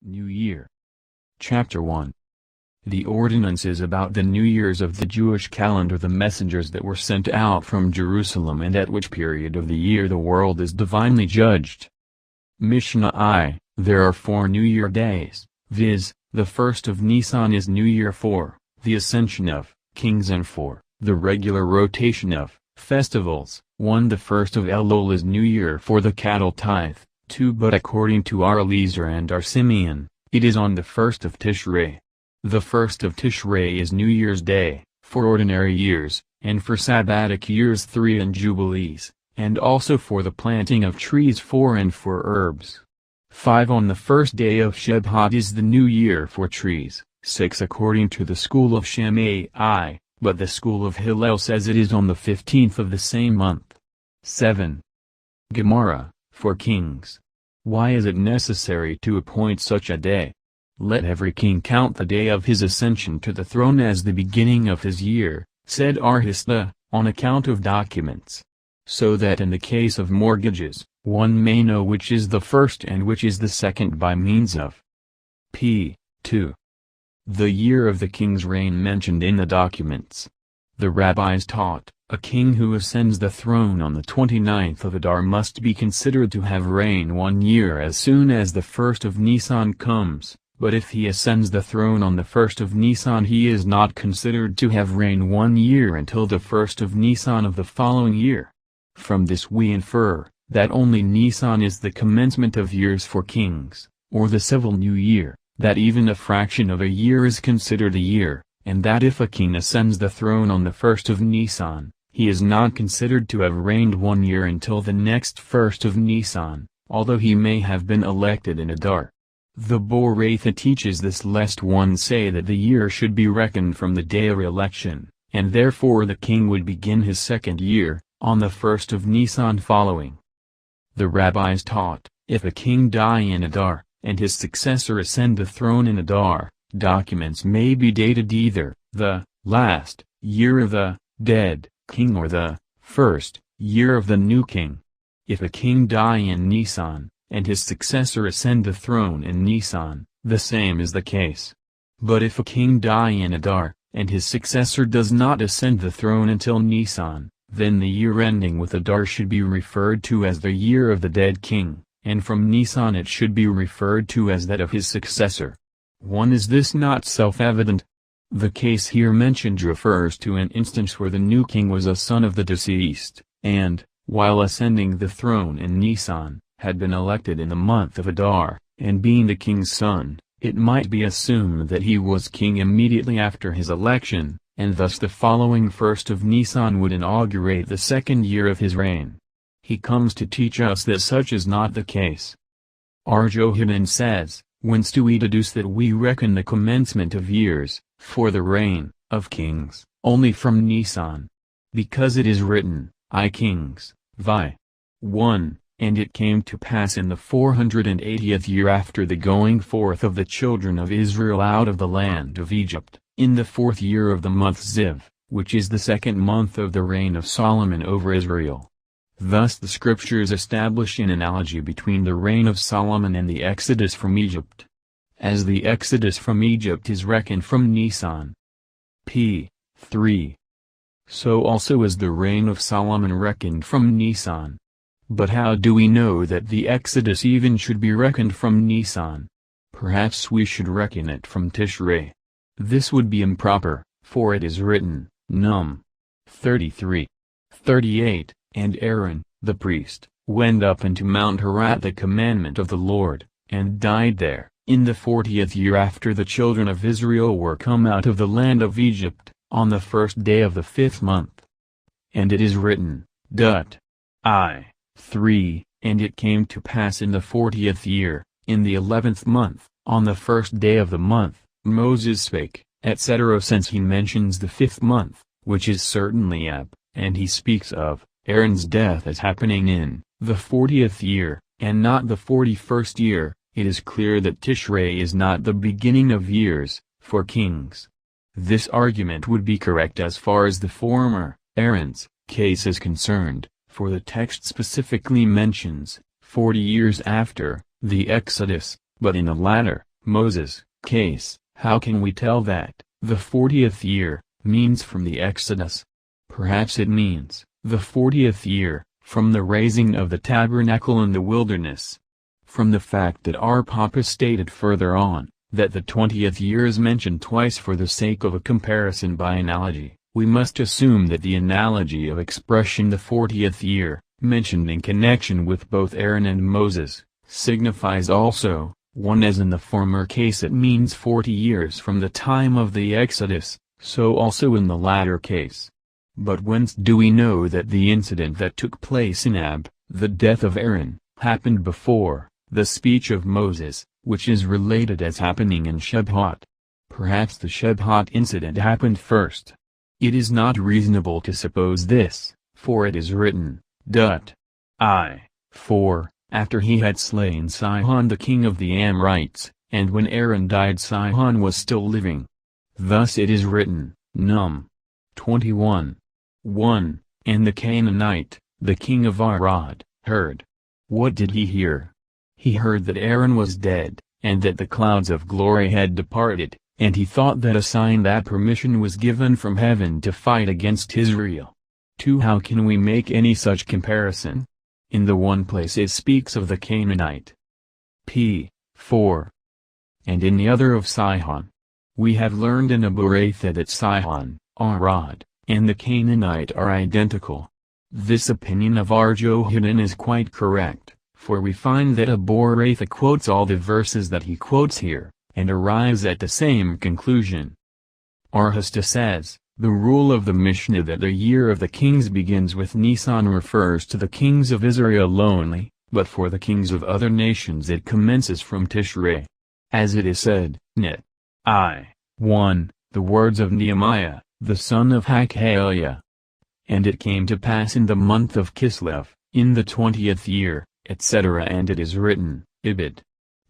New Year. Chapter 1. The ordinances about the New Years of the Jewish calendar, the messengers that were sent out from Jerusalem, and at which period of the year the world is divinely judged. Mishnah I. There are 4 New Year days, viz., the first of Nisan is New Year, for the ascension of kings, and for the regular rotation of festivals. 1. The first of Elul is New Year for the cattle tithe. 2. But according to our Eliezer and our Simeon, it is on the first of Tishrei. The first of Tishrei is New Year's Day, for ordinary years, and for Sabbatic years 3 and Jubilees, and also for the planting of trees 4 and for herbs. 5. On the first day of Shebhat is the New Year for trees. 6. According to the school of Shammai, but the school of Hillel says it is on the 15th of the same month. 7. Gemara, for kings. Why is it necessary to appoint such a day? Let every king count the day of his ascension to the throne as the beginning of his year, said Arhista, on account of documents. So that in the case of mortgages, one may know which is the first and which is the second by means of p. 2. The year of the king's reign mentioned in the documents. The rabbis taught, a king who ascends the throne on the 29th of Adar must be considered to have reigned 1 year as soon as the first of Nisan comes, but if he ascends the throne on the first of Nisan he is not considered to have reigned 1 year until the first of Nisan of the following year. From this we infer, that only Nisan is the commencement of years for kings, or the civil new year, that even a fraction of a year is considered a year, and that if a king ascends the throne on the first of Nisan, he is not considered to have reigned 1 year until the next first of Nisan, although he may have been elected in Adar. The Boratha teaches this lest one say that the year should be reckoned from the day of election, and therefore the king would begin his second year, on the first of Nisan following. The rabbis taught, if a king die in Adar, and his successor ascend the throne in Adar, documents may be dated either the last year of the dead king or the first year of the new king. If a king die in Nisan, and his successor ascend the throne in Nisan, the same is the case. But if a king die in Adar, and his successor does not ascend the throne until Nisan, then the year ending with Adar should be referred to as the year of the dead king, and from Nisan it should be referred to as that of his successor. 1. Is this not self-evident? The case here mentioned refers to an instance where the new king was a son of the deceased, and, while ascending the throne in Nisan, had been elected in the month of Adar, and being the king's son, it might be assumed that he was king immediately after his election, and thus the following first of Nisan would inaugurate the second year of his reign. He comes to teach us that such is not the case. R. Johanan says, whence do we deduce that we reckon the commencement of years, for the reign of kings, only from Nisan? Because it is written, I Kings, vi. 1, and it came to pass in the 480th year after the going forth of the children of Israel out of the land of Egypt, in the 4th year of the month Ziv, which is the 2nd month of the reign of Solomon over Israel. Thus the scriptures establish an analogy between the reign of Solomon and the exodus from Egypt. As the exodus from Egypt is reckoned from Nisan. p. 3. So also is the reign of Solomon reckoned from Nisan. But how do we know that the exodus even should be reckoned from Nisan? Perhaps we should reckon it from Tishrei. This would be improper, for it is written, Num. 33. 38. And Aaron, the priest, went up into Mount Hor at the commandment of the Lord, and died there, in the 40th year after the children of Israel were come out of the land of Egypt, on the 1st day of the 5th month. And it is written, I. 3. And it came to pass in the 40th year, in the 11th month, on the 1st day of the month, Moses spake, etc. Since he mentions the 5th month, which is certainly Ab, and he speaks of Aaron's death as happening in the 40th year, and not the 41st year, it is clear that Tishrei is not the beginning of years, for kings. This argument would be correct as far as the former, Aaron's, case is concerned, for the text specifically mentions, 40 years after, the Exodus, but in the latter, Moses, case, how can we tell that the 40th year means from the Exodus? Perhaps it means the 40th year from the raising of the tabernacle in the wilderness. From the fact that our Papa stated further on that the 20th year is mentioned twice for the sake of a comparison by analogy, we must assume that the analogy of expression the 40th year, mentioned in connection with both Aaron and Moses, signifies also, one as in the former case it means 40 years from the time of the Exodus, so also in the latter case. But whence do we know that the incident that took place in the death of Aaron, happened before the speech of Moses, which is related as happening in Shebhat? Perhaps the Shebhat incident happened first. It is not reasonable to suppose this, for it is written, after he had slain Sihon the king of the Amorites, and when Aaron died Sihon was still living. Thus it is written, Num. 21:1, and the Canaanite, the king of Arad, heard. What did he hear? He heard that Aaron was dead, and that the clouds of glory had departed, and he thought that a sign that permission was given from heaven to fight against Israel. 2. How can we make any such comparison? In the one place it speaks of the Canaanite. p. 4. And in the other of Sihon. We have learned in Aburatha that Sihon, Arad, and the Canaanite are identical. This opinion of Ar-Johanan is quite correct, for we find that Aburatha quotes all the verses that he quotes here, and arrives at the same conclusion. Arhasta says, the rule of the Mishnah that the year of the kings begins with Nisan refers to the kings of Israel only, but for the kings of other nations it commences from Tishrei. As it is said, Net. 1, the words of Nehemiah, the son of Hakaliah. And it came to pass in the month of Kislev, in the 20th year, etc. And it is written, Ibid.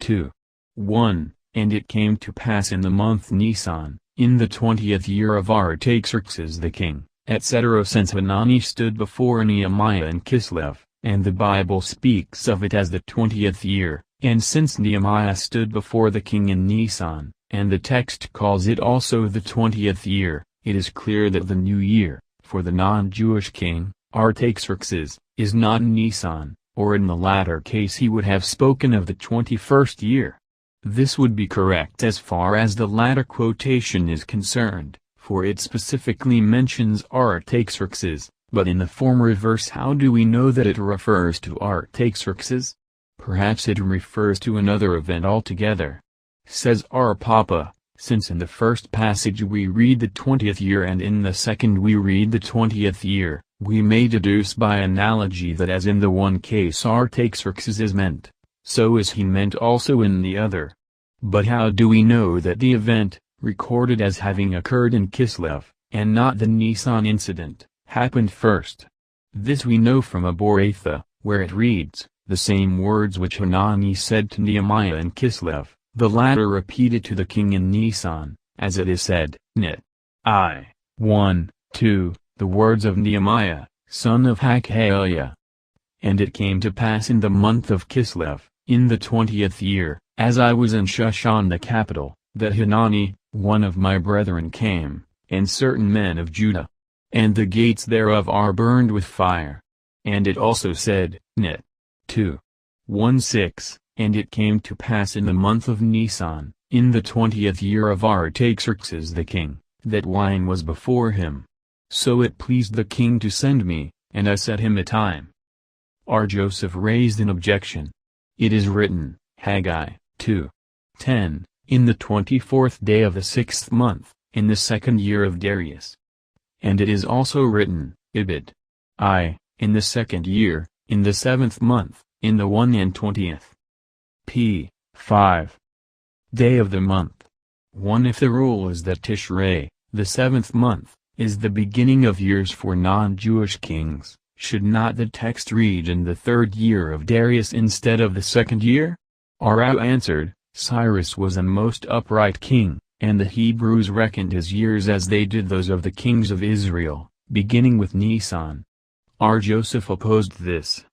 2:1, and it came to pass in the month Nisan, in the 20th year of Artaxerxes the king, etc. Since Hanani stood before Nehemiah in Kislev, and the Bible speaks of it as the 20th year, and since Nehemiah stood before the king in Nisan, and the text calls it also the 20th year, it is clear that the new year, for the non-Jewish king, Artaxerxes, is not in Nisan, or in the latter case he would have spoken of the 21st year. This would be correct as far as the latter quotation is concerned, for it specifically mentions Artaxerxes, but in the former verse how do we know that it refers to Artaxerxes? Perhaps it refers to another event altogether. Says our Papa, since in the first passage we read the 20th year and in the second we read the 20th year, we may deduce by analogy that as in the one case Artaxerxes is meant, so is he meant also in the other. But how do we know that the event, recorded as having occurred in Kislev, and not the Nisan incident, happened first? This we know from Aburatha, where it reads, the same words which Hanani said to Nehemiah in Kislev, the latter repeated to the king in Nisan, as it is said, Net. 1:2, the words of Nehemiah, son of Hakaliah. And it came to pass in the month of Kislev, in the 20th year, as I was in Shushan the capital, that Hanani, one of my brethren came, and certain men of Judah. And the gates thereof are burned with fire. And it also said, Net. 2:1-6, and it came to pass in the month of Nisan, in the 20th year of Artaxerxes the king, that wine was before him. So it pleased the king to send me, and I set him a time. R. Joseph raised an objection. It is written, Haggai 2:10, in the 24th day of the 6th month, in the 2nd year of Darius. And it is also written, Ibid. In the 2nd year, in the 7th month, in the 21st. p. 5. Day of the month. 1. If the rule is that Tishrei, the 7th month, is the beginning of years for non-Jewish kings, should not the text read in the 3rd year of Darius instead of the 2nd year? Arau answered, Cyrus was a most upright king, and the Hebrews reckoned his years as they did those of the kings of Israel, beginning with Nisan. R. Joseph opposed this.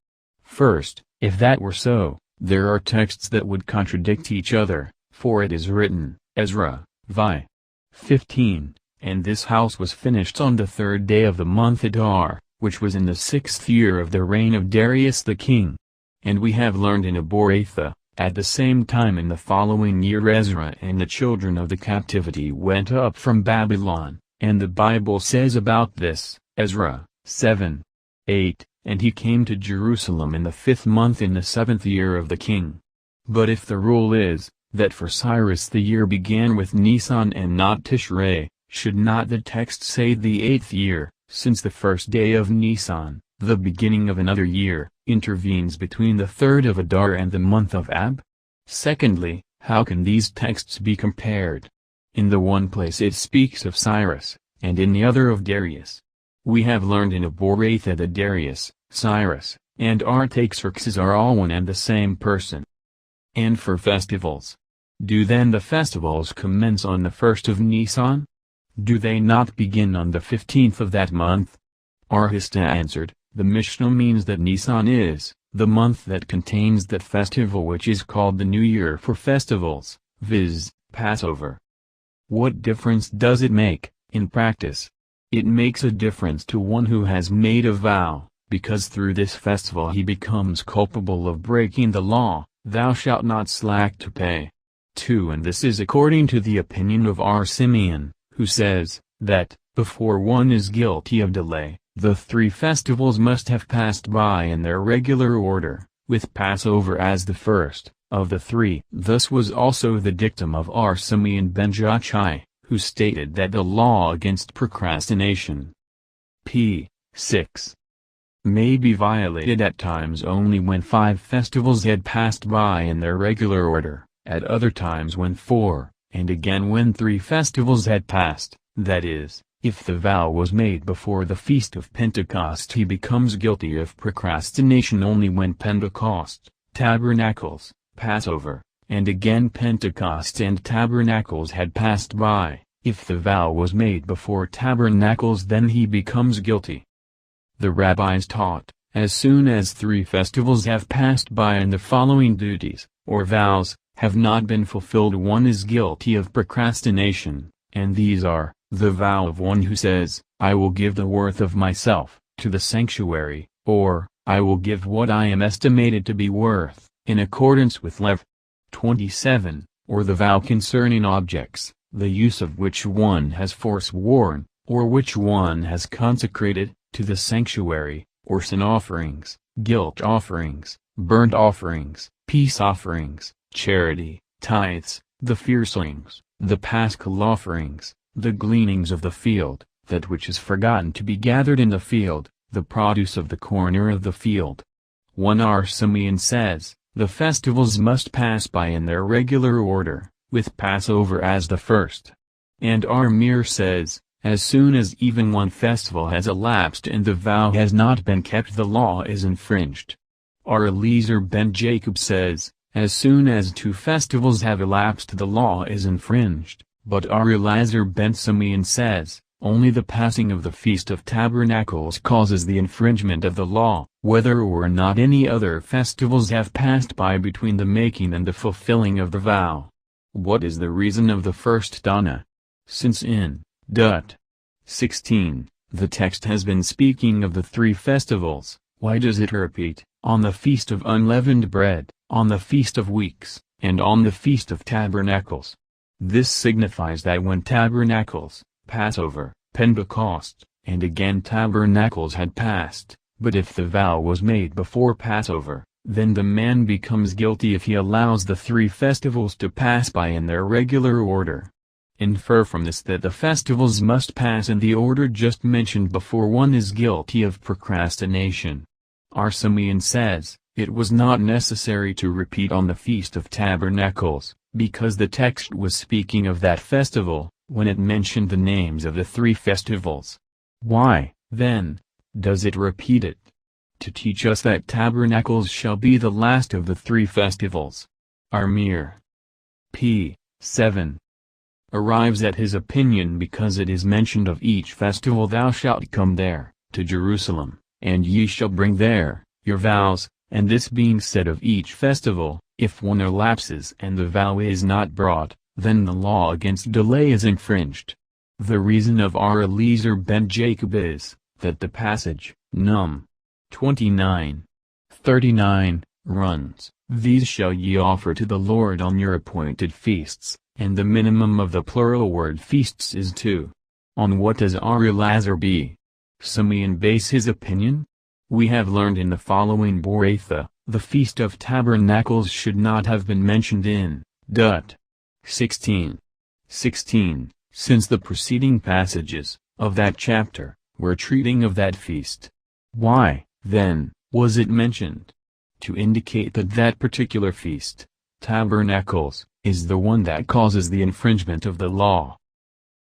First, if that were so, there are texts that would contradict each other, For it is written, Ezra, vi. 15, and this house was finished on the 3rd day of the month Adar, which was in the 6th year of the reign of Darius the king. And we have learned in Aboratha, at the same time in the following year Ezra and the children of the captivity went up from Babylon, and the Bible says about this, Ezra, 7, 8, and he came to Jerusalem in the 5th month in the 7th year of the king. But if the rule is, that for Cyrus the year began with Nisan and not Tishrei, should not the text say the 8th year, since the 1st day of Nisan, the beginning of another year, intervenes between the 3rd of Adar and the month of Ab? Secondly, how can these texts be compared? In the one place it speaks of Cyrus, and in the other of Darius. We have learned in Aboratha that Darius, Cyrus, and Artaxerxes are all one and the same person. And for festivals. Do then the festivals commence on the 1st of Nisan? Do they not begin on the 15th of that month? Arhista answered, the Mishnah means that Nisan is, the month that contains that festival which is called the New Year for festivals, viz., Passover. What difference does it make, in practice? It makes a difference to one who has made a vow, because through this festival he becomes culpable of breaking the law, thou shalt not slack to pay. 2. And this is according to the opinion of R. Simeon, who says, that, before one is guilty of delay, the 3 festivals must have passed by in their regular order, with Passover as the first, of the 3. Thus was also the dictum of R. Simeon ben Joachai, who stated that the law against procrastination, p. 6, may be violated at times only when 5 festivals had passed by in their regular order, at other times when 4, and again when 3 festivals had passed, that is, if the vow was made before the Feast of Pentecost he becomes guilty of procrastination only when Pentecost, Tabernacles, Passover, and again Pentecost and Tabernacles had passed by. If the vow was made before Tabernacles then he becomes guilty. The rabbis taught, as soon as 3 festivals have passed by and the following duties, or vows, have not been fulfilled one is guilty of procrastination, and these are, the vow of one who says, I will give the worth of myself, to the sanctuary, or, I will give what I am estimated to be worth, in accordance with Lev. 27, or the vow concerning objects, the use of which one has forsworn, or which one has consecrated, to the sanctuary, or sin offerings, guilt offerings, burnt offerings, peace offerings, charity, tithes, the firstings, the paschal offerings, the gleanings of the field, that which is forgotten to be gathered in the field, the produce of the corner of the field. 1 R. Simeon says, the festivals must pass by in their regular order, with Passover as the first. And R. Mir says, as soon as even one festival has elapsed and the vow has not been kept the law is infringed. R. Eliezer ben Jacob says, as soon as 2 festivals have elapsed the law is infringed. But R. Eliezer ben Simeon says, only the passing of the Feast of Tabernacles causes the infringement of the law, whether or not any other festivals have passed by between the making and the fulfilling of the vow. What is the reason of the first Dana? Since in Dut. 16, the text has been speaking of the 3 festivals, why does it repeat, on the Feast of Unleavened Bread, on the Feast of Weeks, and on the Feast of Tabernacles? This signifies that when Tabernacles, Passover, Pentecost, and again Tabernacles had passed, but if the vow was made before Passover, then the man becomes guilty if he allows the 3 festivals to pass by in their regular order. Infer from this that the festivals must pass in the order just mentioned before one is guilty of procrastination. R. Simeon says, it was not necessary to repeat on the Feast of Tabernacles, because the text was speaking of that festival, when it mentioned the names of the 3 festivals. Why, then, does it repeat it? To teach us that Tabernacles shall be the last of the 3 festivals. Armir. p. 7. Arrives at his opinion because it is mentioned of each festival thou shalt come there, to Jerusalem, and ye shall bring there, your vows, And this being said of each festival, if one elapses and the vow is not brought, then the law against delay is infringed. The reason of our Eliezer ben Jacob is, that the passage, Num. 29:39, runs, "These shall ye offer to the Lord on your appointed feasts," and the minimum of the plural word feasts is 2. On what does our Eliezer b. Simeon base his opinion? We have learned in the following Boratha, the Feast of Tabernacles should not have been mentioned in Dut. 16:16, since the preceding passages of that chapter were treating of that feast. Why, then, was it mentioned? To indicate that that particular feast, Tabernacles, is the one that causes the infringement of the law.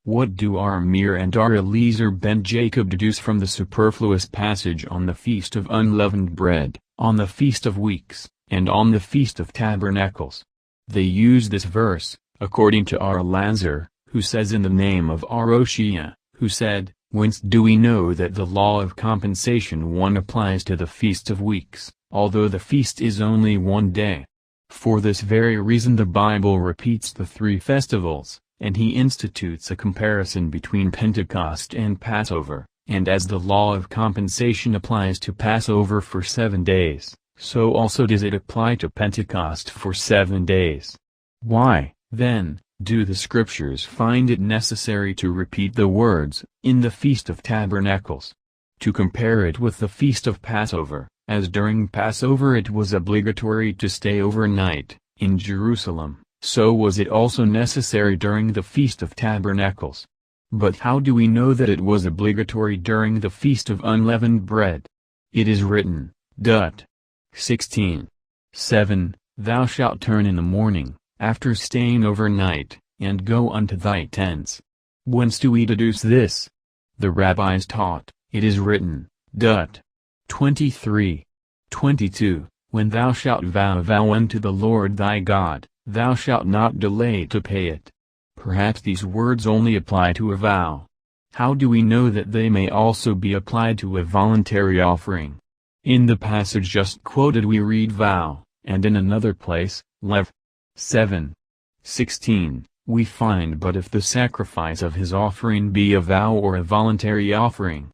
What do our Mir and our Eliezer ben Jacob deduce from the superfluous passage on the Feast of Unleavened Bread, on the Feast of Weeks, and on the Feast of Tabernacles? They use this verse, according to our Eliezer, who says in the name of our Oshia, who said, "Whence do we know that the law of compensation 1 applies to the Feast of Weeks, although the feast is only 1 day?" For this very reason the Bible repeats the 3 festivals, and he institutes a comparison between Pentecost and Passover, and as the law of compensation applies to Passover for 7 days, so also does it apply to Pentecost for 7 days. Why, then, do the Scriptures find it necessary to repeat the words, "in the Feast of Tabernacles"? To compare it with the Feast of Passover, as during Passover it was obligatory to stay overnight in Jerusalem, so was it also necessary during the Feast of Tabernacles. But how do we know that it was obligatory during the Feast of Unleavened Bread? It is written, Dut. 16:7, "Thou shalt turn in the morning, after staying overnight, and go unto thy tents." Whence do we deduce this? The rabbis taught, it is written, Dut. 23:22, "When thou shalt vow unto the Lord thy God, thou shalt not delay to pay it." Perhaps these words only apply to a vow. How do we know that they may also be applied to a voluntary offering? In the passage just quoted we read vow, and in another place, Lev. 7:16, we find "but if the sacrifice of his offering be a vow or a voluntary offering."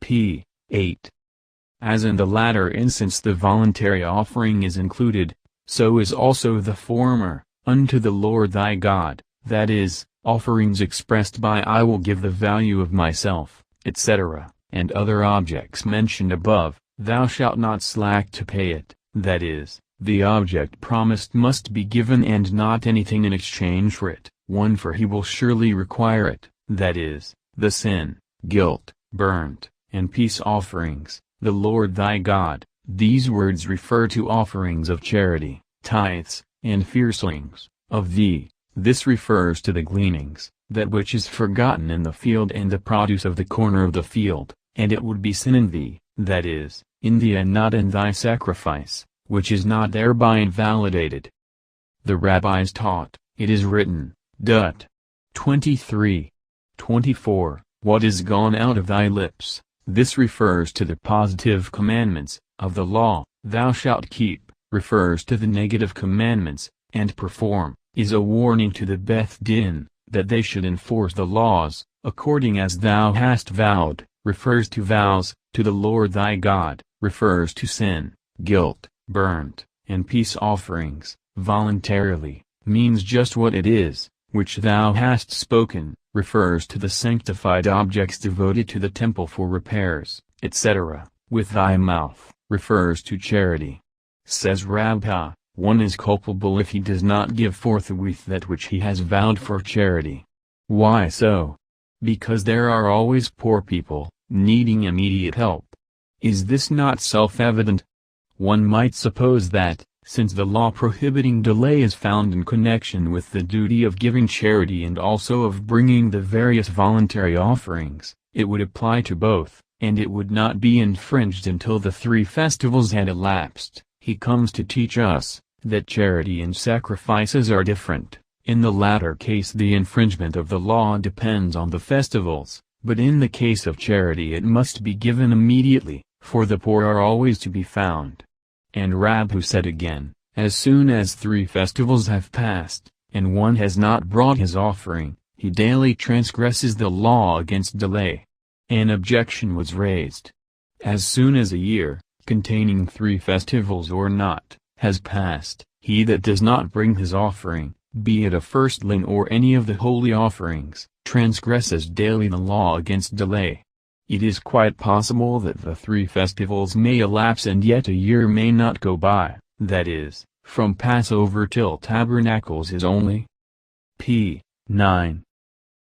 p. 8. As in the latter instance the voluntary offering is included, so is also the former, "unto the Lord thy God," that is, offerings expressed by "I will give the value of myself," etc., and other objects mentioned above, "thou shalt not slack to pay it," that is, the object promised must be given and not anything in exchange for it, for he will surely require it, that is, the sin, guilt, burnt, and peace offerings, "the Lord thy God." These words refer to offerings of charity, tithes, and firstlings, of thee. This refers to the gleanings, that which is forgotten in the field and the produce of the corner of the field, and it would be sin in thee, that is, in thee and not in thy sacrifice, which is not thereby invalidated. The rabbis taught, it is written, Dut. 23:24, "What is gone out of thy lips." This refers to the positive commandments of the law, "thou shalt keep," refers to the negative commandments, and "perform," is a warning to the Beth Din, that they should enforce the laws, according as thou hast vowed, refers to vows, "to the Lord thy God," refers to sin, guilt, burnt, and peace offerings, voluntarily, means just what it is, "which thou hast spoken," refers to the sanctified objects devoted to the temple for repairs, etc., "with thy mouth," refers to charity. Says Rabbi, one is culpable if he does not give forthwith that which he has vowed for charity. Why so? Because there are always poor people, needing immediate help. Is this not self-evident? One might suppose that, since the law prohibiting delay is found in connection with the duty of giving charity and also of bringing the various voluntary offerings, it would apply to both, and it would not be infringed until the 3 festivals had elapsed. He comes to teach us, that charity and sacrifices are different. In the latter case the infringement of the law depends on the festivals, but in the case of charity it must be given immediately, for the poor are always to be found. And Rabhu said again, as soon as 3 festivals have passed, and one has not brought his offering, he daily transgresses the law against delay. An objection was raised. As soon as a year, containing 3 festivals or not, has passed, he that does not bring his offering, be it a firstling or any of the holy offerings, transgresses daily the law against delay. It is quite possible that the 3 festivals may elapse and yet a year may not go by, that is, from Passover till Tabernacles is only p. 9.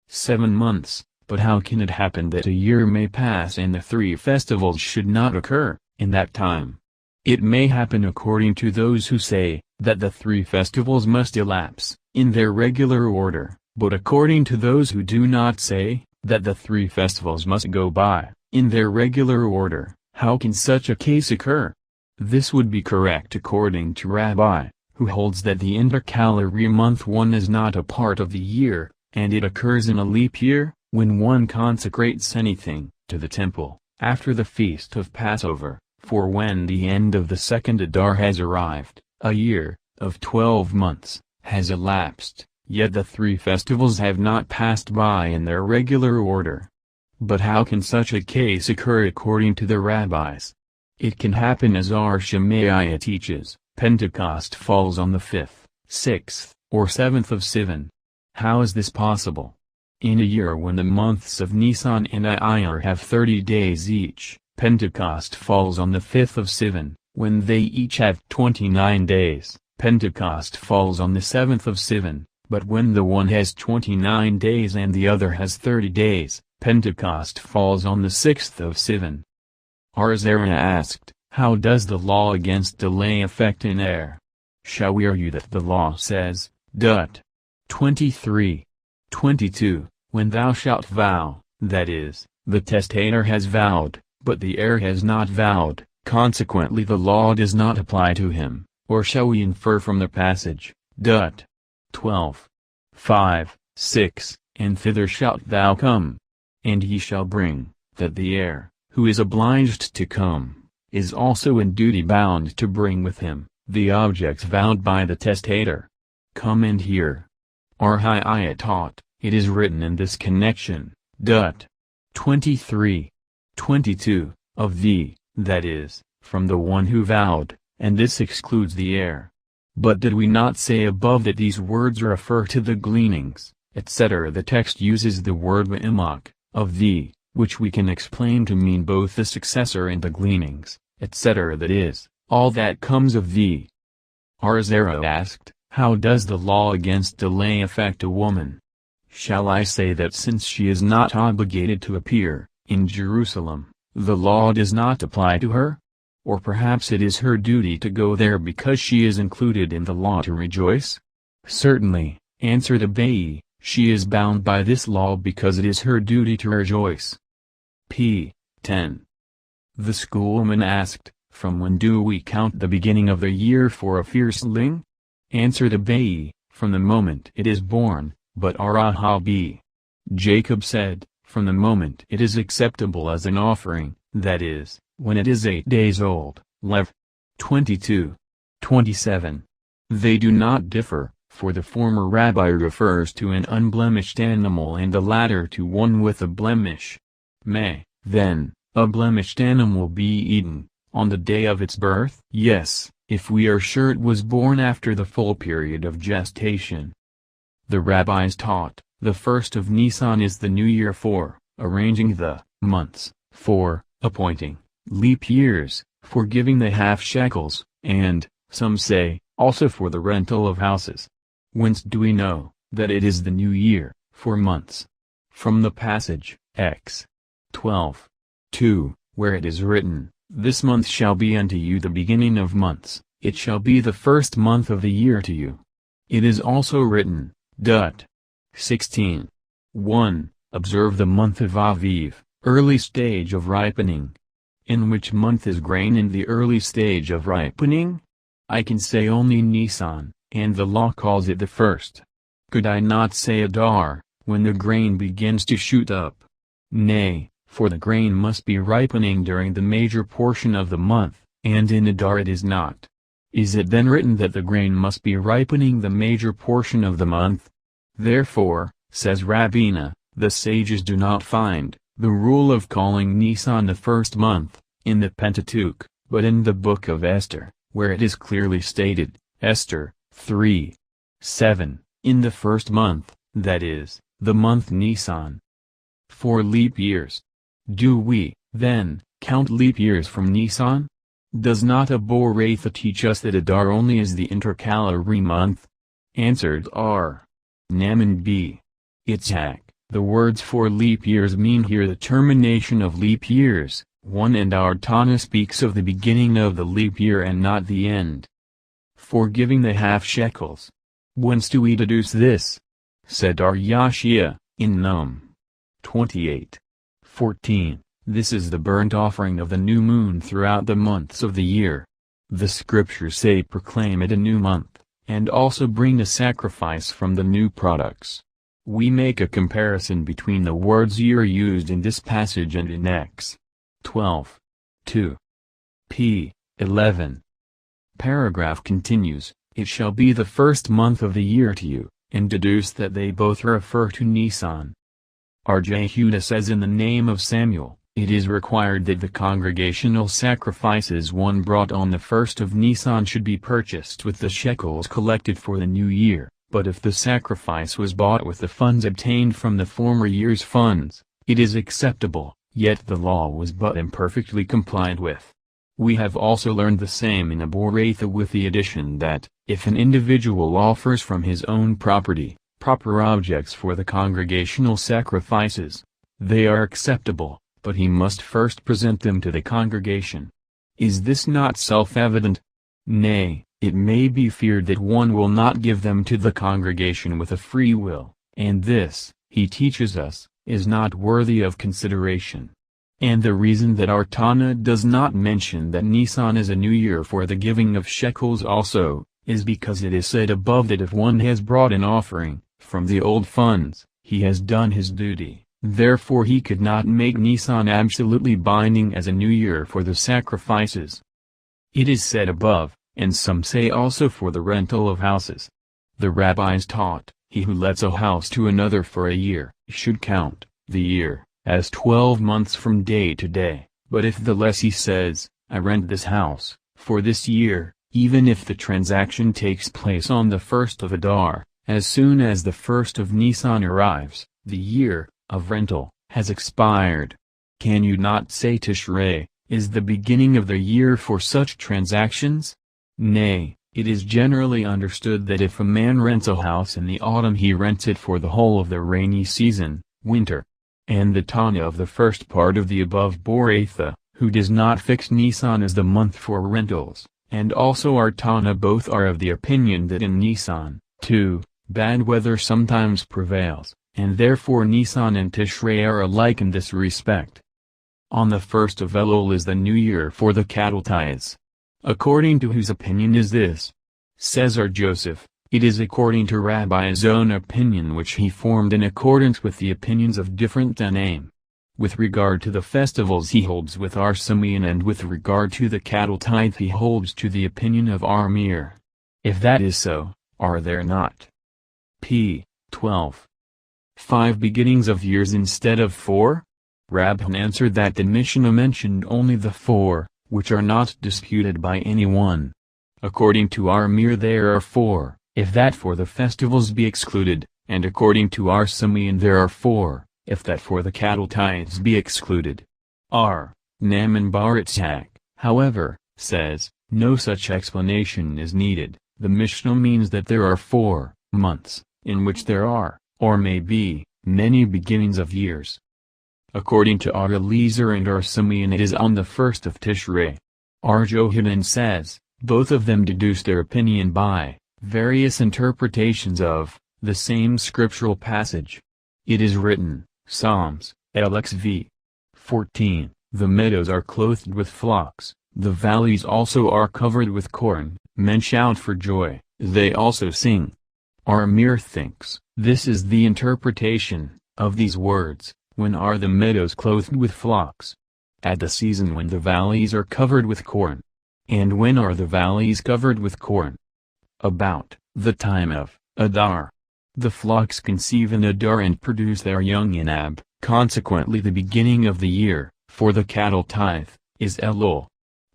7 months, but how can it happen that a year may pass and the 3 festivals should not occur, in that time? It may happen according to those who say, that the 3 festivals must elapse, in their regular order, but according to those who do not say, that the 3 festivals must go by, in their regular order, how can such a case occur? This would be correct according to Rabbi, who holds that the intercalary month 1 is not a part of the year, and it occurs in a leap year, when one consecrates anything, to the temple, after the feast of Passover, for when the end of the 2nd Adar has arrived, a year, of 12 months, has elapsed, yet the 3 festivals have not passed by in their regular order. But how can such a case occur according to the rabbis? It can happen as our Shemaiah teaches, Pentecost falls on the 5th, 6th, or 7th of Sivan. How is this possible? In a year when the months of Nisan and Iyar have 30 days each, Pentecost falls on the 5th of Sivan. When they each have 29 days, Pentecost falls on the 7th of Sivan, but when the one has 29 days and the other has 30 days, Pentecost falls on the 6th of Sivan. Arzara asked, how does the law against delay affect an heir? Shall we argue that the law says, 23. 22, when thou shalt vow, that is, the testator has vowed, but the heir has not vowed, consequently the law does not apply to him, or shall we infer from the passage, 12. 5, 6, and thither shalt thou come. And ye shall bring, that the heir, who is obliged to come, is also in duty bound to bring with him, the objects vowed by the testator. Come and hear. Arhiah taught, it is written in this connection, 23. 22, of thee, that is, from the one who vowed, and this excludes the heir. But did we not say above that these words refer to the gleanings, etc.? The text uses the word v'imach, of thee, which we can explain to mean both the successor and the gleanings, etc. that is, all that comes of thee. Arzara asked, how does the law against delay affect a woman? Shall I say that since she is not obligated to appear, in Jerusalem, the law does not apply to her? Or perhaps it is her duty to go there because she is included in the law to rejoice? Certainly, answered Abai, she is bound by this law because it is her duty to rejoice. p. 10. The schoolman asked, from when do we count the beginning of the year for a firstling? Answered Abai, from the moment it is born, but Arahabi. Jacob said, from the moment it is acceptable as an offering, that is, when it is 8 days old. Lev. 22. 27. They do not differ, for the former rabbi refers to an unblemished animal and the latter to one with a blemish. May, then, a blemished animal be eaten, on the day of its birth? Yes, if we are sure it was born after the full period of gestation. The rabbis taught, the 1st of Nisan is the new year for, arranging the, months, for, appointing, leap years, for giving the half shekels, and, some say, also for the rental of houses. Whence do we know, that it is the new year, for months? From the passage, X. 12. 2, where it is written, this month shall be unto you the beginning of months, it shall be the 1st month of the year to you. It is also written, 16. 1, observe the month of Aviv, early stage of ripening. In which month is grain in the early stage of ripening? I can say only Nisan, and the law calls it the 1st. Could I not say Adar, when the grain begins to shoot up? Nay, for the grain must be ripening during the major portion of the month, and in Adar it is not. Is it then written that the grain must be ripening the major portion of the month? Therefore, says Rabina, the sages do not find the rule of calling Nisan the first month in the Pentateuch, but in the book of Esther, where it is clearly stated, Esther 3:7, in the first month, that is, the month Nisan. 4 leap years. Do we, then, count leap years from Nisan? Does not Aboratha teach us that Adar only is the intercalary month? Answered R. Naaman B. Itzhak, the words 4 leap years mean here the termination of leap years, 1 and our Tana speaks of the beginning of the leap year and not the end. For giving the half shekels. Whence do we deduce this? Said Ar Yashia, in Num. 28:14, this is the burnt offering of the new moon throughout the months of the year. The scriptures say proclaim it a new month, and also bring a sacrifice from the new products. We make a comparison between the words year used in this passage and in X. 12:2. p. 11. Paragraph continues, it shall be the first month of the year to you, and deduce that they both refer to Nisan. R. J. Huda says in the name of Samuel, it is required that the congregational sacrifices one brought on the first of Nisan should be purchased with the shekels collected for the new year, but if the sacrifice was bought with the funds obtained from the former year's funds, it is acceptable, yet the law was but imperfectly complied with. We have also learned the same in Aboratha with the addition that, if an individual offers from his own property, proper objects for the congregational sacrifices, they are acceptable, but he must first present them to the congregation. Is this not self-evident? Nay, it may be feared that one will not give them to the congregation with a free will, and this, he teaches us, is not worthy of consideration. And the reason that our Tana does not mention that Nisan is a new year for the giving of shekels also, is because it is said above that if one has brought an offering from the old funds, he has done his duty, therefore he could not make Nisan absolutely binding as a new year for the sacrifices. It is said above, and some say also for the rental of houses. The rabbis taught, he who lets a house to another for a year, should count the year as 12 months from day to day, but if the lessee says, I rent this house for this year, even if the transaction takes place on the 1st of Adar, as soon as the 1st of Nisan arrives, the year of rental has expired. Can you not say Tishrei is the beginning of the year for such transactions? Nay, it is generally understood that if a man rents a house in the autumn he rents it for the whole of the rainy season, winter. And the Tana of the first part of the above Boratha, who does not fix Nisan as the month for rentals, and also our Tana both are of the opinion that in Nisan, too, bad weather sometimes prevails, and therefore Nisan and Tishrei are alike in this respect. On the 1st of Elul is the new year for the cattle tithes. According to whose opinion is this? Says our Joseph, it is according to Rabbi's own opinion which he formed in accordance with the opinions of different Tanaim. With regard to the festivals he holds with our Simeon, and with regard to the cattle tithe he holds to the opinion of our Mir. If that is so, are there not p. 12. 5 beginnings of years instead of 4? Rabban answered that the Mishnah mentioned only the 4, which are not disputed by anyone. According to our Mir there are 4, if that for the festivals be excluded, and according to our Simeon there are 4, if that for the cattle tithes be excluded. R. Naaman Baritzhak, however, says, no such explanation is needed. The Mishnah means that there are 4 months, in which there are, or may be, many beginnings of years. According to our Eliezer and our Simeon it is on the 1st of Tishrei. Our Johanan says, both of them deduce their opinion by various interpretations of the same scriptural passage. It is written, Psalms, LXV 14, the meadows are clothed with flocks, the valleys also are covered with corn, men shout for joy, they also sing. Our Mir thinks, this is the interpretation of these words, when are the meadows clothed with flocks? At the season when the valleys are covered with corn. And when are the valleys covered with corn? About the time of Adar. The flocks conceive in Adar and produce their young in Ab, consequently the beginning of the year, for the cattle tithe, is Elul.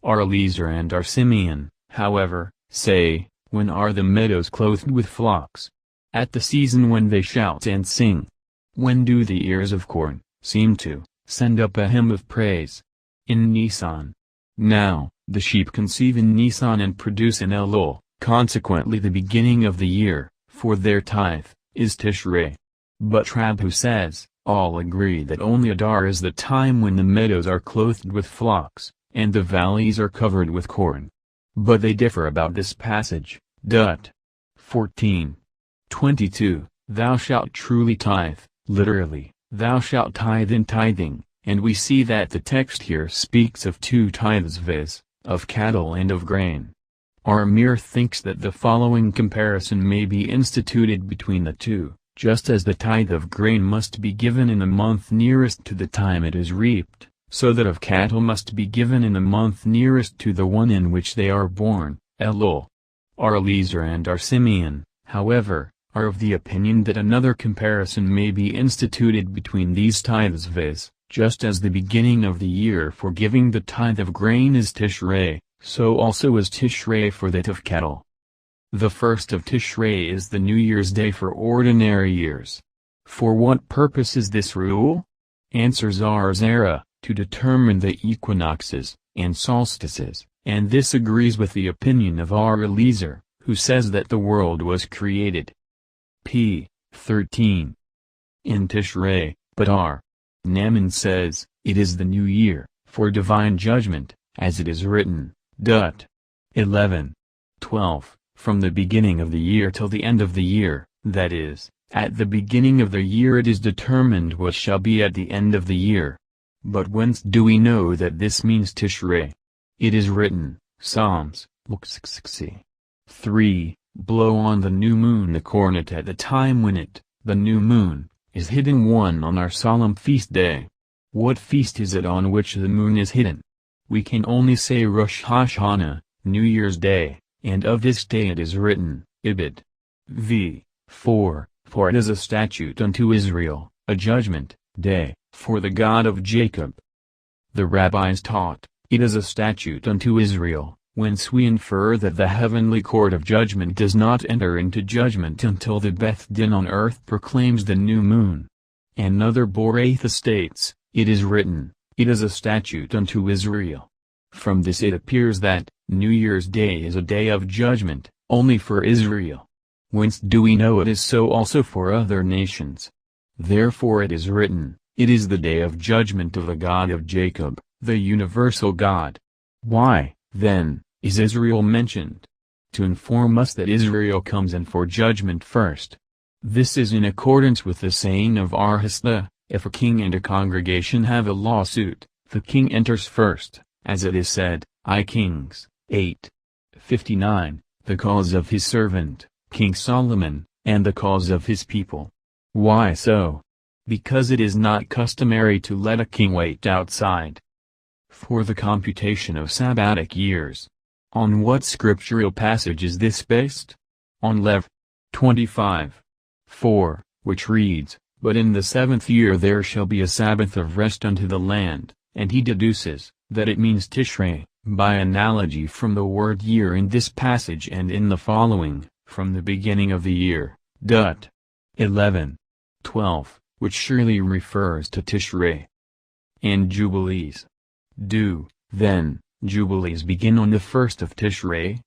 Our Eliezer and our Simeon, however, say, when are the meadows clothed with flocks? At the season when they shout and sing. When do the ears of corn seem to send up a hymn of praise? In Nisan. Now, the sheep conceive in Nisan and produce in Elul, consequently the beginning of the year, for their tithe, is Tishrei. But Rabhu says, all agree that only Adar is the time when the meadows are clothed with flocks, and the valleys are covered with corn. But they differ about this passage. 14:22 Thou shalt truly tithe, literally, thou shalt tithe in tithing, and we see that the text here speaks of two tithes, viz., of cattle and of grain. Our Amir thinks that the following comparison may be instituted between the two, just as the tithe of grain must be given in the month nearest to the time it is reaped, so that of cattle must be given in the month nearest to the one in which they are born, Elul. Our Eliezer and our Simeon, however, are of the opinion that another comparison may be instituted between these tithes, viz., just as the beginning of the year for giving the tithe of grain is Tishrei, so also is Tishrei for that of cattle. The first of Tishrei is the New Year's Day for ordinary years. For what purpose is this rule? Answers are Zara, to determine the equinoxes and solstices, and this agrees with the opinion of our Eliezer, who says that the world was created. p. 13. In Tishrei, but R. Naaman says, it is the new year, for divine judgment, as it is written. 11:12 From the beginning of the year till the end of the year, that is, at the beginning of the year it is determined what shall be at the end of the year. But whence do we know that this means Tishrei? It is written, Psalms, 3, blow on the new moon the cornet at the time when it, the new moon, is hidden one on our solemn feast day. What feast is it on which the moon is hidden? We can only say Rosh Hashanah, New Year's Day, and of this day it is written, Ibid. v. 4, for it is a statute unto Israel, a judgment day, for the God of Jacob. The rabbis taught, it is a statute unto Israel, whence we infer that the heavenly court of judgment does not enter into judgment until the Beth Din on earth proclaims the new moon. Another Boraitha states, it is written, it is a statute unto Israel. From this it appears that, New Year's Day is a day of judgment, only for Israel. Whence do we know it is so also for other nations? Therefore it is written, it is the day of judgment of the God of Jacob, the universal God. Why, then, is Israel mentioned? To inform us that Israel comes in for judgment first. This is in accordance with the saying of Arhasta, if a king and a congregation have a lawsuit, the king enters first, as it is said, I Kings, 8:59, the cause of his servant, King Solomon, and the cause of his people. Why so? Because it is not customary to let a king wait outside. For the computation of Sabbatic years. On what scriptural passage is this based? On Lev. 25:4, which reads, But in the seventh year there shall be a Sabbath of rest unto the land, and he deduces, that it means Tishrei, by analogy from the word year in this passage and in the following, from the beginning of the year. 11:12, which surely refers to Tishrei. And Jubilees. Do, then, Jubilees begin on the 1st of Tishrei?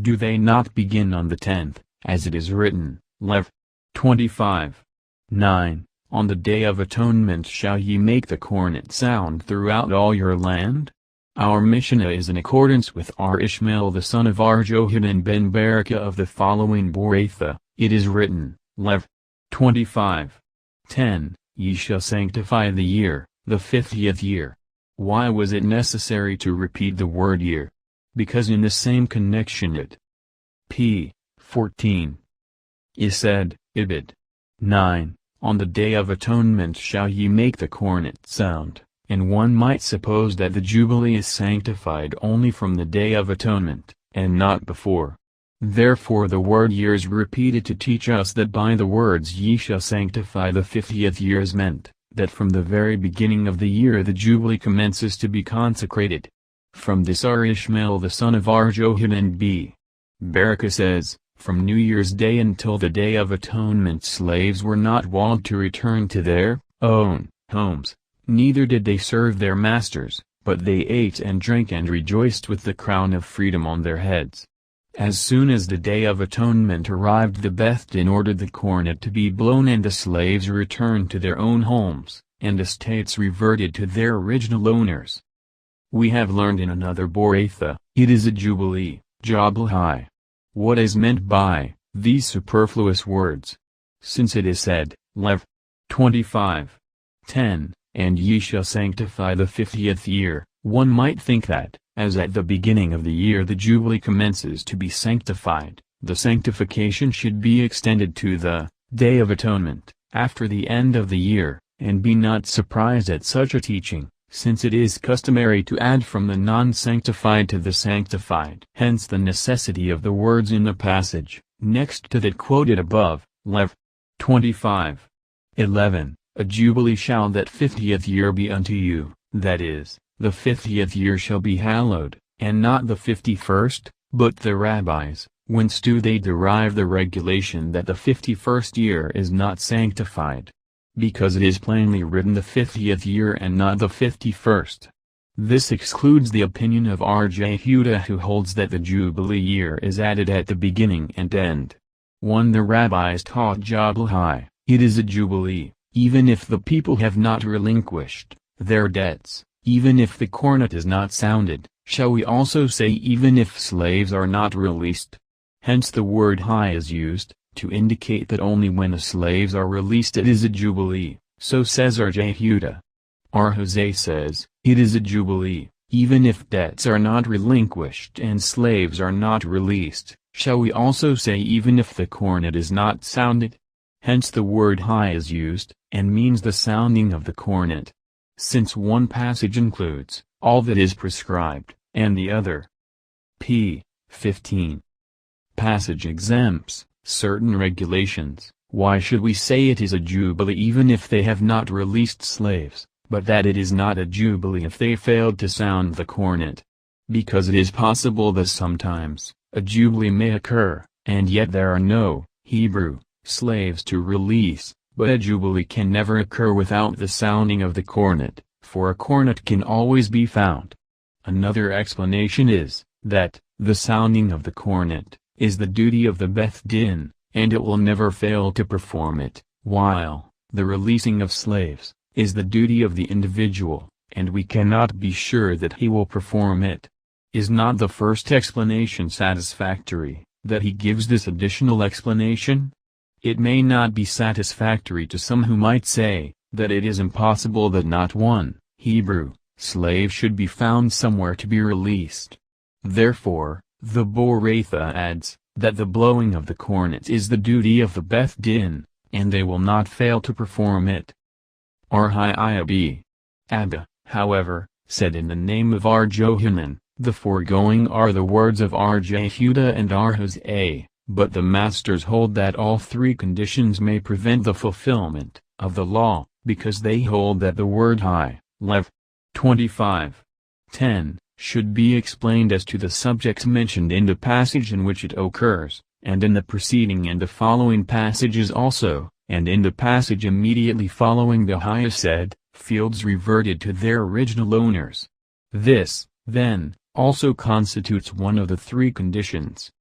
Do they not begin on the 10th, as it is written, Lev. 25:9, On the Day of Atonement shall ye make the cornet sound throughout all your land? Our Mishnah is in accordance with our Ishmael the son of our Johanan ben Berekah of the following Boraitha, it is written, Lev. 25:10, Ye shall sanctify the year, the 50th year. Why was it necessary to repeat the word year? Because in the same connection it p. 14 is said, Ibid. 9, On the Day of Atonement shall ye make the cornet sound, and one might suppose that the Jubilee is sanctified only from the Day of Atonement, and not before. Therefore the word year is repeated to teach us that by the words ye shall sanctify the 50th year is meant, that from the very beginning of the year the Jubilee commences to be consecrated. From this R. Ishmael the son of R. Johanan B. Baraka says, from New Year's Day until the Day of Atonement slaves were not walled to return to their own homes, neither did they serve their masters, but they ate and drank and rejoiced with the crown of freedom on their heads. As soon as the Day of Atonement arrived the Beth Din ordered the cornet to be blown and the slaves returned to their own homes, and estates reverted to their original owners. We have learned in another Boratha, it is a Jubilee, Jubilee. What is meant by these superfluous words? Since it is said, Lev. 25:10, and ye shall sanctify the 50th year, one might think that, as at the beginning of the year the Jubilee commences to be sanctified, the sanctification should be extended to the Day of Atonement, after the end of the year, and be not surprised at such a teaching, since it is customary to add from the non-sanctified to the sanctified. Hence the necessity of the words in the passage, next to that quoted above, Lev. 25:11, a Jubilee shall that 50th year be unto you, that is, the 50th year shall be hallowed, and not the 51st, but the rabbis, whence do they derive the regulation that the 51st year is not sanctified? Because it is plainly written the 50th year and not the 51st. This excludes the opinion of R. J. Huda who holds that the Jubilee year is added at the beginning and end. 1. The rabbis taught Jubilee, it is a Jubilee, even if the people have not relinquished their debts, even if the cornet is not sounded, shall we also say even if slaves are not released? Hence the word high is used, to indicate that only when the slaves are released it is a Jubilee, so says R. J. Huda. R. Jose says, it is a Jubilee, even if debts are not relinquished and slaves are not released, shall we also say even if the cornet is not sounded? Hence the word high is used, and means the sounding of the cornet. Since one passage includes all that is prescribed, and the other p. 15 passage exempts certain regulations, why should we say it is a Jubilee even if they have not released slaves, but that it is not a Jubilee if they failed to sound the cornet? Because it is possible that sometimes a Jubilee may occur, and yet there are no Hebrew slaves to release, but a Jubilee can never occur without the sounding of the cornet, for a cornet can always be found. Another explanation is, that, the sounding of the cornet, is the duty of the Beth Din, and it will never fail to perform it, while, the releasing of slaves, is the duty of the individual, and we cannot be sure that he will perform it. Is not the first explanation satisfactory, that he gives this additional explanation? It may not be satisfactory to some who might say, that it is impossible that not one Hebrew slave should be found somewhere to be released. Therefore, the Boratha adds, that the blowing of the cornet is the duty of the Beth Din, and they will not fail to perform it. R. Abba, however, said in the name of R. Johanan, the foregoing are the words of R. J. Huda and R. Jose, but the masters hold that all three conditions may prevent the fulfillment of the law, because they hold that the word high, Lev. 25:10, should be explained as to the subject mentioned in the passage in which it occurs, and in the preceding and the following passages also, and in the passage immediately following the high said, fields reverted to their original owners. This, then, also constitutes one of the three conditions.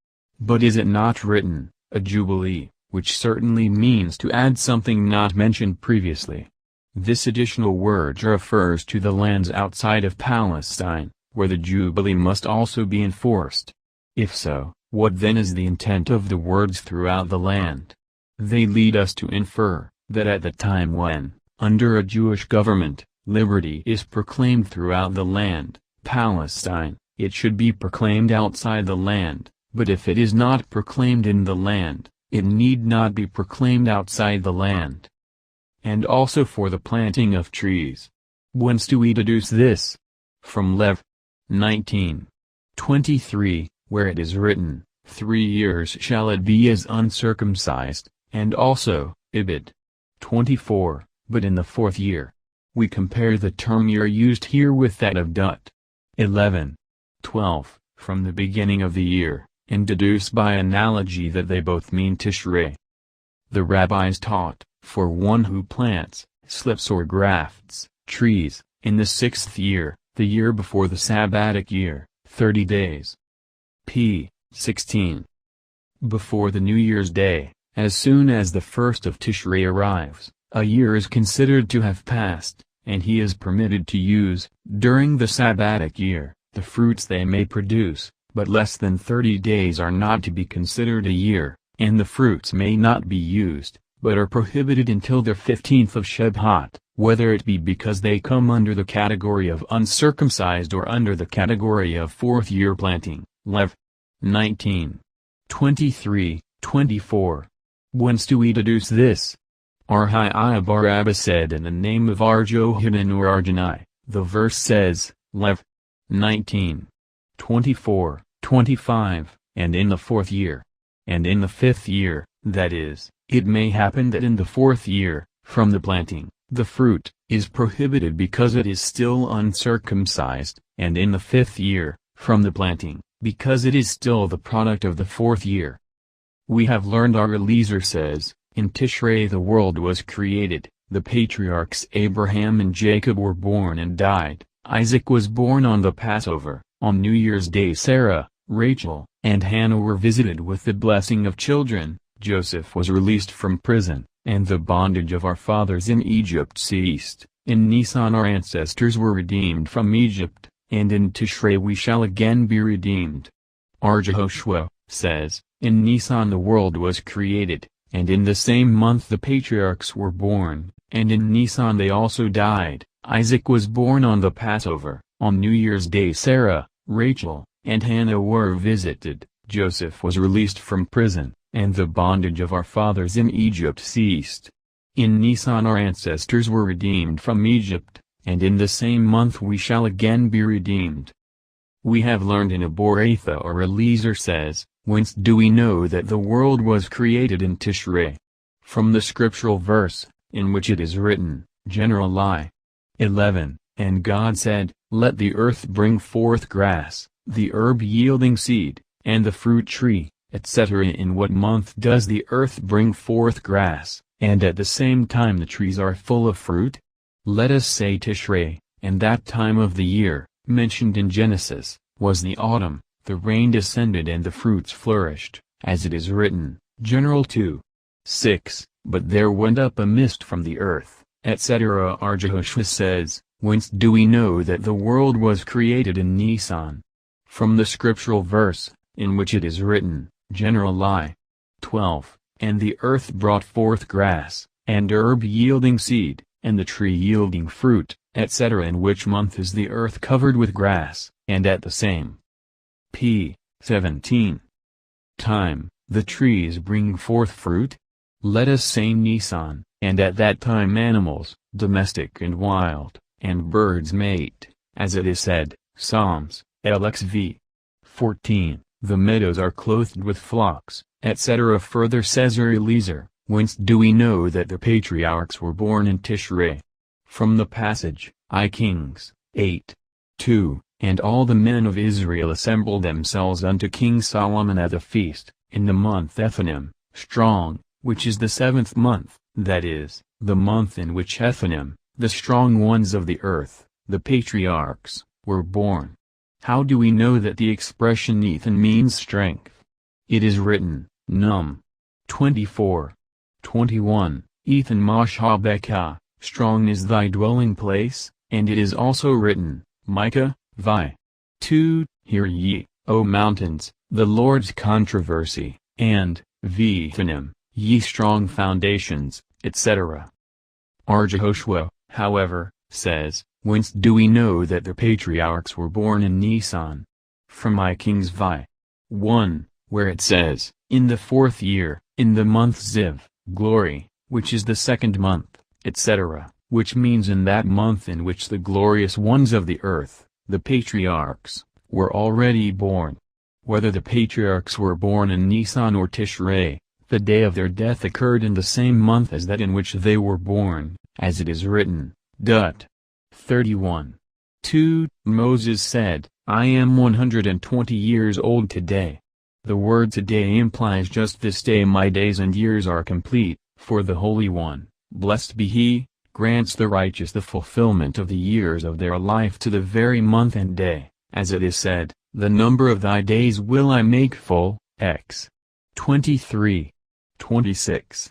But is it not written, a Jubilee, which certainly means to add something not mentioned previously? This additional word refers to the lands outside of Palestine, where the Jubilee must also be enforced. If so, what then is the intent of the words throughout the land? They lead us to infer, that at the time when, under a Jewish government, liberty is proclaimed throughout the land, Palestine, it should be proclaimed outside the land, but if it is not proclaimed in the land, it need not be proclaimed outside the land. And also for the planting of trees. Whence do we deduce this? From Lev. 19:23, where it is written, 3 years shall it be as uncircumcised, and also, Ibid. 24, but in the 4th year. We compare the term year used here with that of Dut. 11:12, from the beginning of the year, and deduce by analogy that they both mean Tishrei. The rabbis taught, for one who plants, slips or grafts, trees, in the 6th year, the year before the Sabbatic year, 30 days. p. 16. Before the New Year's Day, as soon as the 1st of Tishrei arrives, a year is considered to have passed, and he is permitted to use, during the Sabbatic year, the fruits they may produce, but less than 30 days are not to be considered a year, and the fruits may not be used, but are prohibited until the 15th of Shebhat, whether it be because they come under the category of uncircumcised or under the category of 4th-year planting. Lev. 19:23-24. Whence do we deduce this? Arhiah bar Abba said in the name of Arjohanan or Arjanai, the verse says, Lev. 19:24-25, and in the 4th year. And in the 5th year, that is, it may happen that in the 4th year, from the planting, the fruit, is prohibited because it is still uncircumcised, and in the 5th year, from the planting, because it is still the product of the 4th year. We have learned, our Eliezer says, in Tishrei the world was created, the patriarchs Abraham and Jacob were born and died, Isaac was born on the Passover, on New Year's Day Sarah, Rachel, and Hannah were visited with the blessing of children, Joseph was released from prison, and the bondage of our fathers in Egypt ceased, in Nisan our ancestors were redeemed from Egypt, and in Tishrei we shall again be redeemed. Our Jehoshua says, in Nisan the world was created, and in the same month the patriarchs were born, and in Nisan they also died, Isaac was born on the Passover, on New Year's Day Sarah, Rachel, and Hannah were visited, Joseph was released from prison, and the bondage of our fathers in Egypt ceased. In Nisan our ancestors were redeemed from Egypt, and in the same month we shall again be redeemed. We have learned in Aboratha or Eliezer says, whence do we know that the world was created in Tishrei? From the scriptural verse, in which it is written, General Lie. 11, and God said, let the earth bring forth grass, the herb yielding seed, and the fruit tree, etc. In what month does the earth bring forth grass, and at the same time the trees are full of fruit? Let us say Tishrei, and that time of the year, mentioned in Genesis, was the autumn, the rain descended and the fruits flourished, as it is written, General 2:6, but there went up a mist from the earth, etc. Our Jehoshua says, whence do we know that the world was created in Nisan? From the scriptural verse, in which it is written, General Lie. 12, and the earth brought forth grass, and herb yielding seed, and the tree yielding fruit, etc. In which month is the earth covered with grass, and at the same p. 17 time, the trees bring forth fruit? Let us say Nisan, and at that time animals, domestic and wild, and birds mate, as it is said, Psalms, LXV. 14, the meadows are clothed with flocks, etc. Further says Eliezer, whence do we know that the patriarchs were born in Tishrei? From the passage, I Kings, 8:2, and all the men of Israel assembled themselves unto King Solomon at a feast, in the month Ethanim, strong, which is the 7th month, that is, the month in which Ethanim, the strong ones of the earth, the patriarchs, were born. How do we know that the expression Ethan means strength? It is written, Num. 24:21, Ethan Mashabekah, strong is thy dwelling place, and it is also written, Micah, Vi. 2, hear ye, O mountains, the Lord's controversy, and, Ethanim, ye strong foundations, etc. Our Jehoshua, however, says, whence do we know that the patriarchs were born in Nisan? From I Kings Vi. 1, where it says, in the 4th year, in the month Ziv, glory, which is the 2nd month, etc., which means in that month in which the glorious ones of the earth, the patriarchs, were already born. Whether the patriarchs were born in Nisan or Tishrei, the day of their death occurred in the same month as that in which they were born, as it is written. 31. 2. Moses said, I am 120 years old today. The word today implies just this day my days and years are complete, for the Holy One, blessed be He, grants the righteous the fulfillment of the years of their life to the very month and day, as it is said, the number of thy days will I make full. Ex. 23. 26.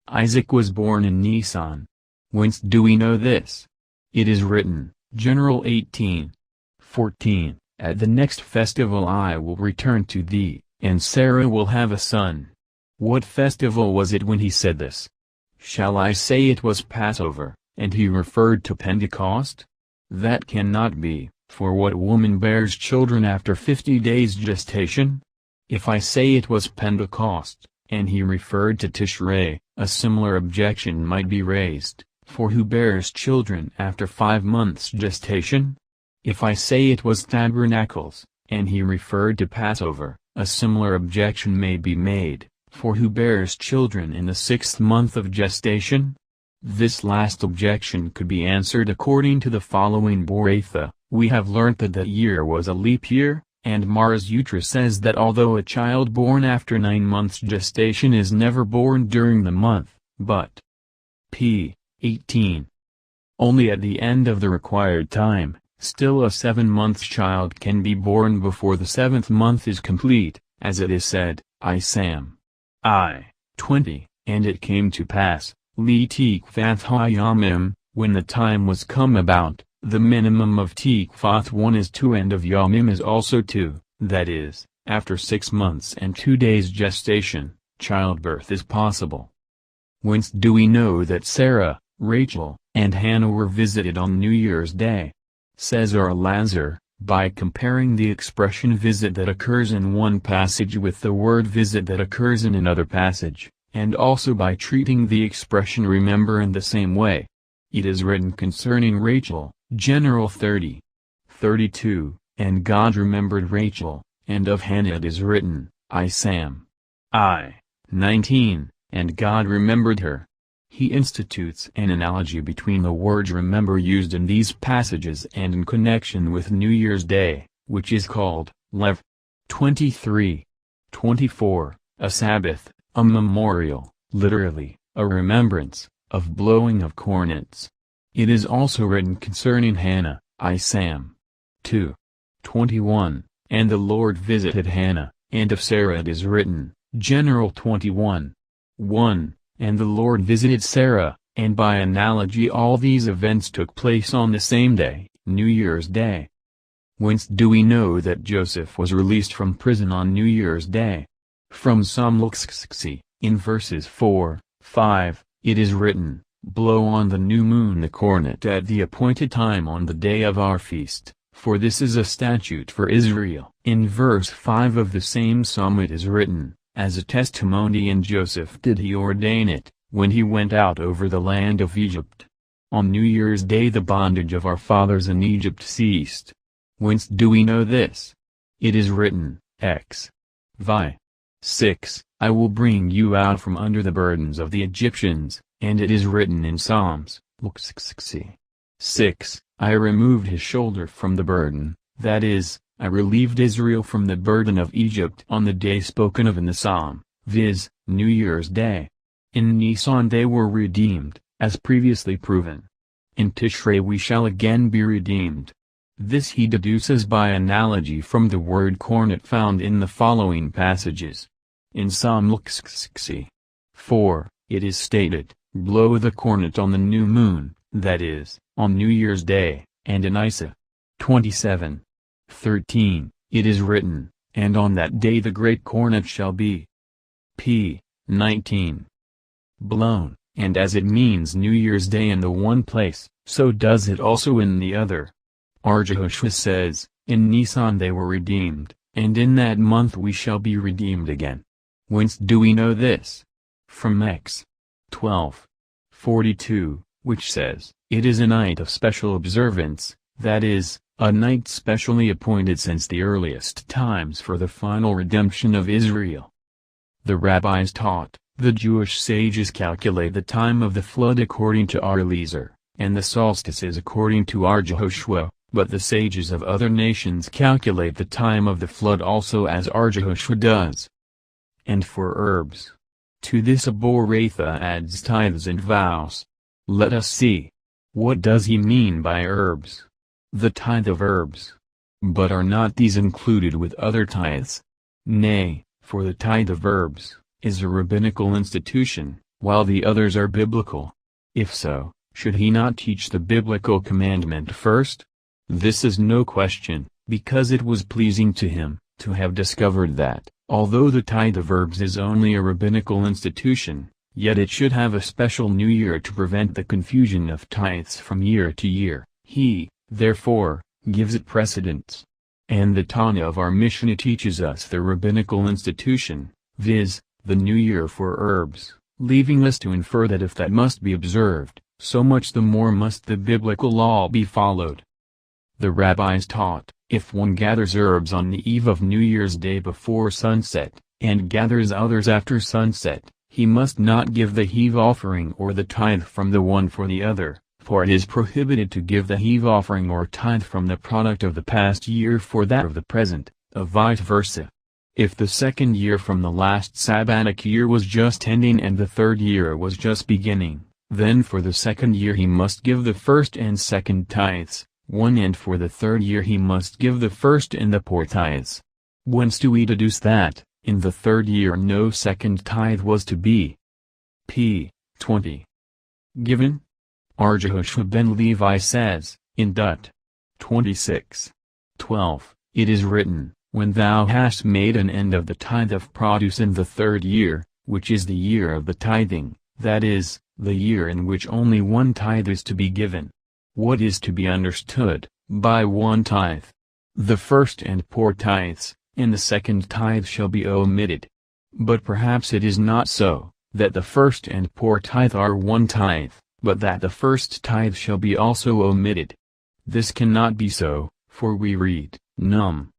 Isaac was born in Nisan. Whence do we know this? It is written, General 18. 14. At the next festival I will return to thee, and Sarah will have a son. What festival was it when he said this? Shall I say it was Passover, and he referred to Pentecost? That cannot be, for what woman bears children after 50 days gestation? If I say it was Pentecost, and he referred to Tishrei, a similar objection might be raised, for who bears children after 5 months gestation? If I say it was Tabernacles, and he referred to Passover, a similar objection may be made, for who bears children in the 6th month of gestation? This last objection could be answered according to the following Boratha. We have learnt that that year was a leap year, and Mars Utra says that although a child born after 9 months gestation is never born during the month, but p. 18. Only at the end of the required time, still a 7-month child can be born before the 7th month is complete, as it is said, Sam. 20, and it came to pass, li tikvath hayamim, when the time was come about, the minimum of tikvath 1 is 2 and of yamim is also 2, that is, after 6 months and 2 days gestation, childbirth is possible. Whence do we know that Sarah, Rachel, and Hannah were visited on New Year's Day? Says R. Lazar, by comparing the expression visit that occurs in one passage with the word visit that occurs in another passage, and also by treating the expression remember in the same way. It is written concerning Rachel, General 30. 32, and God remembered Rachel, and of Hannah it is written, Sam. 19, and God remembered her. He institutes an analogy between the words remember used in these passages and in connection with New Year's Day, which is called, Lev. 23. 24, a Sabbath, a memorial, literally, a remembrance, of blowing of cornets. It is also written concerning Hannah, Sam. 2. 21, and the Lord visited Hannah, and of Sarah it is written, General 21. 1. And the Lord visited Sarah, and by analogy all these events took place on the same day, New Year's Day. Whence do we know that Joseph was released from prison on New Year's Day? From SOUTHLAKE, in verses 4, 5, it is written, Blow on the new moon the cornet at the appointed time on the day of our feast, for this is a statute for Israel. In verse 5 of the same psalm it is written, As a testimony in Joseph did he ordain it, when he went out over the land of Egypt. On New Year's Day the bondage of our fathers in Egypt ceased. Whence do we know this? It is written, Ex. Vi. 6, I will bring you out from under the burdens of the Egyptians, and it is written in Psalms, 6, I removed his shoulder from the burden, that is, I relieved Israel from the burden of Egypt on the day spoken of in the psalm, viz., New Year's Day. In Nisan they were redeemed, as previously proven. In Tishrei we shall again be redeemed. This he deduces by analogy from the word cornet found in the following passages. In Psalm 4, it is stated, Blow the cornet on the new moon, that is, on New Year's Day, and in Isa. 27. 13, it is written, And on that day the great cornet shall be. P. 19. Blown, and as it means New Year's Day in the one place, so does it also in the other. R. Jehoshua says, In Nisan they were redeemed, and in that month we shall be redeemed again. Whence do we know this? From Ex. 12. 42, which says, "It is a night of special observance, that is, a night specially appointed since the earliest times for the final redemption of Israel." The rabbis taught, the Jewish sages calculate the time of the flood according to our Eliezer, and the solstices according to our Jehoshua, but the sages of other nations calculate the time of the flood also as our Jehoshua does. And for herbs. To this Aboratha adds tithes and vows. Let us see. What does he mean by herbs? The tithe of herbs. But are not these included with other tithes? Nay, for the tithe of herbs is a rabbinical institution, while the others are biblical. If so, should he not teach the biblical commandment first? This is no question, because it was pleasing to him to have discovered that, although the tithe of herbs is only a rabbinical institution, yet it should have a special new year to prevent the confusion of tithes from year to year. He, therefore, gives it precedence. And the Tana of our Mishnah teaches us the rabbinical institution, viz., the new year for herbs, leaving us to infer that if that must be observed, so much the more must the biblical law be followed. The rabbis taught, if one gathers herbs on the eve of New Year's Day before sunset, and gathers others after sunset, he must not give the heave offering or the tithe from the one for the other, for it is prohibited to give the heave offering or tithe from the product of the past year for that of the present, or vice versa. If the second year from the last Sabbatic year was just ending and the third year was just beginning, then for the second year he must give the first and second tithes, and for the third year he must give the first and the poor tithes. Whence do we deduce that, in the third year no second tithe was to be p. 20. given? Our Jehoshua ben Levi says, in Dut. 26:12, it is written, when thou hast made an end of the tithe of produce in the third year, which is the year of the tithing, that is, the year in which only one tithe is to be given. What is to be understood by one tithe? The first and poor tithes, and the second tithe shall be omitted. But perhaps it is not so, that the first and poor tithe are one tithe, but that the first tithe shall be also omitted. This cannot be so, for we read, Num.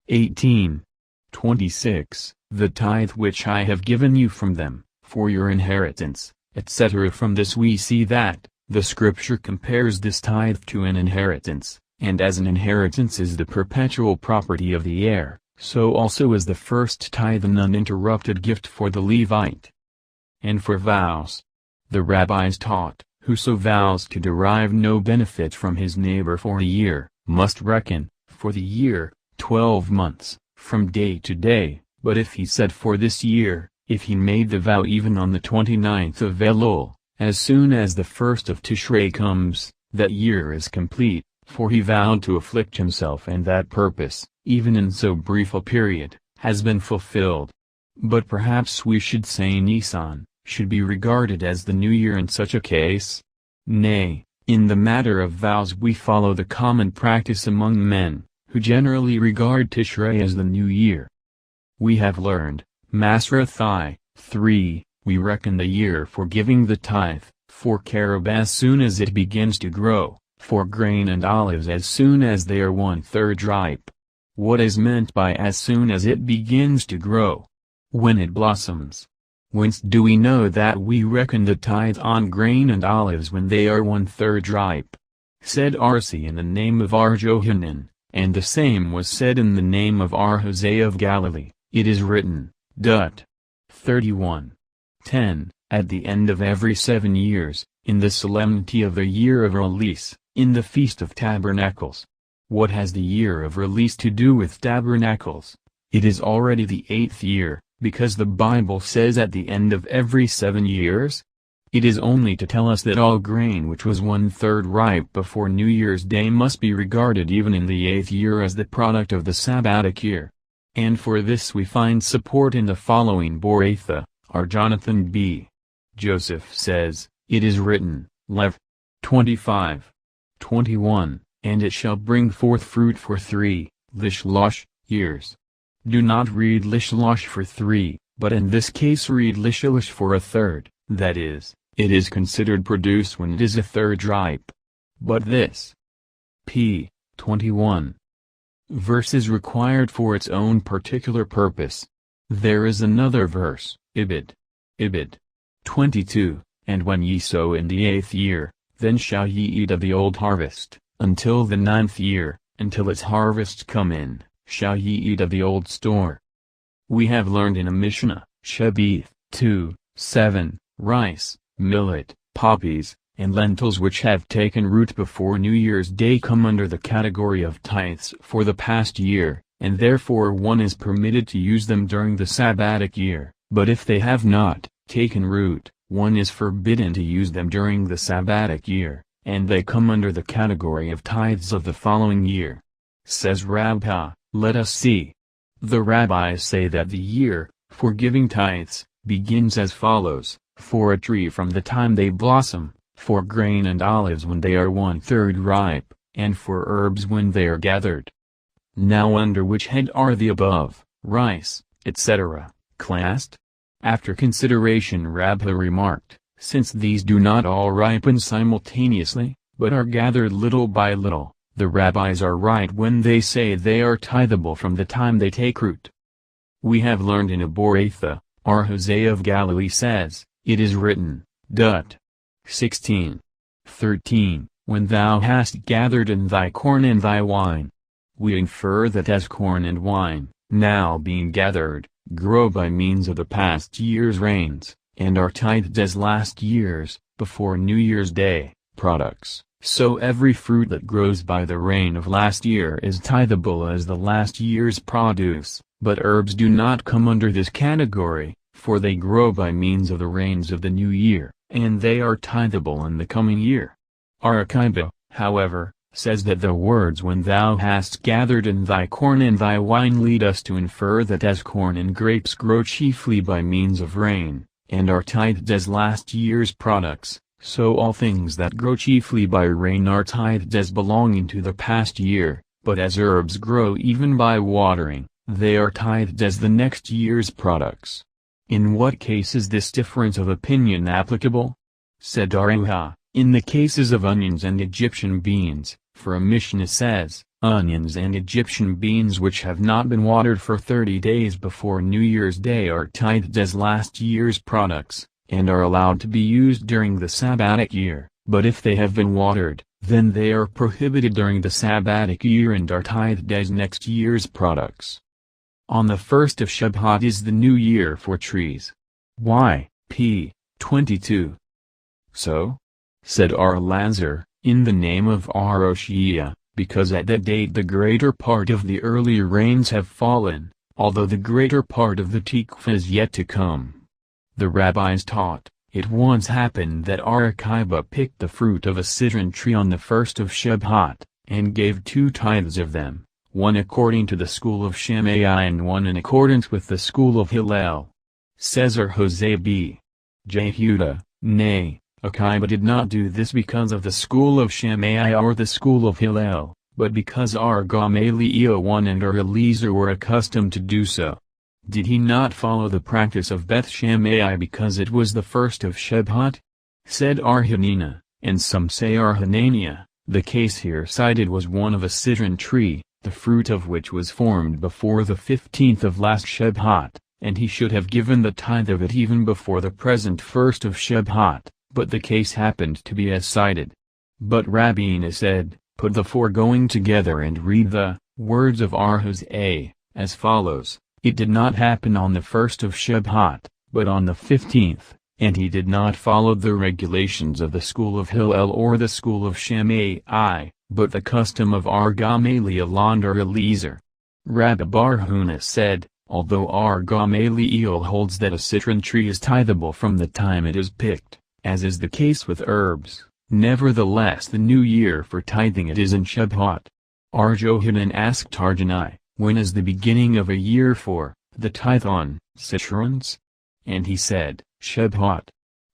18:26, the tithe which I have given you from them, for your inheritance, etc. From this we see that, the Scripture compares this tithe to an inheritance, and as an inheritance is the perpetual property of the heir, so also is the first tithe an uninterrupted gift for the Levite. And for vows, the rabbis taught, whoso vows to derive no benefit from his neighbor for a year, must reckon, for the year, 12 months, from day to day, but if he said for this year, if he made the vow even on the 29th of Elul, as soon as the 1st of Tishrei comes, that year is complete, for he vowed to afflict himself and that purpose, even in so brief a period, has been fulfilled. But perhaps we should say Nisan should be regarded as the new year in such a case? Nay, in the matter of vows we follow the common practice among men, who generally regard Tishrei as the new year. We have learned, Masrathai, 3, we reckon the year for giving the tithe, for carob as soon as it begins to grow, for grain and olives as soon as they are 1/3 ripe. What is meant by as soon as it begins to grow? When it blossoms. Whence do we know that we reckon the tithe on grain and olives when they are 1/3 ripe? Said Arsi in the name of our Johanan, and the same was said in the name of our Hosea of Galilee, it is written, Dut. 31:10, at the end of every 7 years, in the solemnity of the year of release, in the Feast of Tabernacles. What has the year of release to do with tabernacles? It is already the 8th year, because the Bible says at the end of every 7 years? It is only to tell us that all grain which was 1/3 ripe before New Year's Day must be regarded even in the 8th year as the product of the Sabbatic year. And for this we find support in the following Boratha, our Jonathan B. Joseph says, it is written, Lev. 25:21, and it shall bring forth fruit for 3, lishlosh, years. Do not read lishlosh for 3, but in this case read lishlosh for 1/3, that is, It is considered produce when it is a third ripe. But this p. 21 verse is required for its own particular purpose. There is another verse, Ibid. 22, and when ye sow in the 8th year, then shall ye eat of the old harvest, until the 9th year, until its harvest come in, shall ye eat of the old store. We have learned in a Mishnah, Shebeth 2:7, rice, millet, poppies, and lentils which have taken root before New Year's Day come under the category of tithes for the past year, and therefore one is permitted to use them during the Sabbatic year, but if they have not taken root, one is forbidden to use them during the Sabbatic year, and they come under the category of tithes of the following year. Says Rabbi, let us see. The rabbis say that the year, for giving tithes, begins as follows: for a tree from the time they blossom, for grain and olives when they are 1/3 ripe, and for herbs when they are gathered. Now under which head are the above, rice, etc., classed? After consideration Rabbi remarked, since these do not all ripen simultaneously, but are gathered little by little, the rabbis are right when they say they are tithable from the time they take root. We have learned in Aboratha, our Hosea of Galilee says, it is written, Dut. 16:13, when thou hast gathered in thy corn and thy wine. We infer that as corn and wine, now being gathered, grow by means of the past year's rains, and are tithed as last year's, before New Year's Day, products, so every fruit that grows by the rain of last year is tithable as the last year's produce, but herbs do not come under this category, for they grow by means of the rains of the new year, and they are tithable in the coming year. Arakiba, however, says that the words when thou hast gathered in thy corn and thy wine lead us to infer that as corn and grapes grow chiefly by means of rain, and are tithed as last year's products, so all things that grow chiefly by rain are tithed as belonging to the past year, but as herbs grow even by watering, they are tithed as the next year's products. In what case is this difference of opinion applicable? Said Aruha, in the cases of onions and Egyptian beans, for a Mishnah says, onions and Egyptian beans which have not been watered for 30 days before New Year's Day are tithed as last year's products, and are allowed to be used during the Sabbatic year, but if they have been watered, then they are prohibited during the Sabbatic year and are tithed as next year's products. On the 1st of Shabbat is the new year for trees. Why, p. 22. So? Said Lazar, in the name of Rosh, because at that date the greater part of the earlier rains have fallen, although the greater part of the tikva is yet to come. The rabbis taught, it once happened that Arakiba picked the fruit of a citron tree on the 1st of Shabbat, and gave 2 tithes of them, one according to the school of Shammai and one in accordance with the school of Hillel. Says Hosea b. Jehuda, nay, Akiba did not do this because of the school of Shammai or the school of Hillel, but because Gamaliel and Eliezer were accustomed to do so. Did he not follow the practice of Beth Shammai because it was the 1st of Shabbat? Said Hanina, and some say Hananiah, the case here cited was one of a citron tree, the fruit of which was formed before the 15th of last Shabbat, and he should have given the tithe of it even before the present 1st of Shabbat, but the case happened to be as cited. But Rabbeinu said, put the foregoing together and read the words of Hosea, as follows. It did not happen on the 1st of Shabbat, but on the 15th, and he did not follow the regulations of the school of Hillel or the school of Shammai, but the custom of Gamaliel and Eliezer. Rabbi Barhuna said, although Gamaliel holds that a citron tree is tithable from the time it is picked, as is the case with herbs, nevertheless the new year for tithing it is in Shabbat. Johanan asked Tarjanai, when is the beginning of a year for the tithe on citrons? And he said, Shabbat.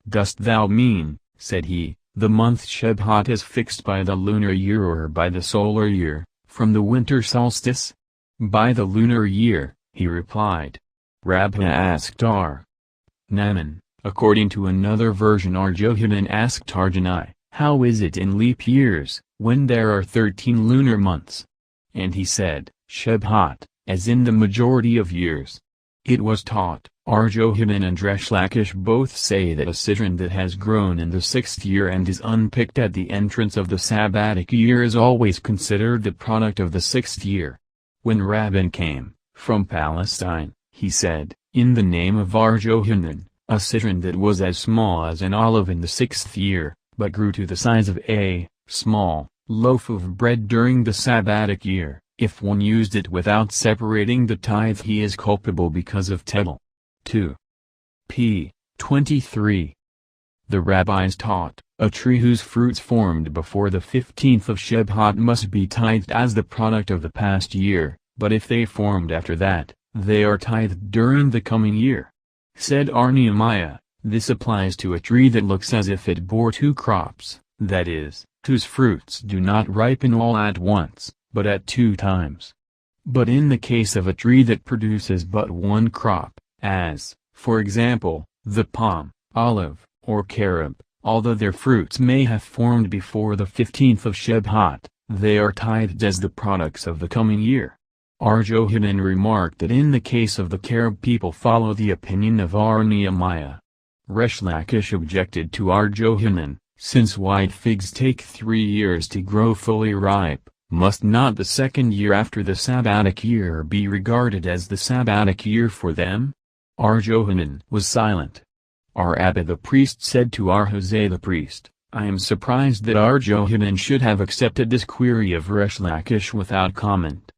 Dost thou mean, said he, the month Shabbat is fixed by the lunar year or by the solar year, from the winter solstice? By the lunar year, he replied. Rabbi asked Naaman, According to another version, Arjohanan asked Arjuna, "How is it in leap years, when there are 13 lunar months?" And he said, "Shebhat, as in the majority of years." It was taught, Arjohanan and Resh Lakish both say that a citron that has grown in the 6th year and is unpicked at the entrance of the Sabbatic year is always considered the product of the 6th year. When Rabban came, from Palestine, he said, in the name of Arjohanan, a citron that was as small as an olive in the 6th year, but grew to the size of a small loaf of bread during the Sabbatic year, if one used it without separating the tithe, he is culpable because of tittle. 2. p. 23. The rabbis taught, a tree whose fruits formed before the 15th of Shebhat must be tithed as the product of the past year, but if they formed after that, they are tithed during the coming year. Said Nehemiah, this applies to a tree that looks as if it bore 2 crops, that is, whose fruits do not ripen all at once, but at 2 times. But in the case of a tree that produces but 1 crop, as, for example, the palm, olive, or carob, although their fruits may have formed before the 15th of Shebhat, they are tithed as the products of the coming year. Arjohanan remarked that in the case of the carob people follow the opinion of Nehemiah. Resh Lakish objected to Arjohanan, since white figs take 3 years to grow fully ripe, must not the 2nd year after the Sabbatic year be regarded as the Sabbatic year for them? Arjohanan was silent. Abba the priest said to Hosea the priest, I am surprised that Arjohanan should have accepted this query of Resh Lakish without comment.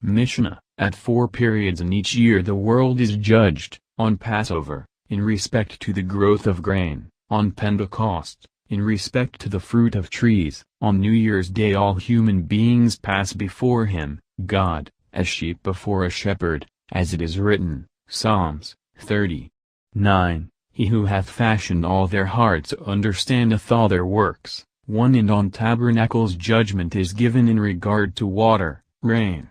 Mishnah, at 4 periods in each year the world is judged, on Passover, in respect to the growth of grain, on Pentecost, in respect to the fruit of trees, on New Year's Day all human beings pass before him, God, as sheep before a shepherd, as it is written, Psalms 30:9, He who hath fashioned all their hearts understandeth all their works. 1 And on tabernacles judgment is given in regard to water, rain.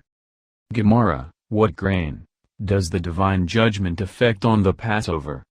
Gemara, what grain does the divine judgment affect on the Passover?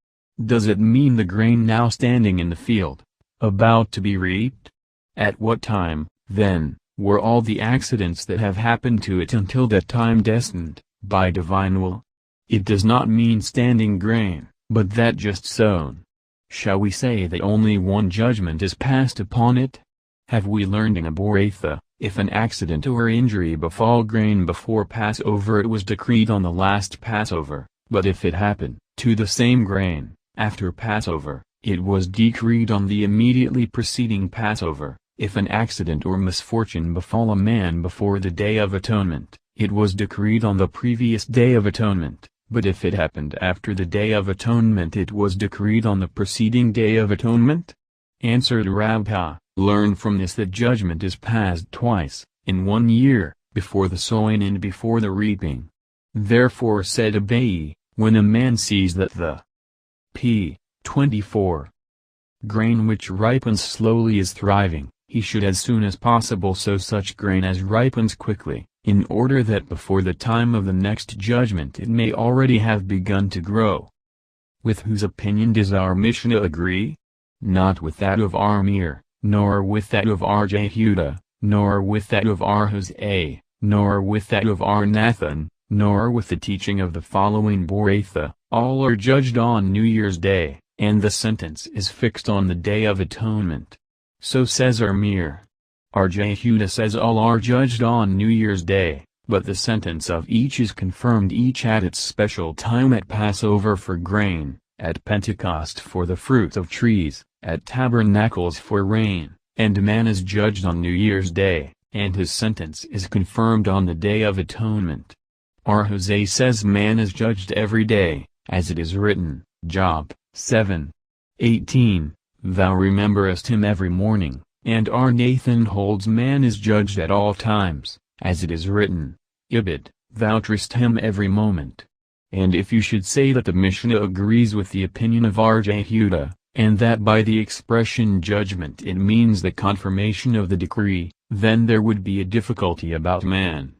Does it mean the grain now standing in the field, about to be reaped? At what time, then, were all the accidents that have happened to it until that time destined, by divine will? It does not mean standing grain, but that just sown. Shall we say that only one judgment is passed upon it? Have we learned in Aboratha, if an accident or injury befall grain before Passover it was decreed on the last Passover, but if it happen to the same grain, after Passover, it was decreed on the immediately preceding Passover. If an accident or misfortune befall a man before the Day of Atonement, it was decreed on the previous Day of Atonement, but if it happened after the Day of Atonement it was decreed on the preceding Day of Atonement? Answered Rabba, learn from this that judgment is passed twice, in 1 year, before the sowing and before the reaping. Therefore said Abai, when a man sees that the p. 24. grain which ripens slowly is thriving, he should as soon as possible sow such grain as ripens quickly, in order that before the time of the next judgment it may already have begun to grow. With whose opinion does our Mishnah agree? Not with that of Mir, nor with that of Jehuda, nor with that of Hosea, nor with that of Nathan, nor with the teaching of the following Boratha. All are judged on New Year's Day, and the sentence is fixed on the Day of Atonement. So says Mir. Jehuda says all are judged on New Year's Day, but the sentence of each is confirmed each at its special time: at Passover for grain, at Pentecost for the fruit of trees, at tabernacles for rain, and man is judged on New Year's Day, and his sentence is confirmed on the Day of Atonement. Hosea says man is judged every day, as it is written, Job 7:18, Thou rememberest him every morning, and Nathan holds man is judged at all times, as it is written, Ibid, Thou trust him every moment. And if you should say that the Mishnah agrees with the opinion of Jehuda, and that by the expression judgment it means the confirmation of the decree, then there would be a difficulty about man.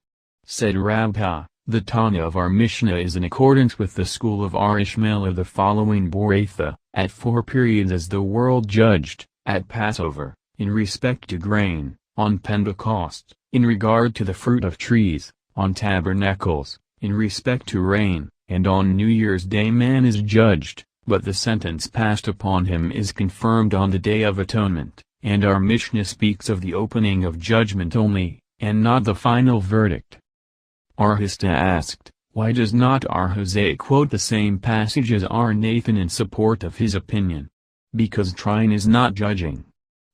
Said Rabba, The Tana of our Mishnah is in accordance with the school of R. Ishmael of the following Boratha, at 4 periods as the world judged, at Passover, in respect to grain, on Pentecost, in regard to the fruit of trees, on tabernacles, in respect to rain, and on New Year's Day man is judged, but the sentence passed upon him is confirmed on the Day of Atonement, and our Mishnah speaks of the opening of judgment only, and not the final verdict. Arhista asked, why does not R. Jose quote the same passage as R. Nathan in support of his opinion? Because trying is not judging.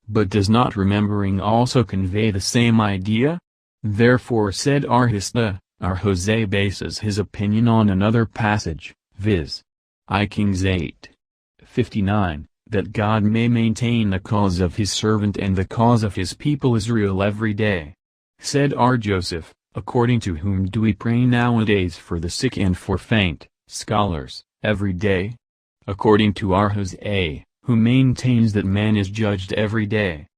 But does not remembering also convey the same idea? Therefore said Arhista, R. Jose bases his opinion on another passage, viz. I Kings 8:59, that God may maintain the cause of his servant and the cause of his people Israel every day. Said R. Joseph, according to whom do we pray nowadays for the sick and for faint, scholars, every day? According to R. Jose, who maintains that man is judged every day.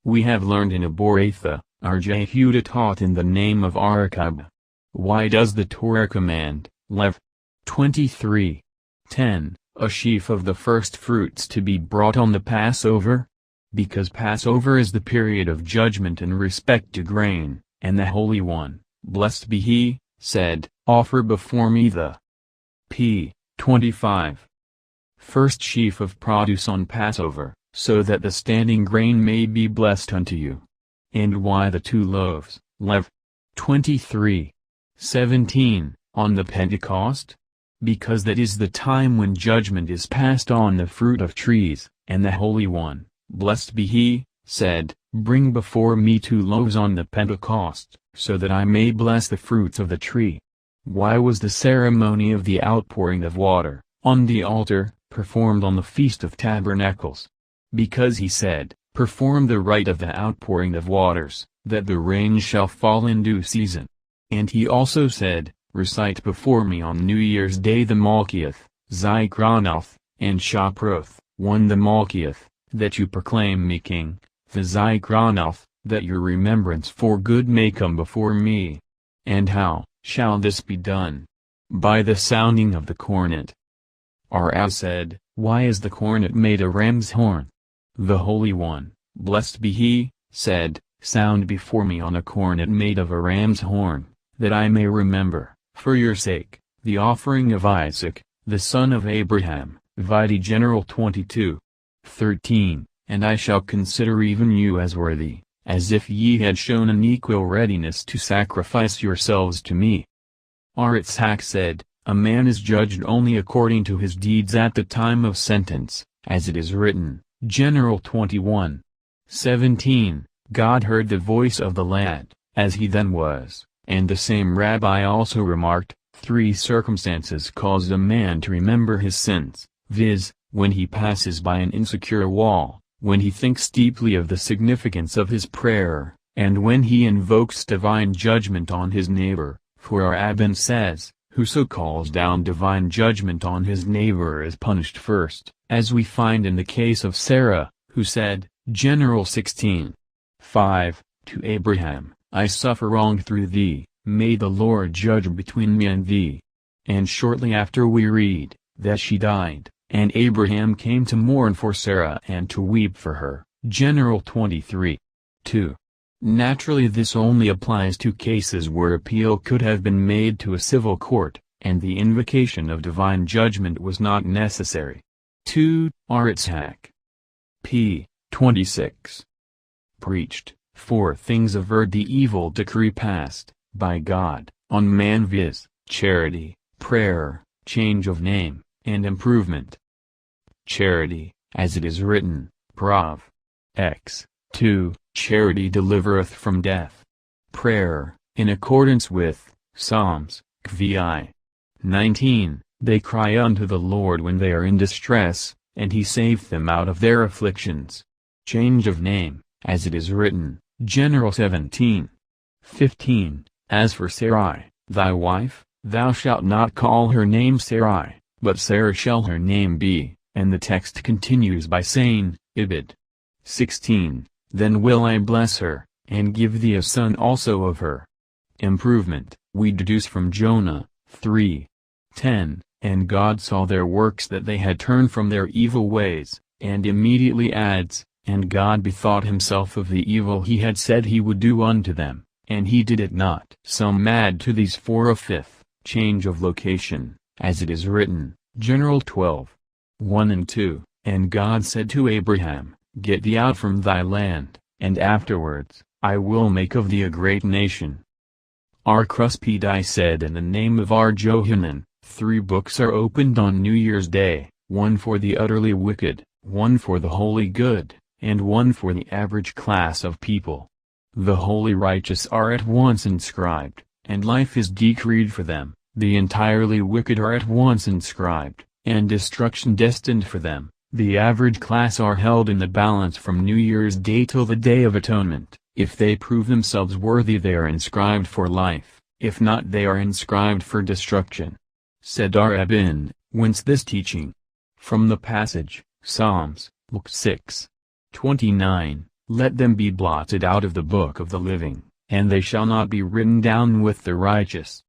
We have learned in a Boratha, R. Jehuda taught in the name of Arakab. Why does the Torah command, Lev. 23:10, a sheaf of the first fruits to be brought on the Passover? Because Passover is the period of judgment in respect to grain, and the Holy One, blessed be he, said, offer before me the p. 25. First sheaf of produce on Passover, so that the standing grain may be blessed unto you. And why the 2 loaves, Lev. 23:17, on the Pentecost? Because that is the time when judgment is passed on the fruit of trees, and the Holy One, blessed be he, said, bring before me 2 loaves on the Pentecost, so that I may bless the fruits of the tree. Why was the ceremony of the outpouring of water, on the altar, performed on the Feast of Tabernacles? Because he said, perform the rite of the outpouring of waters, that the rain shall fall in due season. And he also said, recite before me on New Year's Day the Malkiath, Zikronoth, and Shaproth, 1 the Malkiath, that you proclaim me king, the Zikronoth, that your remembrance for good may come before me. And how shall this be done? By the sounding of the cornet. Raz said, why is the cornet made a ram's horn? The Holy One, blessed be he, said, sound before me on a cornet made of a ram's horn, that I may remember, for your sake, the offering of Isaac, the son of Abraham, Vide General 22:13, and I shall consider even you as worthy, as if ye had shown an equal readiness to sacrifice yourselves to me. Aritzhak said, a man is judged only according to his deeds at the time of sentence, as it is written, General 21:17, God heard the voice of the lad, as he then was, and the same rabbi also remarked, 3 circumstances cause a man to remember his sins, viz., when he passes by an insecure wall, when he thinks deeply of the significance of his prayer, and when he invokes divine judgment on his neighbor, for our Abban says, whoso calls down divine judgment on his neighbor is punished first, as we find in the case of Sarah, who said, General 16:5, to Abraham, I suffer wrong through thee, may the Lord judge between me and thee. And shortly after we read, that she died, and Abraham came to mourn for Sarah and to weep for her, General 23:2. Naturally this only applies to cases where appeal could have been made to a civil court, and the invocation of divine judgment was not necessary. 2. Aritzhak. p. 26. Preached, 4 things averred the evil decree passed, by God, on man viz., charity, prayer, change of name, and improvement. Charity, as it is written, Prov. X. 2, charity delivereth from death. Prayer, in accordance with, Psalms, Kvi. 19, they cry unto the Lord when they are in distress, and he saveth them out of their afflictions. Change of name, as it is written, General 17:15, as for Sarai, thy wife, thou shalt not call her name Sarai, but Sarah shall her name be, and the text continues by saying, Ibid. 16, then will I bless her, and give thee a son also of her. Improvement, We deduce from Jonah 3:10, and God saw their works that they had turned from their evil ways, and immediately adds, and God bethought himself of the evil he had said he would do unto them, and he did it not. Some add to these 4 a 5th, change of location, as it is written, General 12:1 and 2, and God said to Abraham, Get thee out from thy land, and afterwards, I will make of thee a great nation. R. Cruspedi said in the name of R. Johanan, 3 books are opened on New Year's Day, one for the utterly wicked, one for the wholly good, and one for the average class of people. The wholly righteous are at once inscribed, and life is decreed for them, the entirely wicked are at once inscribed, and destruction destined for them. The average class are held in the balance from New Year's Day till the Day of Atonement. If they prove themselves worthy they are inscribed for life, if not they are inscribed for destruction. Said R. Abin, whence this teaching? From the passage, Psalms, Luke 6:29, Let them be blotted out of the book of the living, and they shall not be written down with the righteous.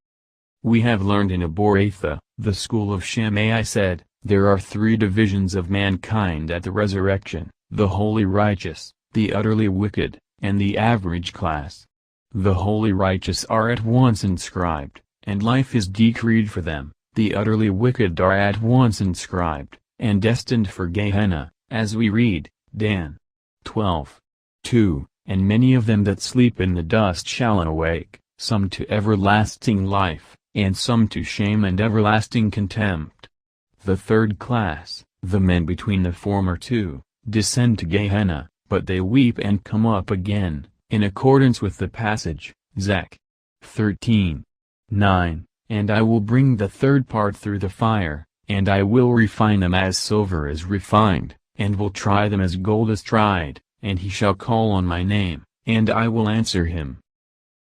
We have learned in Aboratha, the school of Shammai said, there are 3 divisions of mankind at the resurrection, the wholly righteous, the utterly wicked, and the average class. The wholly righteous are at once inscribed, and life is decreed for them, the utterly wicked are at once inscribed, and destined for Gehenna, as we read, Dan 12:2, and many of them that sleep in the dust shall awake, some to everlasting life, and some to shame and everlasting contempt. The 3rd class, the men between the former 2, descend to Gehenna, but they weep and come up again, in accordance with the passage, Zech 13:9, and I will bring the 3rd part through the fire, and I will refine them as silver is refined, and will try them as gold is tried, and he shall call on my name, and I will answer him.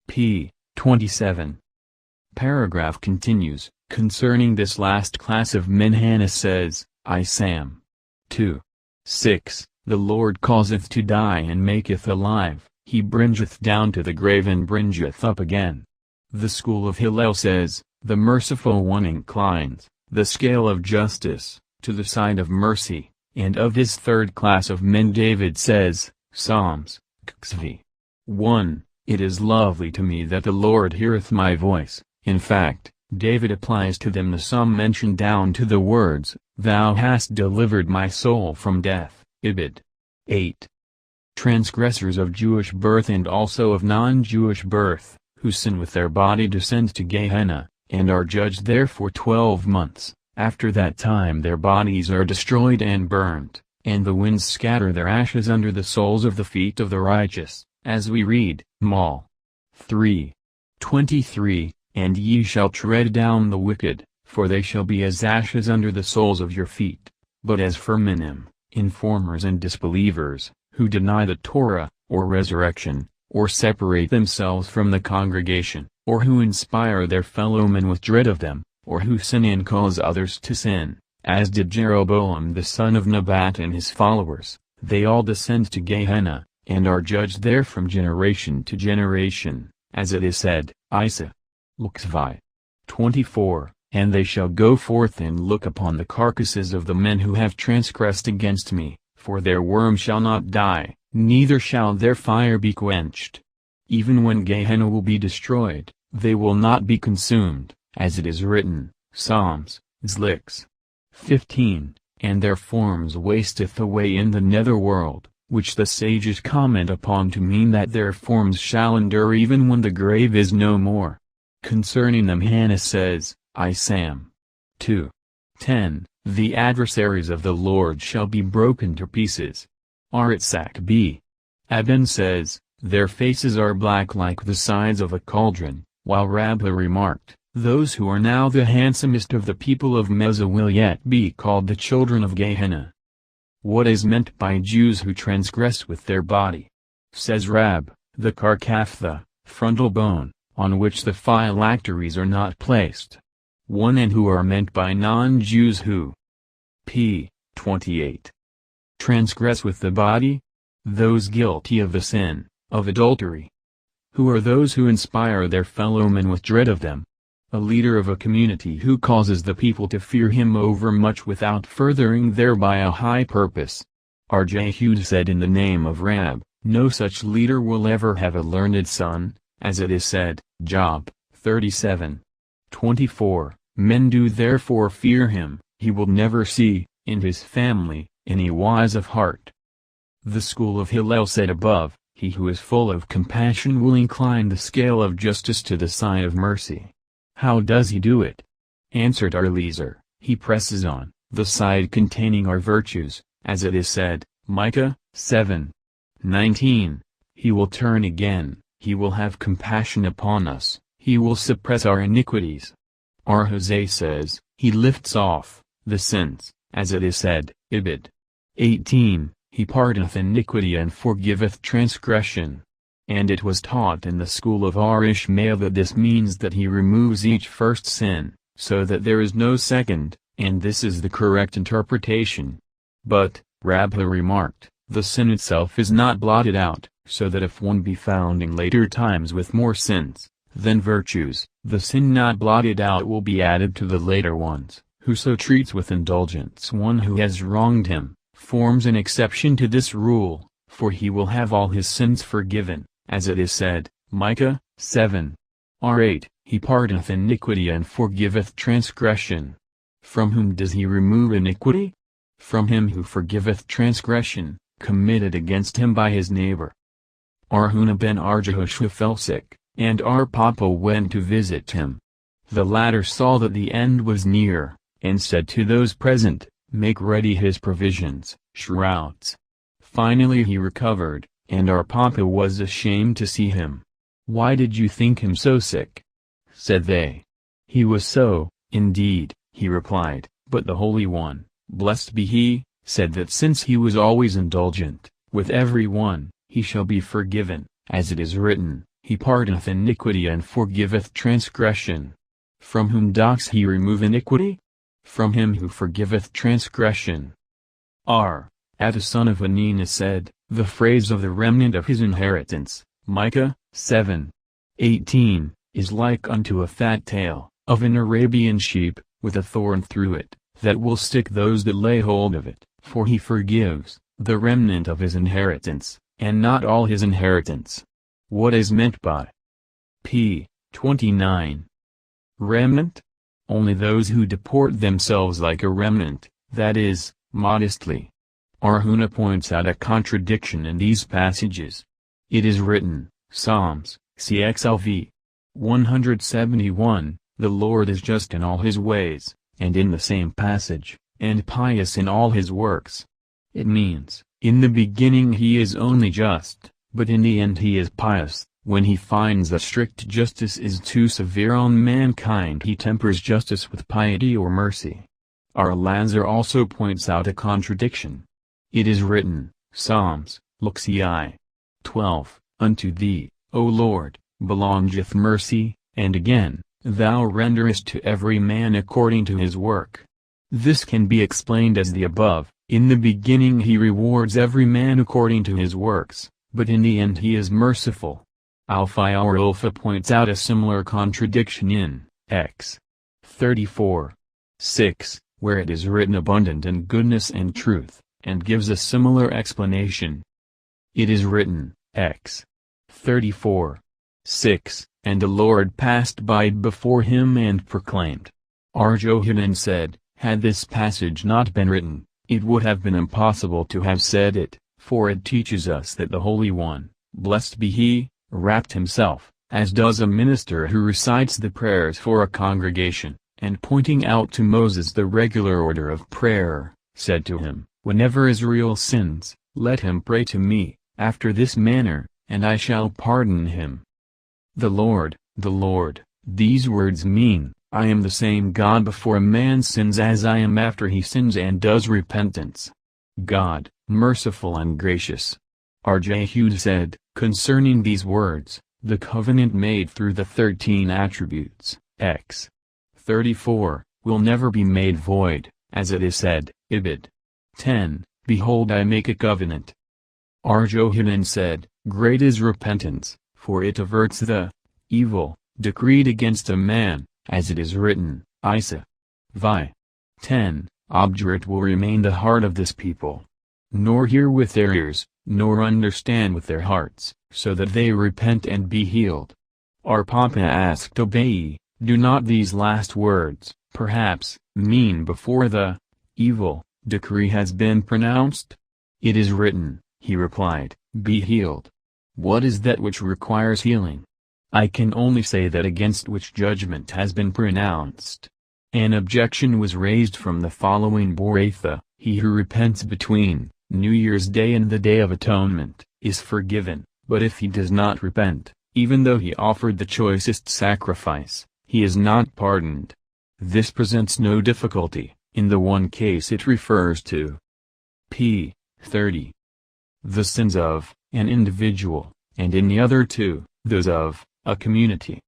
P. 27. Paragraph continues, concerning this last class of men Hannah says, I Sam 2:6, The Lord causeth to die and maketh alive, he bringeth down to the grave and bringeth up again. The school of Hillel says, the merciful one inclines, the scale of justice, to the side of mercy, and of his 3rd class of men David says, Psalms, XV 1, It is lovely to me that the Lord heareth my voice. In fact, David applies to them the psalm mentioned down to the words, Thou hast delivered my soul from death, Ibid. 8. Transgressors of Jewish birth and also of non-Jewish birth, who sin with their body descend to Gehenna, and are judged there for 12 months, after that time their bodies are destroyed and burned, and the winds scatter their ashes under the soles of the feet of the righteous, as we read, Mal 3:23, And ye shall tread down the wicked, for they shall be as ashes under the soles of your feet. But as for minim, informers and disbelievers, who deny the Torah, or resurrection, or separate themselves from the congregation, or who inspire their fellowmen with dread of them, or who sin and cause others to sin, as did Jeroboam the son of Nebat and his followers, they all descend to Gehenna, and are judged there from generation to generation, as it is said, Isa. Luke 24, And they shall go forth and look upon the carcasses of the men who have transgressed against me, for their worm shall not die, neither shall their fire be quenched. Even when Gehenna will be destroyed, they will not be consumed, as it is written, Psalms, Zlix 15, And their forms wasteth away in the netherworld, which the sages comment upon to mean that their forms shall endure even when the grave is no more. Concerning them Hannah says, I Sam 2:10, The adversaries of the Lord shall be broken to pieces. Aritzak B. Abin says, Their faces are black like the sides of a cauldron, while Rabbah remarked, Those who are now the handsomest of the people of Mezah will yet be called the children of Gehenna. What is meant by Jews who transgress with their body? Says Rab, the carcapha, frontal bone, on which the phylacteries are not placed. 1 And who are meant by non-Jews who? P. 28. Transgress with the body? Those guilty of the sin, of adultery. Who are those who inspire their fellowmen with dread of them? A leader of a community who causes the people to fear him overmuch without furthering thereby a high purpose. R.J. Hughes said in the name of Rab, no such leader will ever have a learned son, as it is said, Job 37:24. Men do therefore fear him, he will never see, in his family, any wise of heart. The school of Hillel said above, he who is full of compassion will incline the scale of justice to the side of mercy. How does he do it? Answered Eliezer, he presses on, the side containing our virtues, as it is said, Micah 7:19. He will turn again, he will have compassion upon us, he will suppress our iniquities. R. Hosea says, he lifts off the sins, as it is said, Ibid 18, he pardoneth iniquity and forgiveth transgression. And it was taught in the school of R. Ishmael that this means that he removes each first sin, so that there is no second, and this is the correct interpretation. But, Rabbi remarked, the sin itself is not blotted out, so that if one be found in later times with more sins than virtues, the sin not blotted out will be added to the later ones. Whoso treats with indulgence one who has wronged him, forms an exception to this rule, for he will have all his sins forgiven, as it is said, Micah 7. R8, he pardoneth iniquity and forgiveth transgression. From whom does he remove iniquity? From him who forgiveth transgression, committed against him by his neighbor. Arhuna ben Arjehoshua fell sick, and our papa went to visit him. The latter saw that the end was near, and said to those present, make ready his provisions, shrouds. Finally he recovered, and our papa was ashamed to see him. Why did you think him so sick? Said they. He was so, indeed, he replied, but the Holy One, blessed be he, said that since he was always indulgent with every one, he shall be forgiven, as it is written, he pardoneth iniquity and forgiveth transgression. From whom doth he remove iniquity? From him who forgiveth transgression. R. Atta son of Anina said, the phrase of the remnant of his inheritance, Micah 7:18, is like unto a fat tail of an Arabian sheep, with a thorn through it, that will stick those that lay hold of it, for he forgives the remnant of his inheritance, and not all his inheritance. What is meant by p. 29? Remnant? Only those who deport themselves like a remnant, that is, modestly. Arhuna points out a contradiction in these passages. It is written, Psalms, CXLV 171, the Lord is just in all his ways, and in the same passage, and pious in all his works. It means, in the beginning he is only just, but in the end he is pious. When he finds that strict justice is too severe on mankind, he tempers justice with piety or mercy. Our Lazar also points out a contradiction. It is written, Psalms, Luxi 12, unto thee, O Lord, belongeth mercy, and again, thou renderest to every man according to his work. This can be explained as the above, in the beginning he rewards every man according to his works, but in the end he is merciful. Alpha points out a similar contradiction in X 34:6, where it is written abundant in goodness and truth, and gives a similar explanation. It is written, X 34:6, and the Lord passed by before him and proclaimed. R. Johanan said, had this passage not been written, it would have been impossible to have said it, for it teaches us that the Holy One, blessed be he, wrapped himself, as does a minister who recites the prayers for a congregation, and pointing out to Moses the regular order of prayer, said to him, whenever Israel sins, let him pray to me, after this manner, and I shall pardon him. The Lord, these words mean, I am the same God before a man sins as I am after he sins and does repentance. God, merciful and gracious. R.J. Hughes said, concerning these words, the covenant made through the 13 attributes, X 34, will never be made void, as it is said, Ibid 10, behold I make a covenant. R. Johanan said, great is repentance, for it averts the evil decreed against a man, as it is written, Isa. Vi. 10, obdurate will remain the heart of this people. Nor hear with their ears, nor understand with their hearts, so that they repent and be healed. Our Papa asked Obey, do not these last words, perhaps, mean before the evil decree has been pronounced? It is written, he replied, be healed. What is that which requires healing? I can only say that against which judgment has been pronounced. An objection was raised from the following Boratha, he who repents between New Year's Day and the Day of Atonement, is forgiven, but if he does not repent, even though he offered the choicest sacrifice, he is not pardoned. This presents no difficulty, in the one case it refers to. p. 30. The sins of an individual, and in the other two, those of a community.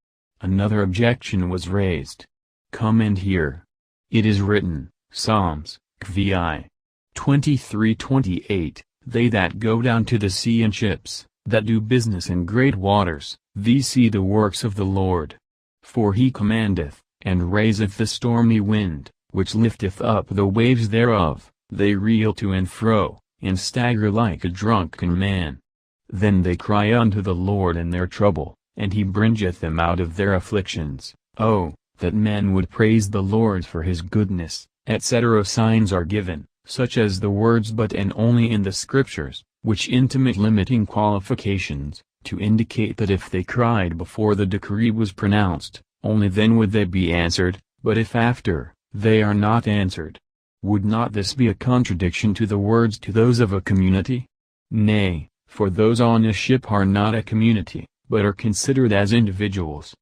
Another objection was raised. Come and hear. It is written, Psalms, vi. 23:28, they that go down to the sea in ships, that do business in great waters, these see the works of the Lord. For he commandeth, and raiseth the stormy wind, which lifteth up the waves thereof, they reel to and fro, and stagger like a drunken man. Then they cry unto the Lord in their trouble, and he bringeth them out of their afflictions. Oh, that men would praise the Lord for his goodness, etc. Signs are given, such as the words but and only in the scriptures, which intimate limiting qualifications, to indicate that if they cried before the decree was pronounced, only then would they be answered, but if after, they are not answered. Would not this be a contradiction to the words to those of a community? Nay, for those on a ship are not a community, but are considered as individuals.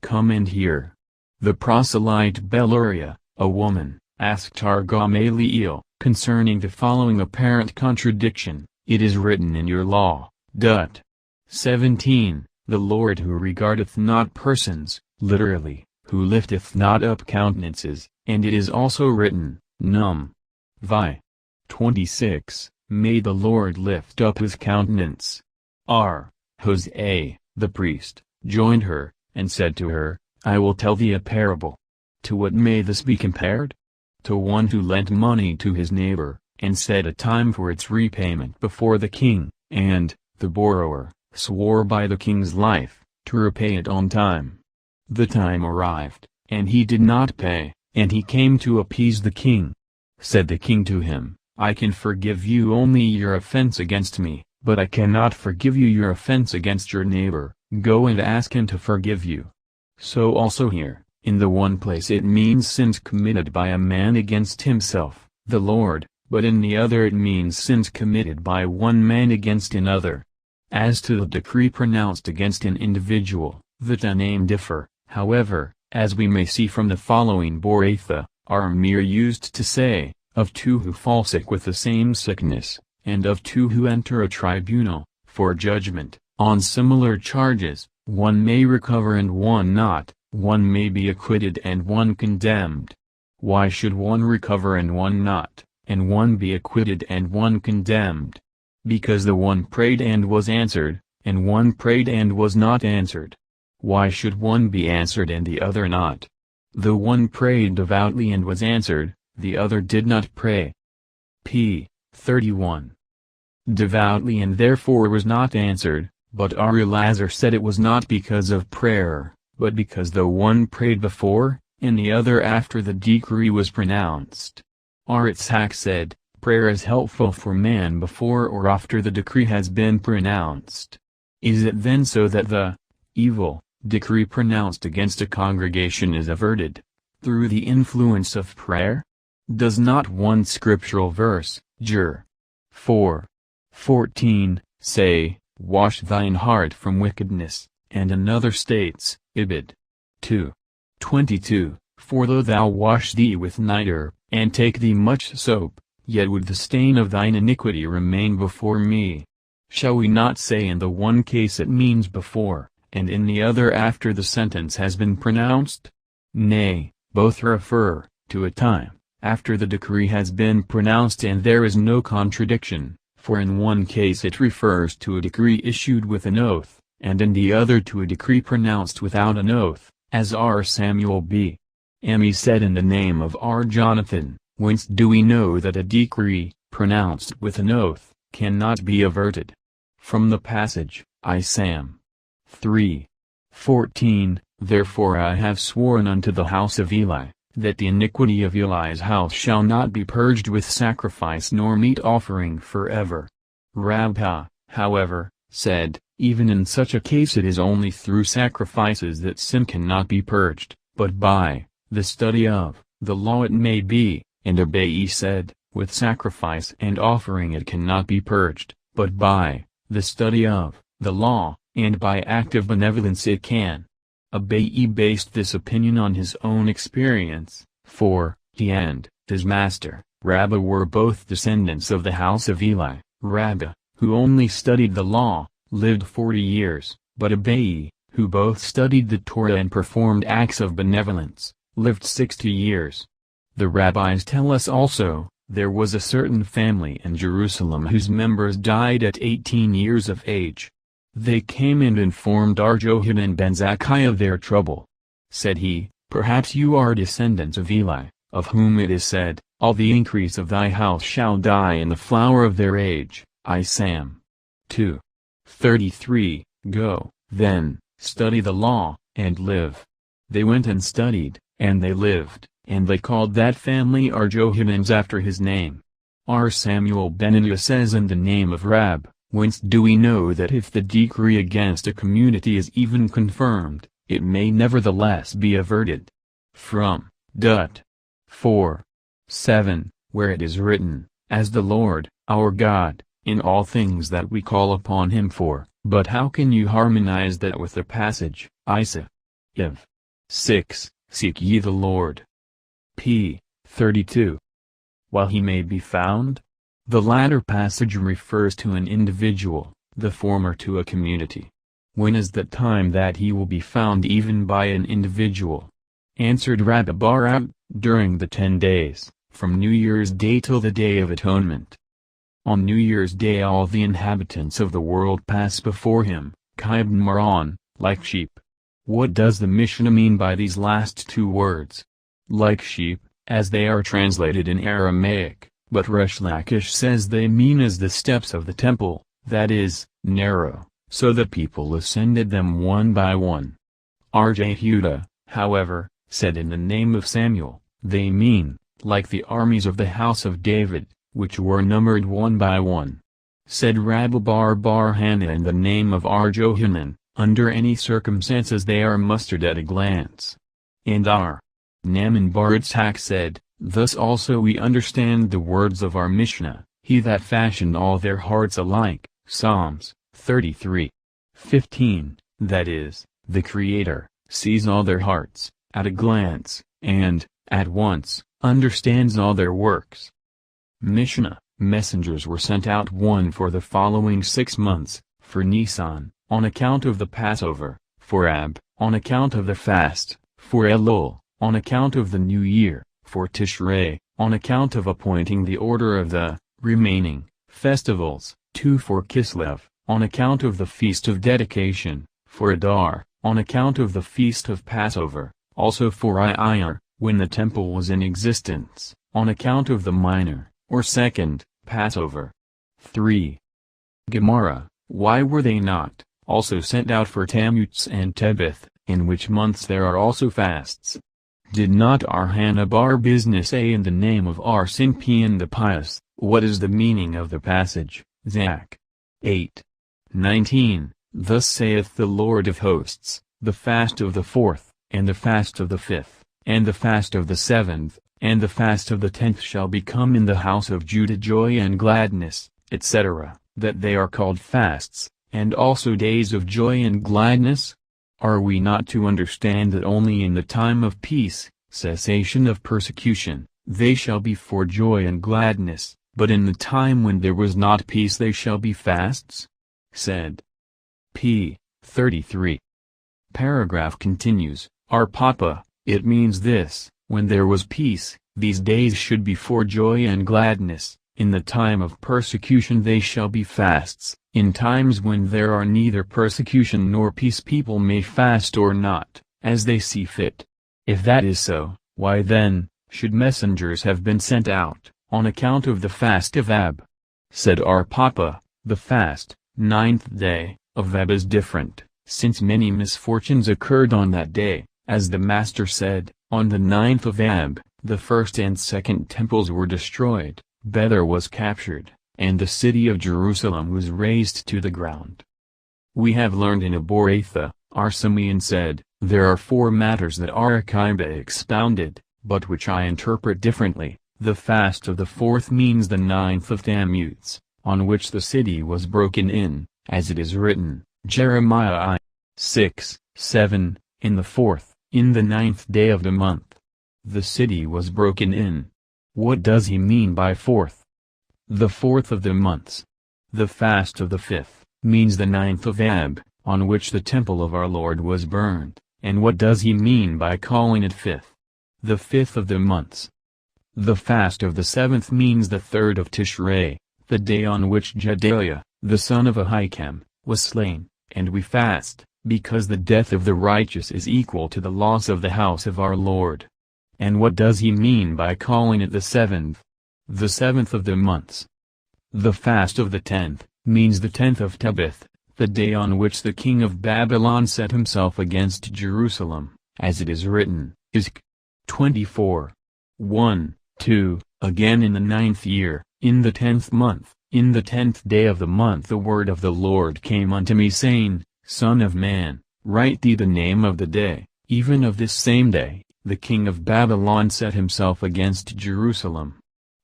Come and hear. The proselyte Beluria, a woman, asked our Gamaliel, concerning the following apparent contradiction, it is written in your law, Dut. 17, the Lord who regardeth not persons, literally, who lifteth not up countenances, and it is also written, Num. Vi. 26, may the Lord lift up his countenance. R. Hosea, the priest, joined her, and said to her, I will tell thee a parable. To what may this be compared? To one who lent money to his neighbor, and set a time for its repayment before the king, and, the borrower, swore by the king's life, to repay it on time. The time arrived, and he did not pay, and he came to appease the king. Said the king to him, I can forgive you only your offense against me, but I cannot forgive you your offense against your neighbor, go and ask him to forgive you. So also here, in the one place it means sins committed by a man against himself, the Lord, but in the other it means sins committed by one man against another. As to the decree pronounced against an individual, the Tanaim differ, however, as we may see from the following Boratha, are mere used to say, of two who fall sick with the same sickness, and of two who enter a tribunal, for judgment, on similar charges, one may recover and one not, one may be acquitted and one condemned. Why should one recover and one not, and one be acquitted and one condemned? Because the one prayed and was answered, and one prayed and was not answered. Why should one be answered and the other not? The one prayed devoutly and was answered, the other did not pray. p. 31. Devoutly and therefore was not answered, but Elazar said it was not because of prayer, but because the one prayed before, and the other after the decree was pronounced. Yitzhak said, prayer is helpful for man before or after the decree has been pronounced. Is it then so that the evil decree pronounced against a congregation is averted through the influence of prayer? Does not one scriptural verse, Jer. 4:14, say, wash thine heart from wickedness, and another states, Ibid. 2:22, for though thou wash thee with niter, and take thee much soap, yet would the stain of thine iniquity remain before me. Shall we not say in the one case it means before, and in the other after the sentence has been pronounced? Nay, both refer to a time after the decree has been pronounced, and there is no contradiction, for in one case it refers to a decree issued with an oath, and in the other to a decree pronounced without an oath, as R. Samuel B. M. said in the name of R. Jonathan, whence do we know that a decree, pronounced with an oath, cannot be averted? From the passage, I Sam. 3:14, Therefore I have sworn unto the house of Eli, that the iniquity of Eli's house shall not be purged with sacrifice nor meat offering forever. Rabba, however, said, even in such a case it is only through sacrifices that sin cannot be purged, but by the study of the law it may be, and Abai said, with sacrifice and offering it cannot be purged, but by the study of the law, and by active benevolence it can. Abai based this opinion on his own experience, for he and his master, Rabba, were both descendants of the house of Eli. Rabba, who only studied the law, lived 40 years, but Abai, who both studied the Torah and performed acts of benevolence, lived 60 years. The rabbis tell us also, there was a certain family in Jerusalem whose members died at 18 years of age. They came and informed our Johanan ben Zakkai of their trouble. Said he, Perhaps you are descendants of Eli, of whom it is said, All the increase of thy house shall die in the flower of their age. I Sam. 2:33, Go, then, study the law, and live. They went and studied, and they lived, and they called that family our Johanans after his name. R. Samuel Benaniah says in the name of Rab, Whence do we know that if the decree against a community is even confirmed, it may nevertheless be averted? From Dut. 4:7, where it is written, As the Lord, our God, in all things that we call upon him for. But how can you harmonize that with the passage, Isa. Iv. 6, Seek ye the Lord. P. 32. While he may be found? The latter passage refers to an individual, the former to a community. When is that time that he will be found even by an individual? Answered Rabbi Barab, during the 10 days, from New Year's Day till the Day of Atonement. On New Year's Day all the inhabitants of the world pass before him, Kibn Maron, like sheep. What does the Mishnah mean by these last two words? Like sheep, as they are translated in Aramaic, but Resh Lakish says they mean as the steps of the temple, that is, narrow, so the people ascended them one by one. R.J. Huda, however, said in the name of Samuel, they mean, like the armies of the house of David, which were numbered one by one. Said Rabbi Bar Hannah in the name of R. Johanan, under any circumstances they are mustered at a glance. And R. Naaman Bar Itzhak said, Thus also we understand the words of our Mishnah, He that fashioned all their hearts alike, Psalms 33:15, that is, the Creator, sees all their hearts, at a glance, and, at once, understands all their works. Mishnah, messengers were sent out one for the following 6 months, for Nisan, on account of the Passover, for Ab, on account of the fast, for Elul, on account of the New Year, for Tishrei, on account of appointing the order of the remaining festivals, 2 for Kislev, on account of the Feast of Dedication, for Adar, on account of the Feast of Passover, also for Iyar, when the temple was in existence, on account of the minor, or second, Passover. 3. Gemara, why were they not also sent out for Tammuz and Tebeth, in which months there are also fasts? Did not our Hannah Bar Business say in the name of our Simpian the Pious, what is the meaning of the passage, Zach 8:19, Thus saith the Lord of hosts, the fast of the 4th, and the fast of the 5th, and the fast of the 7th, and the fast of the 10th shall become in the house of Judah joy and gladness, etc., that they are called fasts, and also days of joy and gladness? Are we not to understand that only in the time of peace, cessation of persecution, they shall be for joy and gladness, but in the time when there was not peace they shall be fasts? Said P. 33. Paragraph continues, Our Papa, it means this, when there was peace, these days should be for joy and gladness, In the time of persecution they shall be fasts. In times when there are neither persecution nor peace people may fast or not, as they see fit. If that is so, why then, should messengers have been sent out, on account of the fast of Ab? Said our Papa, the fast, 9th day, of Ab is different, since many misfortunes occurred on that day, as the Master said, on the 9th of Ab, the first and second temples were destroyed, Bether was captured, and the city of Jerusalem was razed to the ground. We have learned in Aboratha, our Simeon said, there are 4 matters that Arakiba expounded, but which I interpret differently. The fast of the 4th means the 9th of Tammuz, on which the city was broken in, as it is written, Jeremiah 6:7, in the 4th, in the 9th day of the month. The city was broken in. What does he mean by 4th? The 4th of the months. The fast of the 5th, means the 9th of Ab, on which the temple of our Lord was burned, and what does he mean by calling it 5th? The 5th of the months. The fast of the 7th means the 3rd of Tishrei, the day on which Jedaiah, the son of Ahikam, was slain, and we fast, because the death of the righteous is equal to the loss of the house of our Lord. And what does he mean by calling it the 7th? The 7th of the months. The fast of the 10th, means the 10th of Tebeth, the day on which the king of Babylon set himself against Jerusalem, as it is written, Izk. 24. 1, 2, again in the 9th year, in the 10th month, in the 10th day of the month the word of the Lord came unto me saying, Son of man, write thee the name of the day, even of this same day, the king of Babylon set himself against Jerusalem.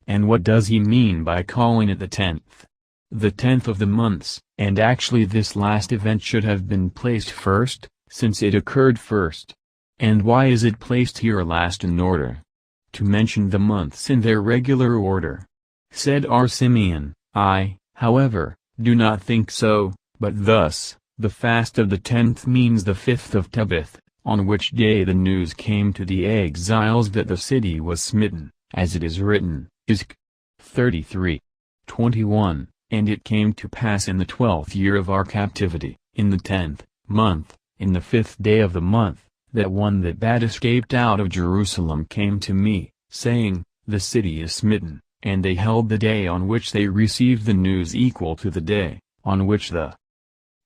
And what does he mean by calling it the 10th? The 10th of the months, and actually this last event should have been placed first, since it occurred first. And why is it placed here last in order? To mention the months in their regular order. Said our Simeon, I, however, do not think so, but thus, the fast of the 10th means the 5th of Tebeth, on which day the news came to the exiles that the city was smitten, as it is written, Izk. 33. 21, and it came to pass in the 12th year of our captivity, in the 10th month, in the 5th day of the month, that one that bad escaped out of Jerusalem came to me, saying, The city is smitten, and they held the day on which they received the news equal to the day, on which the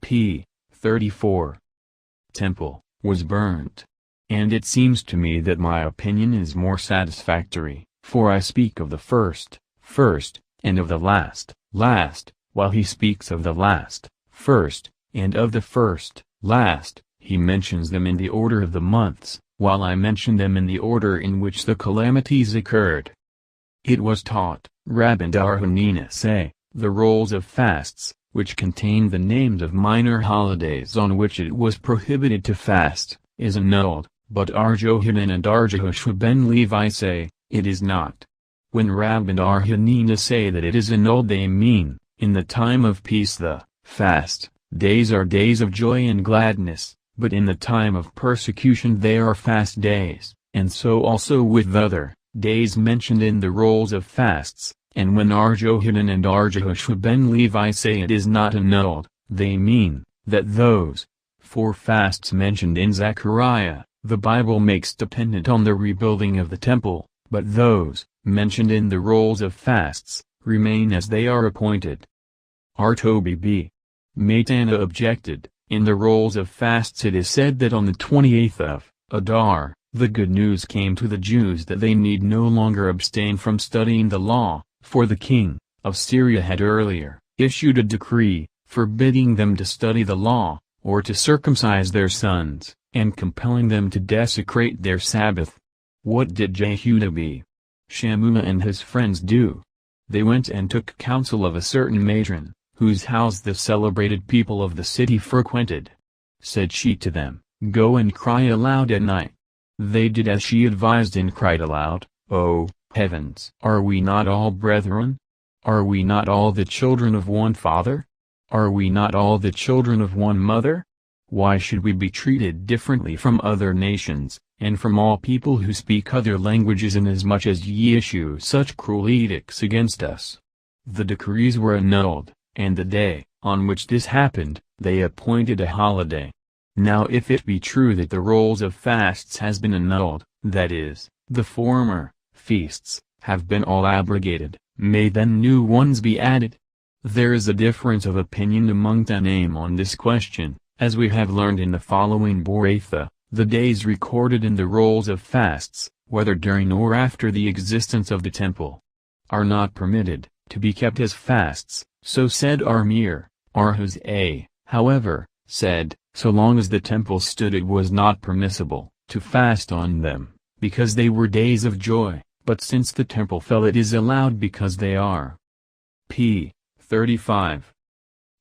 p. 34 temple was burnt. And it seems to me that my opinion is more satisfactory, for I speak of the first, and of the last, while he speaks of the last, first, and of the first, last. He mentions them in the order of the months, while I mention them in the order in which the calamities occurred. It was taught, Rabban Darhanina say, the rolls of fasts, which contained the names of minor holidays on which it was prohibited to fast, is annulled, but Arjohanan and Arjehoshua ben Levi say, it is not. When Rabban Darhanina say that it is annulled they mean, in the time of peace the fast days are days of joy and gladness. But in the time of persecution they are fast days, and so also with other days mentioned in the rolls of fasts, and when Arjohanan and Arjehoshua ben Levi say it is not annulled, they mean, that those 4 fasts mentioned in Zechariah, the Bible makes dependent on the rebuilding of the temple, but those, mentioned in the rolls of fasts, remain as they are appointed. Toby B. Maitana objected. In the rolls of fasts it is said that on the 28th of Adar, the good news came to the Jews that they need no longer abstain from studying the law, for the king of Syria had earlier issued a decree, forbidding them to study the law, or to circumcise their sons, and compelling them to desecrate their Sabbath. What did Jehuda b. Shammua and his friends do? They went and took counsel of a certain matron, whose house the celebrated people of the city frequented. Said she to them, Go and cry aloud at night. They did as she advised and cried aloud, O heavens! Are we not all brethren? Are we not all the children of one father? Are we not all the children of one mother? Why should we be treated differently from other nations, and from all people who speak other languages inasmuch as ye issue such cruel edicts against us? The decrees were annulled, and the day on which this happened, they appointed a holiday. Now if it be true that the rolls of fasts has been annulled, that is, the former feasts have been all abrogated, may then new ones be added? There is a difference of opinion among Tanaim on this question, as we have learned in the following Boratha. The days recorded in the rolls of fasts, whether during or after the existence of the temple, are not permitted to be kept as fasts. So said Armir. Arhuz however, said, so long as the temple stood it was not permissible to fast on them, because they were days of joy, but since the temple fell it is allowed because they are p. 35.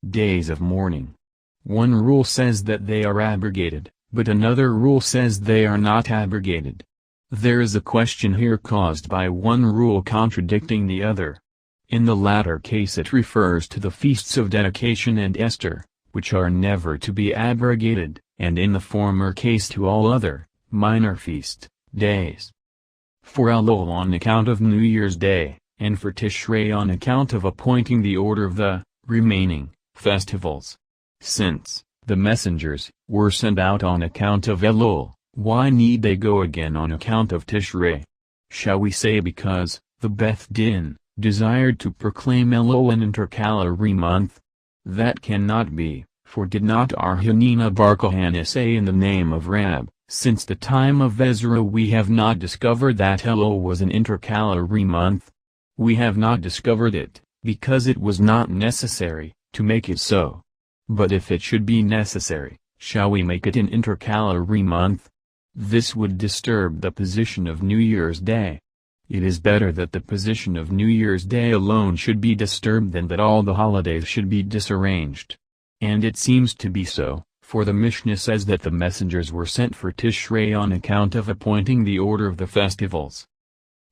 Days of mourning. One rule says that they are abrogated, but another rule says they are not abrogated. There is a question here caused by one rule contradicting the other. In the latter case it refers to the feasts of dedication and Esther, which are never to be abrogated, and in the former case to all other, minor feast days. For Elul on account of New Year's Day, and for Tishrei on account of appointing the order of the remaining festivals. Since the messengers were sent out on account of Elul, why need they go again on account of Tishrei? Shall we say because the Beth Din desired to proclaim Elul an intercalary month? That cannot be, for did not our Hanina bar Kohanim say in the name of Rab, since the time of Ezra we have not discovered that Elul was an intercalary month? We have not discovered it, because it was not necessary to make it so. But if it should be necessary, shall we make it an intercalary month? This would disturb the position of New Year's Day. It is better that the position of New Year's Day alone should be disturbed than that all the holidays should be disarranged. And it seems to be so, for the Mishnah says that the messengers were sent for Tishrei on account of appointing the order of the festivals,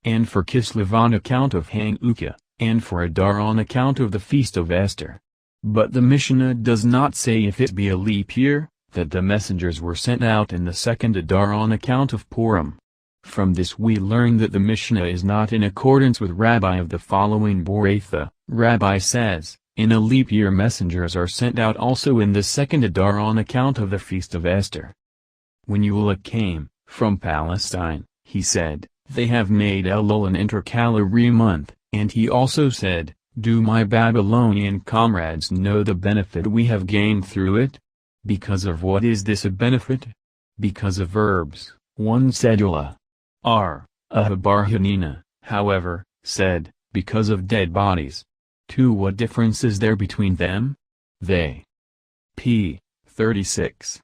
and for Kislev on account of Hanukkah, and for Adar on account of the feast of Esther. But the Mishnah does not say if it be a leap year, that the messengers were sent out in the second Adar on account of Purim. From this we learn that the Mishnah is not in accordance with Rabbi of the following Boratha. Rabbi says, in a leap year messengers are sent out also in the second Adar on account of the feast of Esther. When Eula came from Palestine, he said, they have made Elul an intercalary month, and he also said, do my Babylonian comrades know the benefit we have gained through it? Because of what is this a benefit? Because of verbs. One said Ula. Ahabar Hanina, however, said, because of dead bodies. 2. What difference is there between them? They p. 36.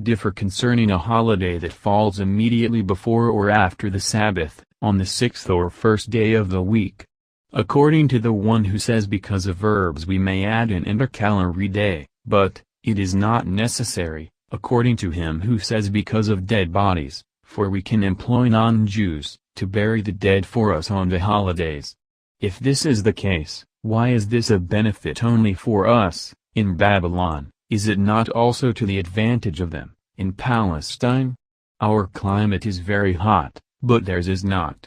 Differ concerning a holiday that falls immediately before or after the Sabbath, on the 6th or 1st day of the week. According to the one who says because of verbs we may add an intercalary day, but it is not necessary, according to him who says because of dead bodies, for we can employ non-Jews to bury the dead for us on the holidays. If this is the case, why is this a benefit only for us, in Babylon? Is it not also to the advantage of them, in Palestine? Our climate is very hot, but theirs is not.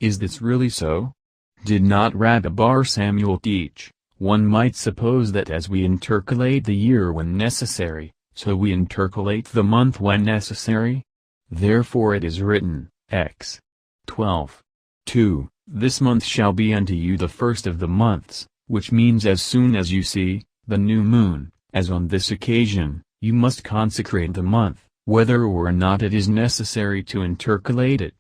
Is this really so? Did not Rabbi Bar Samuel teach, one might suppose that as we intercalate the year when necessary, so we intercalate the month when necessary? Therefore it is written, X. 12. 2. This month shall be unto you the first of the months, which means as soon as you see the new moon, as on this occasion, you must consecrate the month, whether or not it is necessary to intercalate it.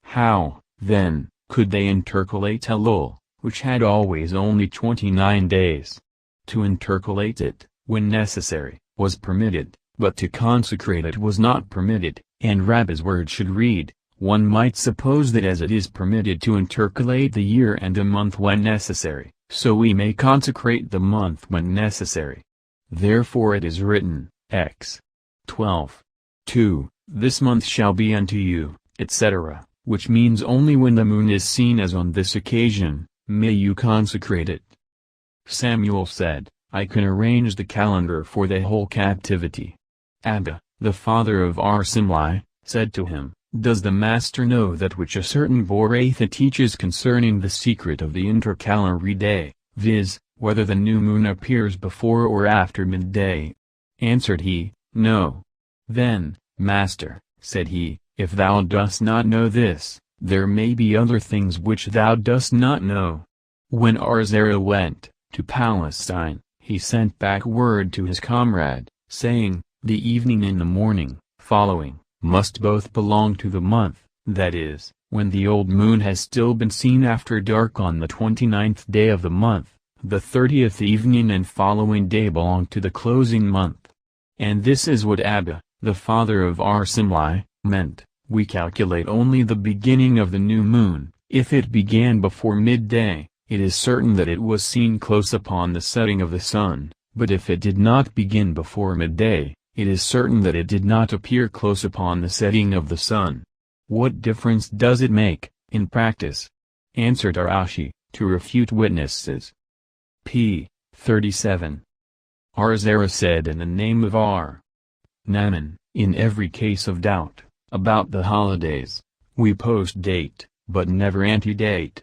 How, then, could they intercalate Elul, which had always only 29 days? To intercalate it, when necessary, was permitted, but to consecrate it was not permitted, and Rabbi's word should read, one might suppose that as it is permitted to intercalate the year and a month when necessary, so we may consecrate the month when necessary. Therefore it is written, X. 12. 2. This month shall be unto you, etc., which means only when the moon is seen as on this occasion, may you consecrate it. Samuel said, I can arrange the calendar for the whole captivity. Abba, the father of Arsimli, said to him, Does the master know that which a certain Boratha teaches concerning the secret of the intercalary day, viz., whether the new moon appears before or after midday? Answered he, No. Then, Master, said he, if thou dost not know this, there may be other things which thou dost not know. When Arzera went to Palestine, he sent back word to his comrade, saying, The evening and the morning, following, must both belong to the month, that is, when the old moon has still been seen after dark on the 29th day of the month, the 30th evening and following day belong to the closing month. And this is what Abba, the father of Arsimli, meant, we calculate only the beginning of the new moon. If it began before midday, it is certain that it was seen close upon the setting of the sun, but if it did not begin before midday, it is certain that it did not appear close upon the setting of the sun. What difference does it make, in practice? Answered Arashi, to refute witnesses. p. 37. Arzera said in the name of Naaman, in every case of doubt, about the holidays, we post date, but never antedate.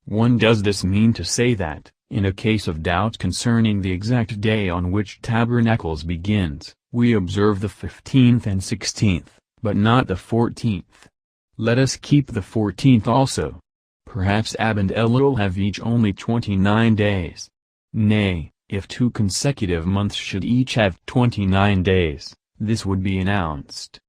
Does this mean to say that, in a case of doubt concerning the exact day on which Tabernacles begins, we observe the 15th and 16th, but not the 14th? Let us keep the 14th also. Perhaps Ab and Elul have each only 29 days. Nay, if 2 consecutive months should each have 29 days, this would be announced.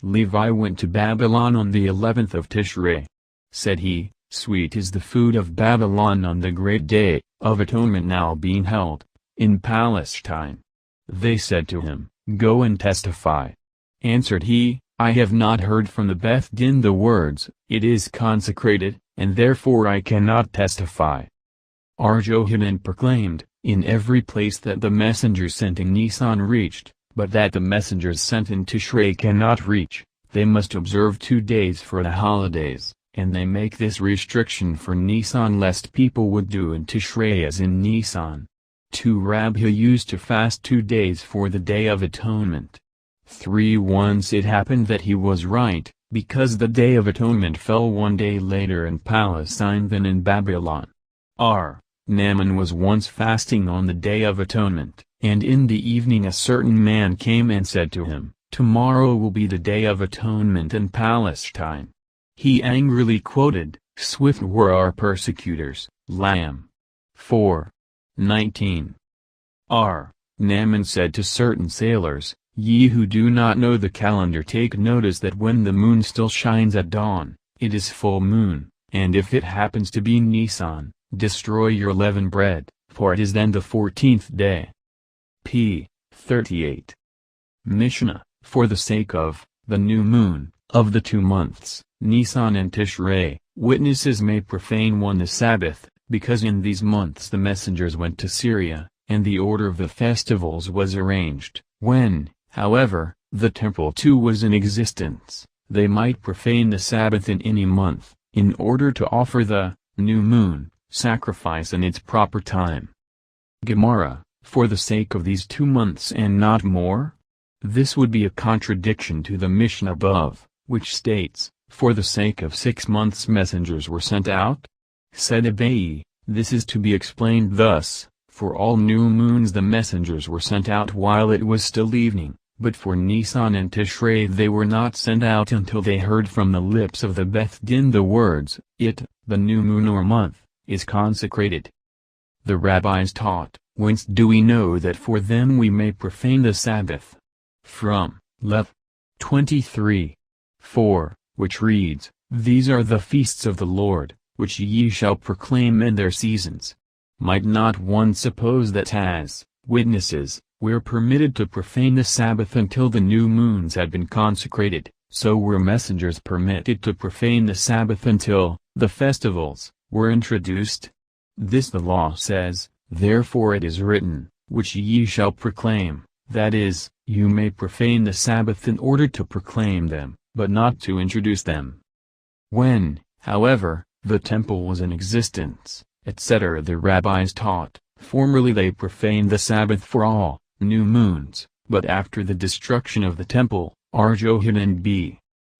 Levi went to Babylon on the 11th of Tishrei. Said he, Sweet is the food of Babylon on the great day of atonement now being held in Palestine. They said to him, Go and testify. Answered he, I have not heard from the Beth Din the words, It is consecrated, and therefore I cannot testify. Arjohanan proclaimed, in every place that the messengers sent in Nisan reached, but that the messengers sent in Tishrei cannot reach. They must observe 2 days for the holidays, and they make this restriction for Nisan lest people would do in Tishrei as in Nisan. 2 Rabbi used to fast 2 days for the Day of Atonement. 3 Once it happened that he was right, because the Day of Atonement fell 1 day later in Palestine than in Babylon. Naaman was once fasting on the Day of Atonement, and in the evening a certain man came and said to him, Tomorrow will be the Day of Atonement in Palestine. He angrily quoted, Swift were our persecutors, Lamb 4:19. Naaman said to certain sailors, Ye who do not know the calendar, take notice that when the moon still shines at dawn, it is full moon, and if it happens to be Nisan, destroy your leavened bread, for it is then the 14th day. p. 38. Mishnah, for the sake of the new moon, of the 2 months, Nisan and Tishrei, witnesses may profane the Sabbath, because in these months the messengers went to Syria, and the order of the festivals was arranged. When, however, the temple too was in existence, they might profane the Sabbath in any month, in order to offer the new moon sacrifice in its proper time. Gemara, for the sake of these 2 months and not more? This would be a contradiction to the Mishnah above, which states, for the sake of 6 months messengers were sent out? Said Abaye, this is to be explained thus, for all new moons the messengers were sent out while it was still evening, but for Nisan and Tishrei they were not sent out until they heard from the lips of the Beth Din the words, It, the new moon or month, is consecrated. The rabbis taught, Whence do we know that for them we may profane the Sabbath? From Lev. 23:4, which reads, These are the feasts of the Lord, which ye shall proclaim in their seasons. Might not one suppose that as witnesses, we're permitted to profane the Sabbath until the new moons had been consecrated, so were messengers permitted to profane the Sabbath until the festivals were introduced? This the law says, Therefore it is written, which ye shall proclaim, that is, you may profane the Sabbath in order to proclaim them, but not to introduce them. When, however, the temple was in existence, etc. the rabbis taught, formerly they profaned the Sabbath for all new moons, but after the destruction of the temple, Arjohanan b.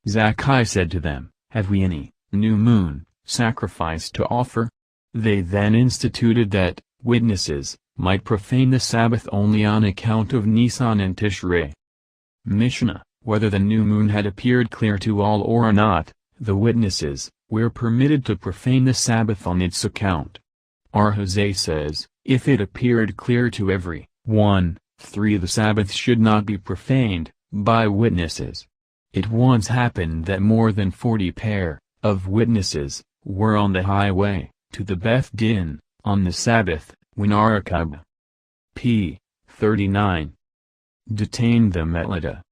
Zacchaeus said to them, "Have we any new moon sacrifice to offer?" They then instituted that witnesses might profane the Sabbath only on account of Nisan and Tishrei. Mishnah: whether the new moon had appeared clear to all or not, the witnesses were permitted to profane the Sabbath on its account. Jose says, if it appeared clear to every one, 3 the Sabbath should not be profaned by witnesses. It once happened that more than 40 pair of witnesses were on the highway to the Beth Din on the Sabbath, when Arachib p. 39 detained them at Lydda.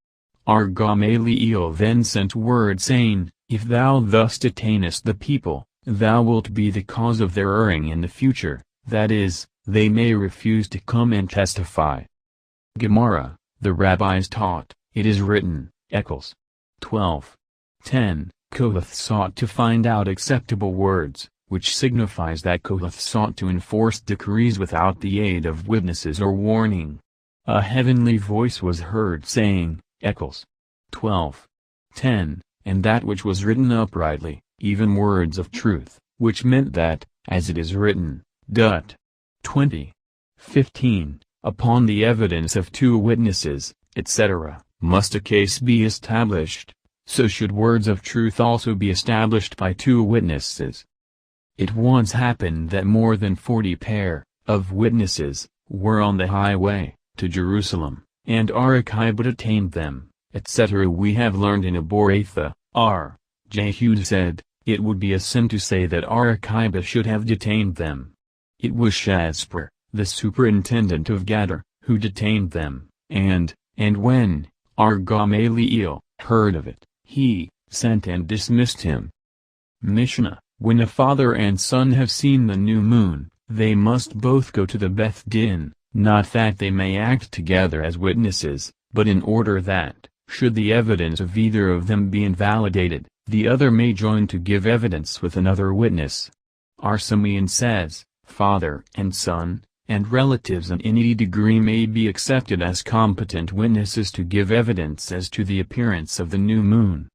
Gamaliel then sent word saying, if thou thus detainest the people, thou wilt be the cause of their erring in the future, that is, they may refuse to come and testify. Gemara: the rabbis taught, it is written, Echelons 12:10, Kohath sought to find out acceptable words, which signifies that Kohath sought to enforce decrees without the aid of witnesses or warning. A heavenly voice was heard saying, Echelons 12:10, and that which was written uprightly, even words of truth, which meant that, as it is written, 20:15, upon the evidence of 2 witnesses, etc., must a case be established, so should words of truth also be established by 2 witnesses. It once happened that more than 40 pair of witnesses were on the highway to Jerusalem, and Arachib detained them, etc. We have learned in Aboratha, R. Jehud said, it would be a sin to say that Arachib should have detained them. It was Shasper, the superintendent of Gadar, who detained them, and when Gamaliel heard of it, he sent and dismissed him. Mishnah: when a father and son have seen the new moon, they must both go to the Beth Din, not that they may act together as witnesses, but in order that, should the evidence of either of them be invalidated, the other may join to give evidence with another witness. Simeon says, father and son, and relatives in any degree may be accepted as competent witnesses to give evidence as to the appearance of the new moon.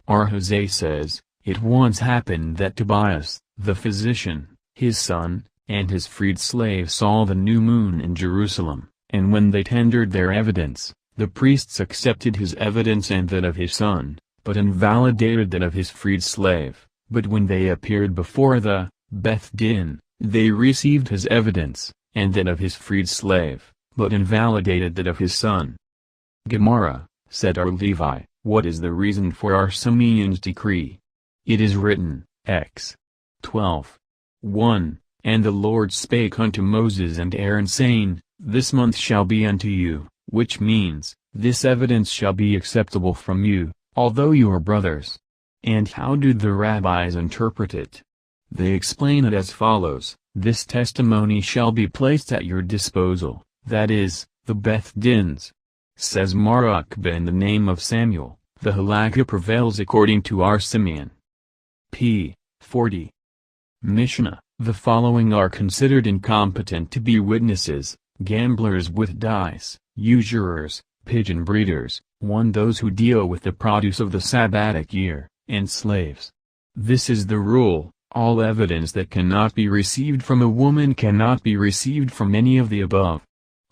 Jose says, it once happened that Tobias, the physician, his son, and his freed slave saw the new moon in Jerusalem, and when they tendered their evidence, the priests accepted his evidence and that of his son, but invalidated that of his freed slave. But when they appeared before the Beth Din, they received his evidence, and that of his freed slave, but invalidated that of his son. Gemara: said our Levi, what is the reason for our Simeon's decree? It is written, X 12:1, and the Lord spake unto Moses and Aaron saying, this month shall be unto you, which means, this evidence shall be acceptable from you, although you are brothers. And how do the rabbis interpret it? They explain it as follows, this testimony shall be placed at your disposal, that is, the Beth Dins. Says Marakba, in the name of Samuel, the halakha prevails according to our Simeon. p. 40. Mishnah: the following are considered incompetent to be witnesses: gamblers with dice, usurers, pigeon breeders, those who deal with the produce of the Sabbatic year, and slaves. This is the rule: all evidence that cannot be received from a woman cannot be received from any of the above.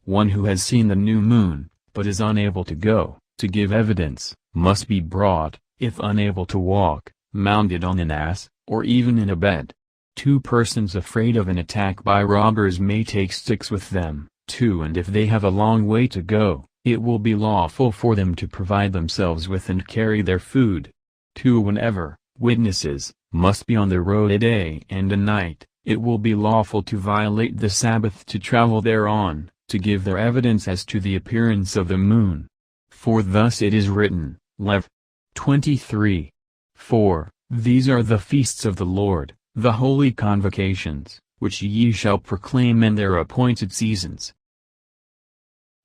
One who has seen the new moon, but is unable to go, to give evidence, must be brought, if unable to walk, mounted on an ass, or even in a bed. 2 persons afraid of an attack by robbers may take sticks with them, 2, and if they have a long way to go, it will be lawful for them to provide themselves with and carry their food. 2. Whenever witnesses must be on the road a day and a night, it will be lawful to violate the Sabbath to travel thereon, to give their evidence as to the appearance of the moon. For thus it is written, Lev 23:4, these are the feasts of the Lord, the holy convocations, which ye shall proclaim in their appointed seasons.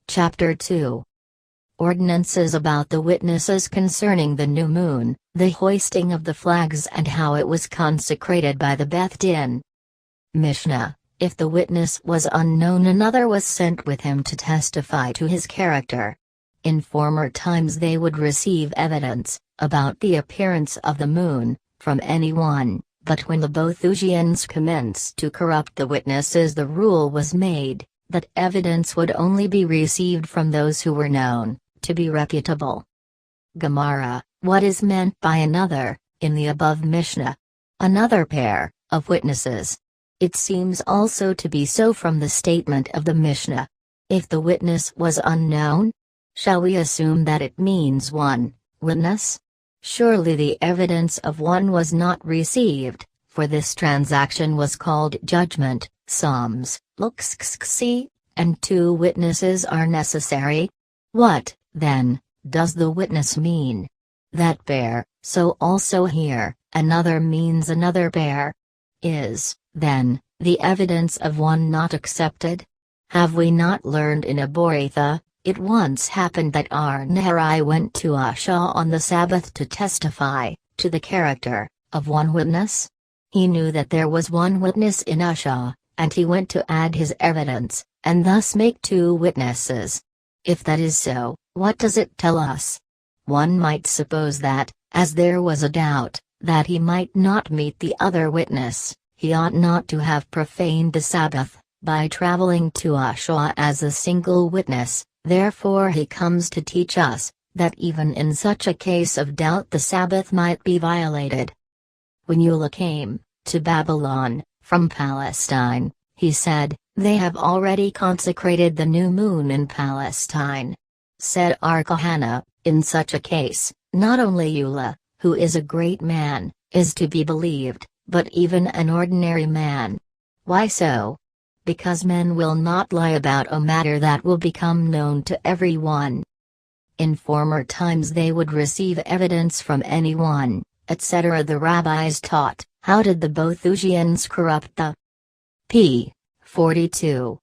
Chapter 2. Ordinances about the witnesses concerning the new moon, the hoisting of the flags and how it was consecrated by the Beth Din. Mishnah: if the witness was unknown, another was sent with him to testify to his character. In former times they would receive evidence about the appearance of the moon from anyone, but when the Boethusians commenced to corrupt the witnesses, the rule was made that evidence would only be received from those who were known to be reputable. Gemara, what is meant by another, in the above Mishnah? Another pair of witnesses. It seems also to be so from the statement of the Mishnah. If the witness was unknown, shall we assume that it means one witness? Surely the evidence of one was not received, for this transaction was called judgment, Psalms, Luxxc, and 2 witnesses are necessary. What, then, does the witness mean? That pair, so also here, another means another pair. Is, then, the evidence of one not accepted? Have we not learned in Aboritha, it once happened that Arnahari went to Asha on the Sabbath to testify to the character of one witness? He knew that there was one witness in Asha, and he went to add his evidence, and thus make 2 witnesses. If that is so, what does it tell us? One might suppose that, as there was a doubt that he might not meet the other witness, he ought not to have profaned the Sabbath by traveling to Asha as a single witness. Therefore he comes to teach us that even in such a case of doubt the Sabbath might be violated. When Eula came to Babylon from Palestine, he said, "They have already consecrated the new moon in Palestine." Said Archahana, in such a case, not only Eula, who is a great man, is to be believed, but even an ordinary man. Why so? Because men will not lie about a matter that will become known to everyone. In former times they would receive evidence from anyone, etc. The rabbis taught. How did the Boethusians corrupt the p. 42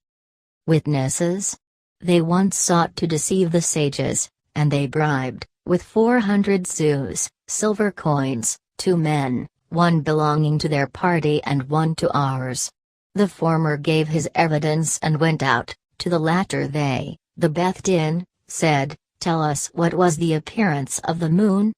witnesses? They once sought to deceive the sages, and they bribed, with 400 sous, silver coins, 2 men, one belonging to their party and one to ours. The former gave his evidence and went out. To the latter they, the Beth Din, said, "Tell us what was the appearance of the moon?"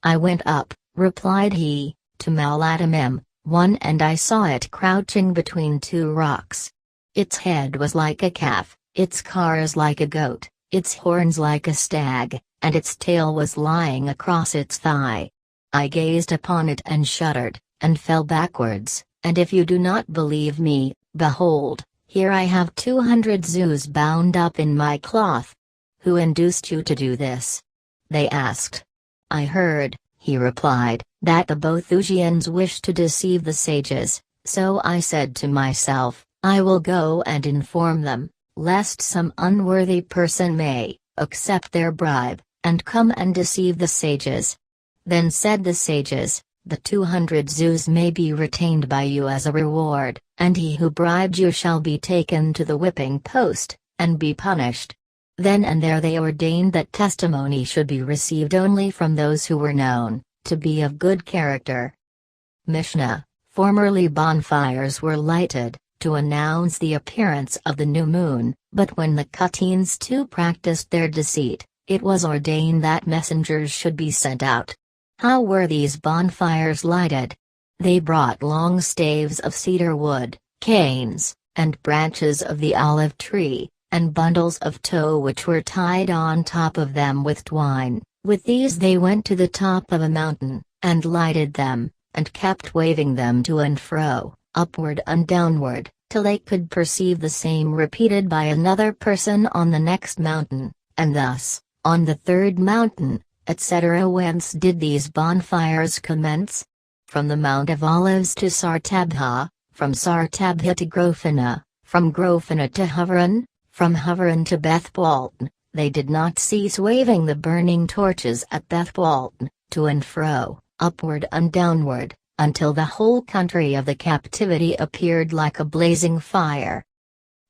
"I went up," replied he, "to Malatamim, one, and I saw it crouching between 2 rocks. Its head was like a calf, its cars like a goat, its horns like a stag, and its tail was lying across its thigh. I gazed upon it and shuddered, and fell backwards. And if you do not believe me, behold, here I have 200 sous bound up in my cloth. Who induced you to do this?" They asked. "I heard," he replied, "that the Boethusians wished to deceive the sages, so I said to myself, I will go and inform them, lest some unworthy person may accept their bribe, and come and deceive the sages." Then said the sages, "The 200 sous may be retained by you as a reward, and he who bribed you shall be taken to the whipping post, and be punished." Then and there they ordained that testimony should be received only from those who were known to be of good character. Mishnah, formerly bonfires were lighted to announce the appearance of the new moon, but when the Cutines too practiced their deceit, it was ordained that messengers should be sent out. How were these bonfires lighted? They brought long staves of cedar wood, canes, and branches of the olive tree, and bundles of tow which were tied on top of them with twine. With these they went to the top of a mountain, and lighted them, and kept waving them to and fro, upward and downward, till they could perceive the same repeated by another person on the next mountain, and thus, on the 3rd mountain, etc. Whence did these bonfires commence? From the Mount of Olives to Sartabha, from Sartabha to Grofina, from Grofina to Heroin, from Heroin to Beth-Balton. They did not cease waving the burning torches at Beth-Balton, to and fro, upward and downward, until the whole country of the captivity appeared like a blazing fire.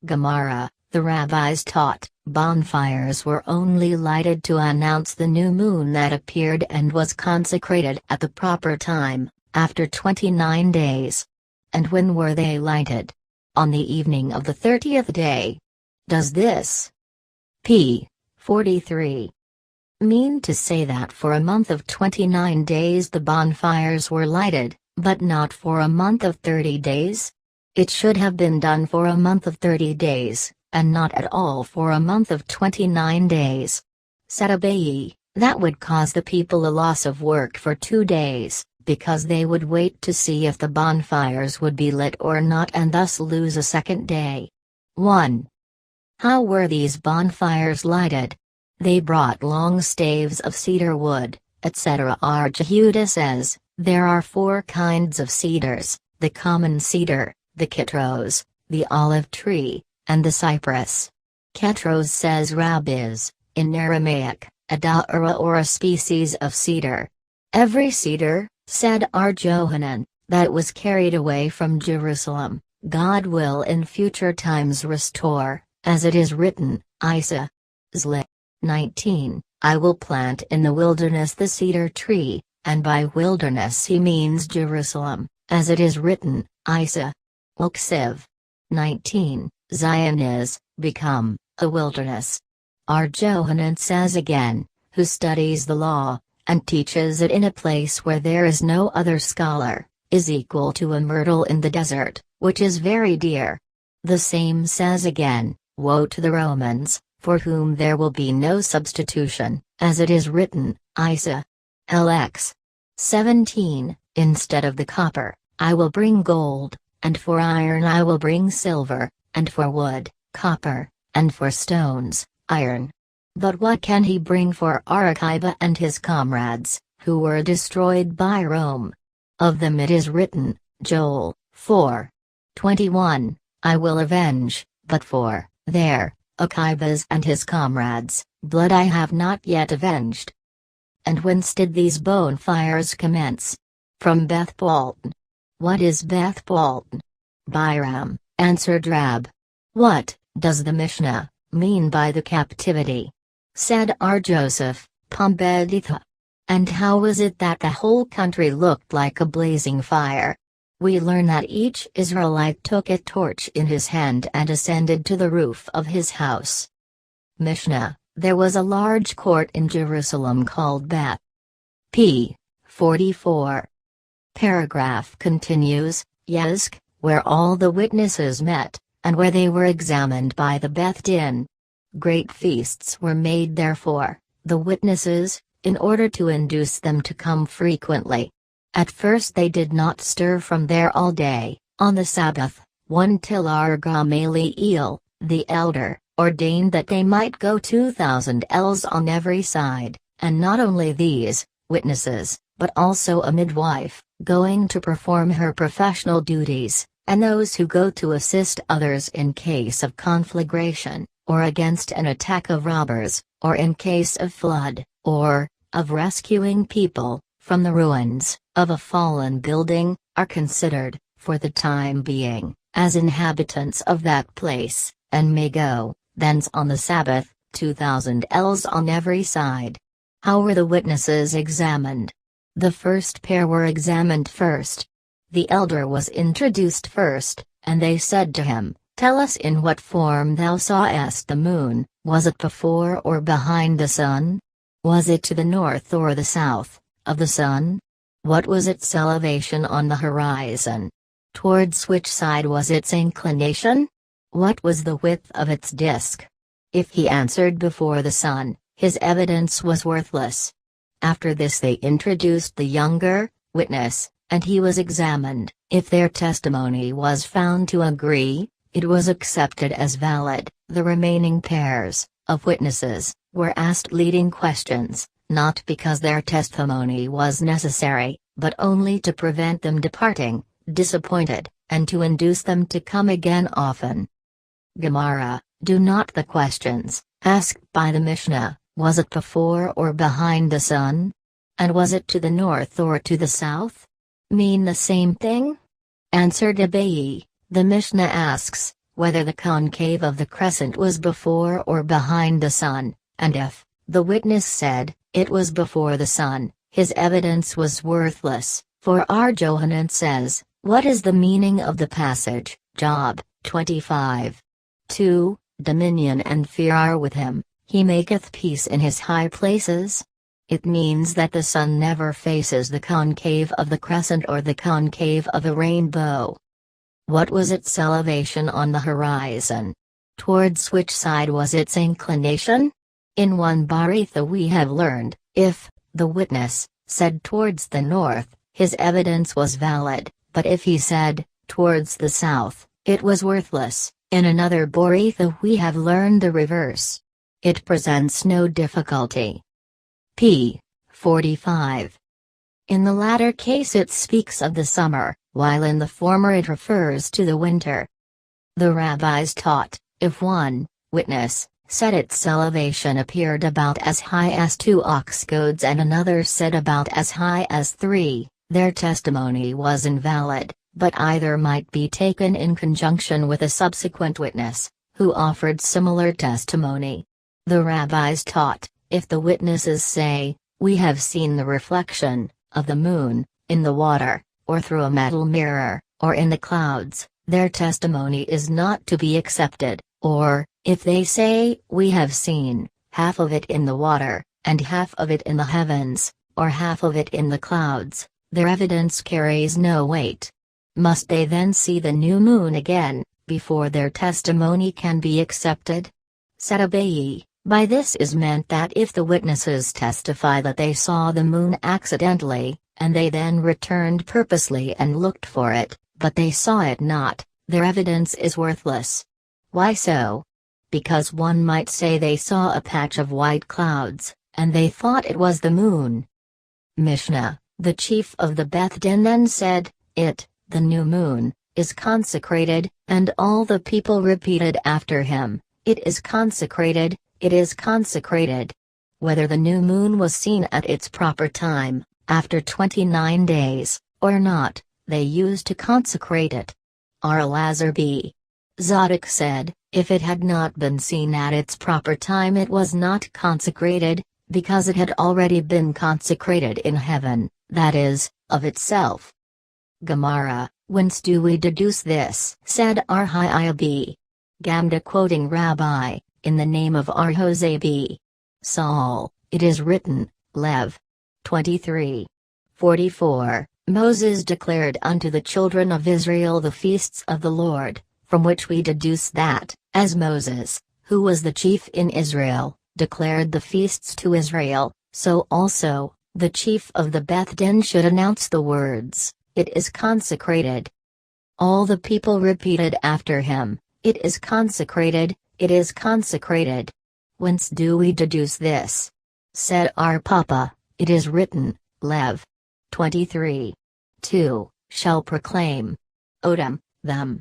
Gemara, the rabbis taught, bonfires were only lighted to announce the new moon that appeared and was consecrated at the proper time, after 29 days. And when were they lighted? On the evening of the 30th day. Does this p. 43 mean to say that for a month of 29 days the bonfires were lighted, but not for a month of 30 days? It should have been done for a month of 30 days, and not at all for a month of 29 days. Said Abayi, that would cause the people a loss of work for 2 days, because they would wait to see if the bonfires would be lit or not and thus lose a second day. 1. How were these bonfires lighted? They brought long staves of cedar wood, etc. R. Jehuda says, there are 4 kinds of cedars, the common cedar, the kitros, the olive tree, and the cypress. Ketros, says Rabbis, in Aramaic, a da'ira or a species of cedar. Every cedar, said R. Johanan, that was carried away from Jerusalem, God will in future times restore, as it is written, Isa. Zli. 19, I will plant in the wilderness the cedar tree, and by wilderness he means Jerusalem, as it is written, Isa. Uksiv. 19, Zion is, become, a wilderness. R. Johanan says again, who studies the law, and teaches it in a place where there is no other scholar, is equal to a myrtle in the desert, which is very dear. The same says again, woe to the Romans, for whom there will be no substitution, as it is written, Isa. LX. 17, instead of the copper, I will bring gold, and for iron I will bring silver, and for wood, copper, and for stones, iron. But what can he bring for Arakiba and his comrades, who were destroyed by Rome? Of them it is written, Joel 4:21, I will avenge, but for their, Akibas and his comrades, blood I have not yet avenged. And whence did these bonfires commence? From Beth Balton. What is Beth Balton? Biram, answered Rab. What does the Mishnah mean by the captivity? Said R. Joseph, Pumbeditha. And how was it that the whole country looked like a blazing fire? We learn that each Israelite took a torch in his hand and ascended to the roof of his house. Mishnah, there was a large court in Jerusalem called Beth. p. 44. Paragraph continues, Yezk, where all the witnesses met, and where they were examined by the Beth Din. Great feasts were made therefore, the witnesses, in order to induce them to come frequently. At first they did not stir from there all day, on the Sabbath, one till Gamaliel, the elder, ordained that they might go 2,000 ells on every side, and not only these, witnesses, but also a midwife, going to perform her professional duties, and those who go to assist others in case of conflagration, or against an attack of robbers, or in case of flood, or, of rescuing people, from the ruins, of a fallen building, are considered, for the time being, as inhabitants of that place, and may go, thence on the Sabbath, 2,000 ells on every side. How were the witnesses examined? The first pair were examined first. The elder was introduced first, and they said to him, Tell us in what form thou sawest the moon, was it before or behind the sun? Was it to the north or the south, of the sun? What was its elevation on the horizon? Towards which side was its inclination? What was the width of its disk? If he answered before the sun, his evidence was worthless. After this they introduced the younger witness, and he was examined. If their testimony was found to agree, it was accepted as valid. The remaining pairs of witnesses were asked leading questions, not because their testimony was necessary, but only to prevent them departing, disappointed, and to induce them to come again often. Gemara, do not the questions, asked by the Mishnah, was it before or behind the sun? And was it to the north or to the south? Mean the same thing? Answered Abayi, the Mishnah asks, whether the concave of the crescent was before or behind the sun, and if, the witness said, it was before the sun, his evidence was worthless, for R. Johanan says, what is the meaning of the passage, Job 25. 2, dominion and fear are with him, He maketh peace in his high places. It means that the sun never faces the concave of the crescent or the concave of a rainbow. What was its elevation on the horizon? Towards which side was its inclination? In one Baritha we have learned, if the witness said towards the north, his evidence was valid, but if he said towards the south, it was worthless. In another Baritha we have learned the reverse. It presents no difficulty. p. 45. In the latter case it speaks of the summer, while in the former it refers to the winter. The rabbis taught, if one witness said its elevation appeared about as high as 2 ox goads and another said about as high as 3, their testimony was invalid, but either might be taken in conjunction with a subsequent witness, who offered similar testimony. The rabbis taught, if the witnesses say, we have seen the reflection of the moon in the water, or through a metal mirror, or in the clouds, their testimony is not to be accepted, or, if they say, we have seen half of it in the water, and half of it in the heavens, or half of it in the clouds, their evidence carries no weight. Must they then see the new moon again, before their testimony can be accepted? Said Abayi, by this is meant that if the witnesses testify that they saw the moon accidentally, and they then returned purposely and looked for it, but they saw it not, their evidence is worthless. Why so? Because one might say they saw a patch of white clouds, and they thought it was the moon. Mishnah, the chief of the Beth Din then said, the new moon, is consecrated, and all the people repeated after him, it is consecrated, it is consecrated. Whether the new moon was seen at its proper time, after 29 days, or not, they used to consecrate it. Elazar B. Zadok said, if it had not been seen at its proper time it was not consecrated, because it had already been consecrated in heaven, that is, of itself. Gemara, whence do we deduce this? Said Arhiah B. Gamda quoting Rabbi, in the name of Arhose B. Saul, it is written, Lev. 23. 44, Moses declared unto the children of Israel the feasts of the Lord, from which we deduce that, as Moses, who was the chief in Israel, declared the feasts to Israel, so also, the chief of the Beth Din should announce the words, it is consecrated. All the people repeated after him, it is consecrated, it is consecrated. Whence do we deduce this? Said our Papa, it is written, Lev. 23. 2, shall proclaim. Odom, them.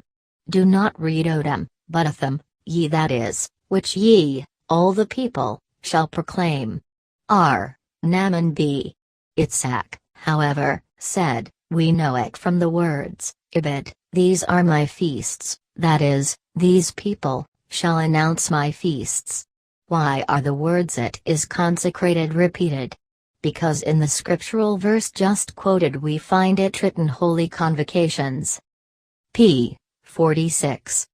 Do not read Odom, but Atham, ye that is, which ye, all the people, shall proclaim. R. Naaman B. Itzhak, however, said, we know it from the words, Ibid, these are my feasts, that is, these people, shall announce my feasts. Why are the words it is consecrated repeated? Because in the scriptural verse just quoted we find it written holy convocations. p. 46.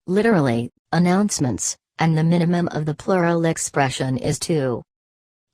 Literally, announcements, and the minimum of the plural expression is 2.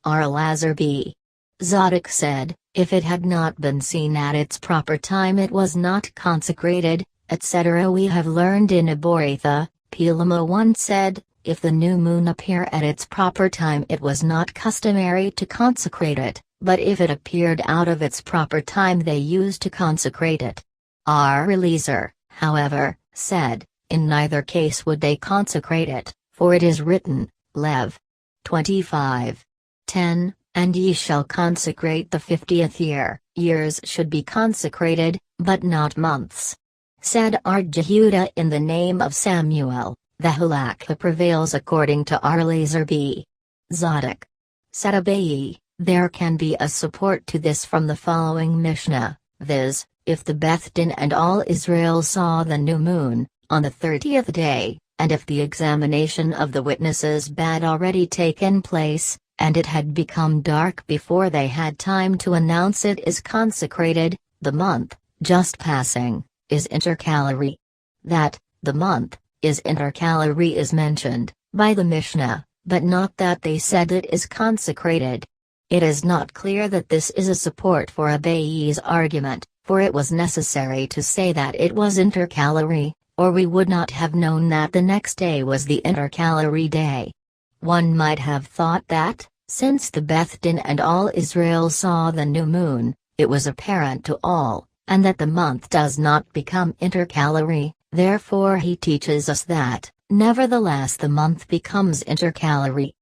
Elazar B. Zadok said, if it had not been seen at its proper time it was not consecrated, etc. We have learned in Aboritha, Pelama once said, if the new moon appear at its proper time it was not customary to consecrate it, but if it appeared out of its proper time they used to consecrate it. Eliezer, however, said, in neither case would they consecrate it, for it is written, Lev. 25. 10, and ye shall consecrate the 50th year. Years should be consecrated, but not months. Said Jehuda in the name of Samuel, the halakha prevails according to Elazar B. Zadok. Said Abayi, there can be a support to this from the following Mishnah, viz., if the Beth Din and all Israel saw the new moon, on the 30th day, and if the examination of the witnesses had already taken place, and it had become dark before they had time to announce it is consecrated, the month, just passing, is intercalary. That, the month, is intercalary is mentioned, by the Mishnah, but not that they said it is consecrated. It is not clear that this is a support for Abayi's argument, for it was necessary to say that it was intercalary, or we would not have known that the next day was the intercalary day. One might have thought that, since the Beth Din and all Israel saw the new moon, it was apparent to all, and that the month does not become intercalary, therefore he teaches us that, nevertheless the month becomes intercalary.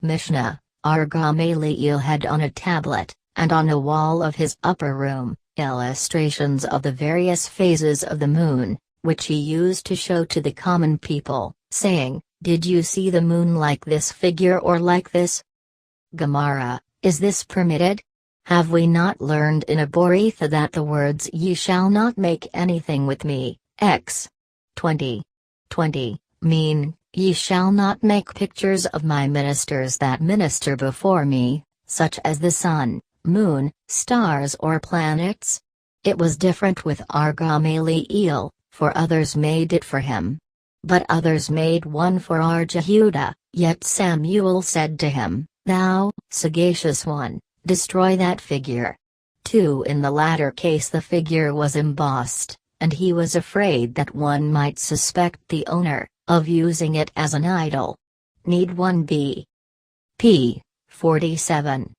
Mishnah, our Gamaliel had on a tablet, and on a wall of his upper room, illustrations of the various phases of the moon, which he used to show to the common people, saying, "Did you see the moon like this figure or like this?" Gemara, is this permitted? Have we not learned in Abortha that the words "Ye shall not make anything with me," X. 20:20, mean, "Ye shall not make pictures of my ministers that minister before me, such as the sun, moon, stars or planets"? It was different with our Gamaliel, for others made it for him. But others made one for our Jehuda, yet Samuel said to him, "Thou, sagacious one, destroy that figure." 2. In the latter case the figure was embossed, and he was afraid that one might suspect the owner of using it as an idol. Need one be? p. 47.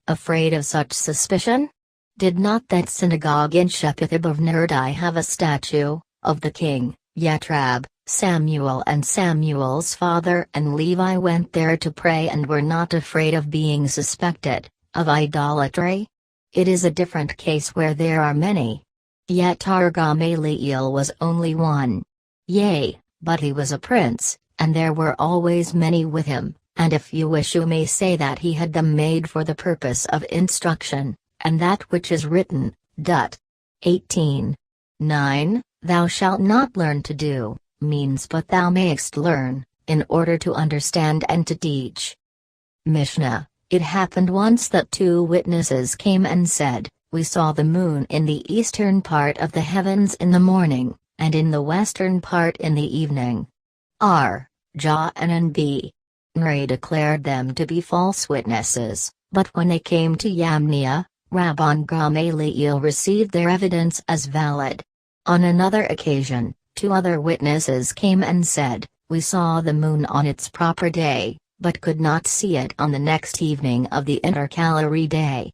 Afraid of such suspicion? Did not that synagogue in Shephethib of Nerdai have a statue of the king, Yetrab? Samuel and Samuel's father and Levi went there to pray and were not afraid of being suspected of idolatry? It is a different case where there are many. Yet our Gamaliel was only one. Yea, but he was a prince, and there were always many with him, and if you wish you may say that he had them made for the purpose of instruction, and that which is written, Dut. 18:9, "Thou shalt not learn to do," means but thou mayest learn, in order to understand and to teach. Mishnah, it happened once that 2 witnesses came and said, "We saw the moon in the eastern part of the heavens in the morning, and in the western part in the evening." R. Ja and B. Nri declared them to be false witnesses, but when they came to Yamnia, Rabban Gamaliel received their evidence as valid. On another occasion, 2 other witnesses came and said, "We saw the moon on its proper day, but could not see it on the next evening of the intercalary day."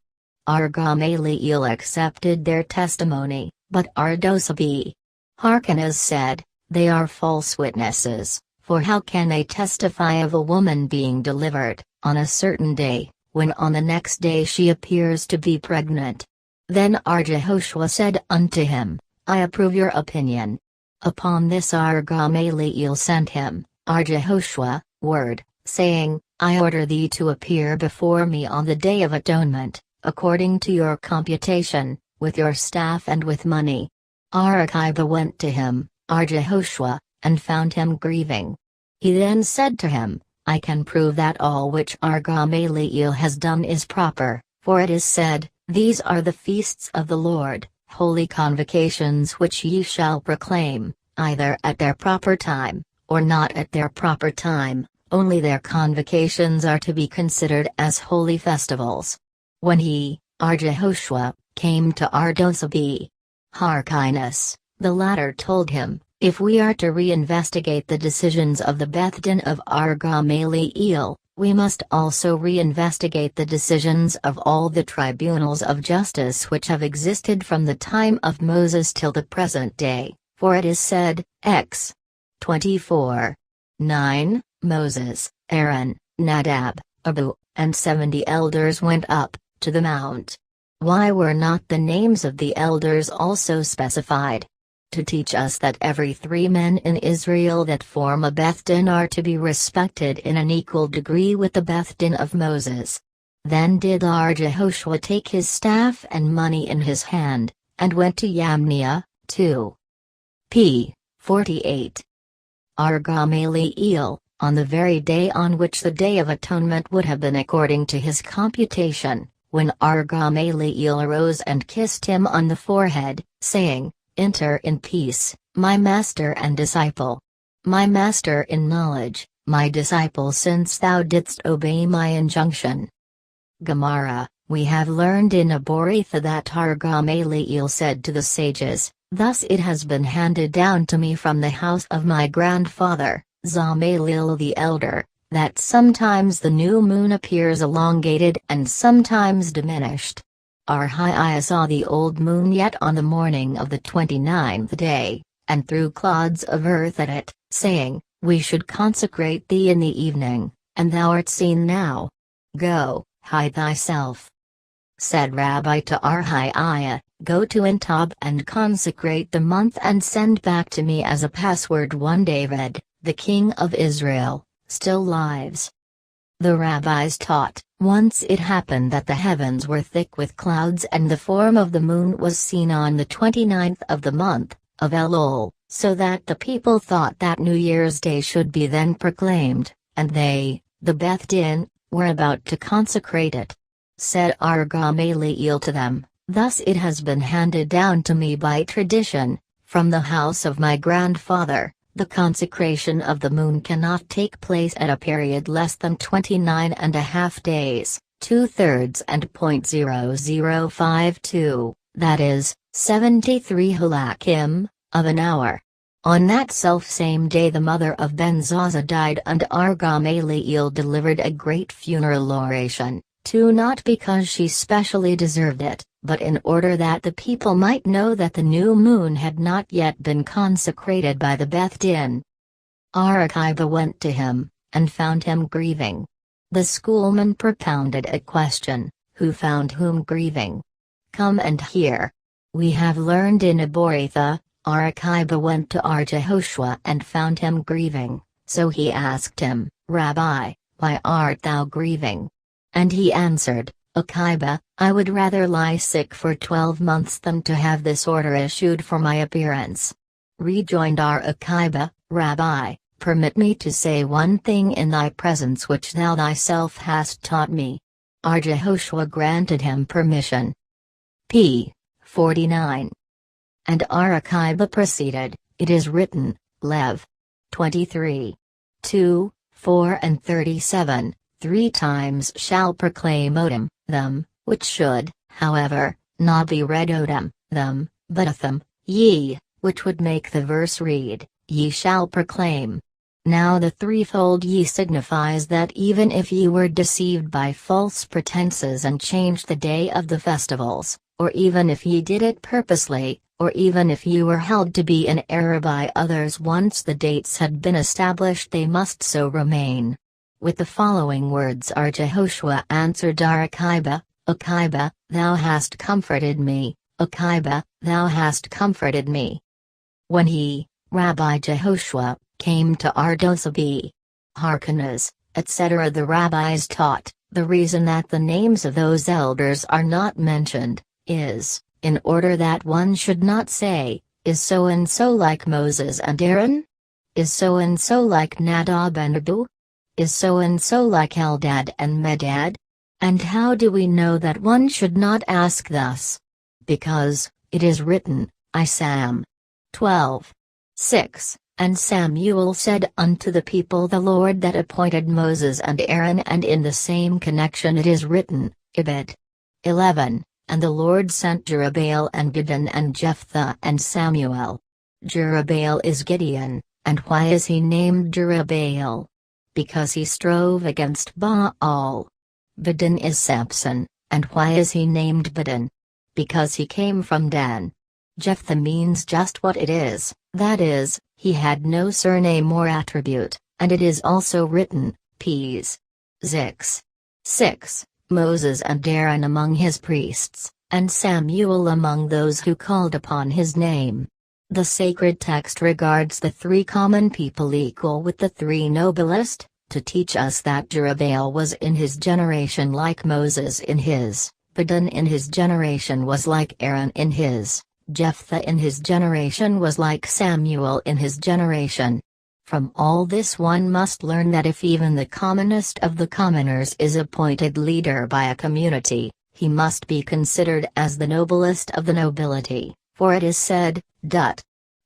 Our Gamaliel accepted their testimony, but Ardosabi Harkanaz said, "They are false witnesses, for how can they testify of a woman being delivered, on a certain day, when on the next day she appears to be pregnant?" Then our Jehoshua said unto him, "I approve your opinion." Upon this our Gamaliel sent him, our Jehoshua, word, saying, "I order thee to appear before me on the Day of Atonement, according to your computation, with your staff and with money." Our Akiba went to him, our Jehoshua, and found him grieving. He then said to him, "I can prove that all which our Gamaliel has done is proper, for it is said, These are the feasts of the Lord, holy convocations which ye shall proclaim, either at their proper time, or not at their proper time, only their convocations are to be considered as holy festivals." When he, our Jehoshua, came to Ardosabi Harkinus, the latter told him, "If we are to reinvestigate the decisions of the Beth Din of our Gamaliel, we must also reinvestigate the decisions of all the tribunals of justice which have existed from the time of Moses till the present day, for it is said, X. 24:9, Moses, Aaron, Nadab, Abu, and 70 elders went up to the mount. Why were not the names of the elders also specified? To teach us that every 3 men in Israel that form a Beth Din are to be respected in an equal degree with the Beth Din of Moses. Then did our Jehoshua take his staff and money in his hand, and went to Yamnia, 2. p. 48. Our Gamaliel, on the very day on which the Day of Atonement would have been according to his computation, when our Gamaliel arose and kissed him on the forehead, saying, "Enter in peace, my master and disciple. My master in knowledge, my disciple, since thou didst obey my injunction. Gemara, we have learned in Abortha that our Gamaliel said to the sages, thus it has been handed down to me from the house of my grandfather, Gamaliel the elder, that sometimes the new moon appears elongated and sometimes diminished. Arhiah saw the old moon yet on the morning of the 29th day, and threw clods of earth at it, saying, we should consecrate thee in the evening, and thou art seen now. Go, hide thyself. Said Rabbi to Arhiah, go to Intab and consecrate the month and send back to me as a password one David, the king of Israel, still lives. The rabbis taught, once it happened that the heavens were thick with clouds and the form of the moon was seen on the 29th of the month, of Elul, so that the people thought that New Year's Day should be then proclaimed, and they, the Beth Din, were about to consecrate it. Said our Gamaliel to them, thus it has been handed down to me by tradition, from the house of my grandfather, the consecration of the moon cannot take place at a period less than 29.5 days, 2/3 and .0052, that is, 73 halakim, of an hour. On that self-same day the mother of Ben Zaza died, and our Gamaliel delivered a great funeral oration, not because she specially deserved it, but in order that the people might know that the new moon had not yet been consecrated by the Beth Din. Arakiba went to him, and found him grieving. The schoolman propounded a question, who found whom grieving? Come and hear. We have learned in Abortha, Arakiba went to Jehoshua and found him grieving, so he asked him, Rabbi, why art thou grieving? And he answered, Akiba, I would rather lie sick for 12 months than to have this order issued for my appearance. Rejoined Akiba, Rabbi, permit me to say one thing in thy presence which thou thyself hast taught me. Jehoshua granted him permission. p. 49. And Akiba proceeded, it is written, Lev. 23. 2, 4 and 37. 3 times shall proclaim Odom, them, which should, however, not be read Odom, them, but Atham, ye, which would make the verse read, ye shall proclaim. Now the threefold ye signifies that even if ye were deceived by false pretenses and changed the day of the festivals, or even if ye did it purposely, or even if ye were held to be in error by others once the dates had been established, they must so remain. With the following words Jehoshua answered Akiba, Akiba, thou hast comforted me, Akiba, thou hast comforted me. When he, Rabbi Jehoshua, came to Ardosabi, Harkanas, etc., the rabbis taught, the reason that the names of those elders are not mentioned, is, in order that one should not say, is so-and-so like Moses and Aaron? Is so-and-so like Nadab and Abihu? Is so-and-so like Eldad and Medad? And how do we know that one should not ask thus? Because, it is written, Sam. 12. 6, and Samuel said unto the people, the Lord that appointed Moses and Aaron, and in the same connection it is written, Ibid. 11, and the Lord sent Jerubbaal and Gideon and Jephthah and Samuel. Jerubbaal is Gideon, and why is he named Jerubbaal? Because he strove against Baal. Gideon is Samson, and why is he named Gideon? Because he came from Dan. Jephthah means just what it is, that is, he had no surname or attribute, and it is also written, Ps. 6. Moses and Aaron among his priests, and Samuel among those who called upon his name. The sacred text regards the 3 common people equal with the 3 noblest, to teach us that Jerubbaal was in his generation like Moses in his, Gideon in his generation was like Aaron in his, Jephthah in his generation was like Samuel in his generation. From all this one must learn that if even the commonest of the commoners is appointed leader by a community, he must be considered as the noblest of the nobility, for it is said,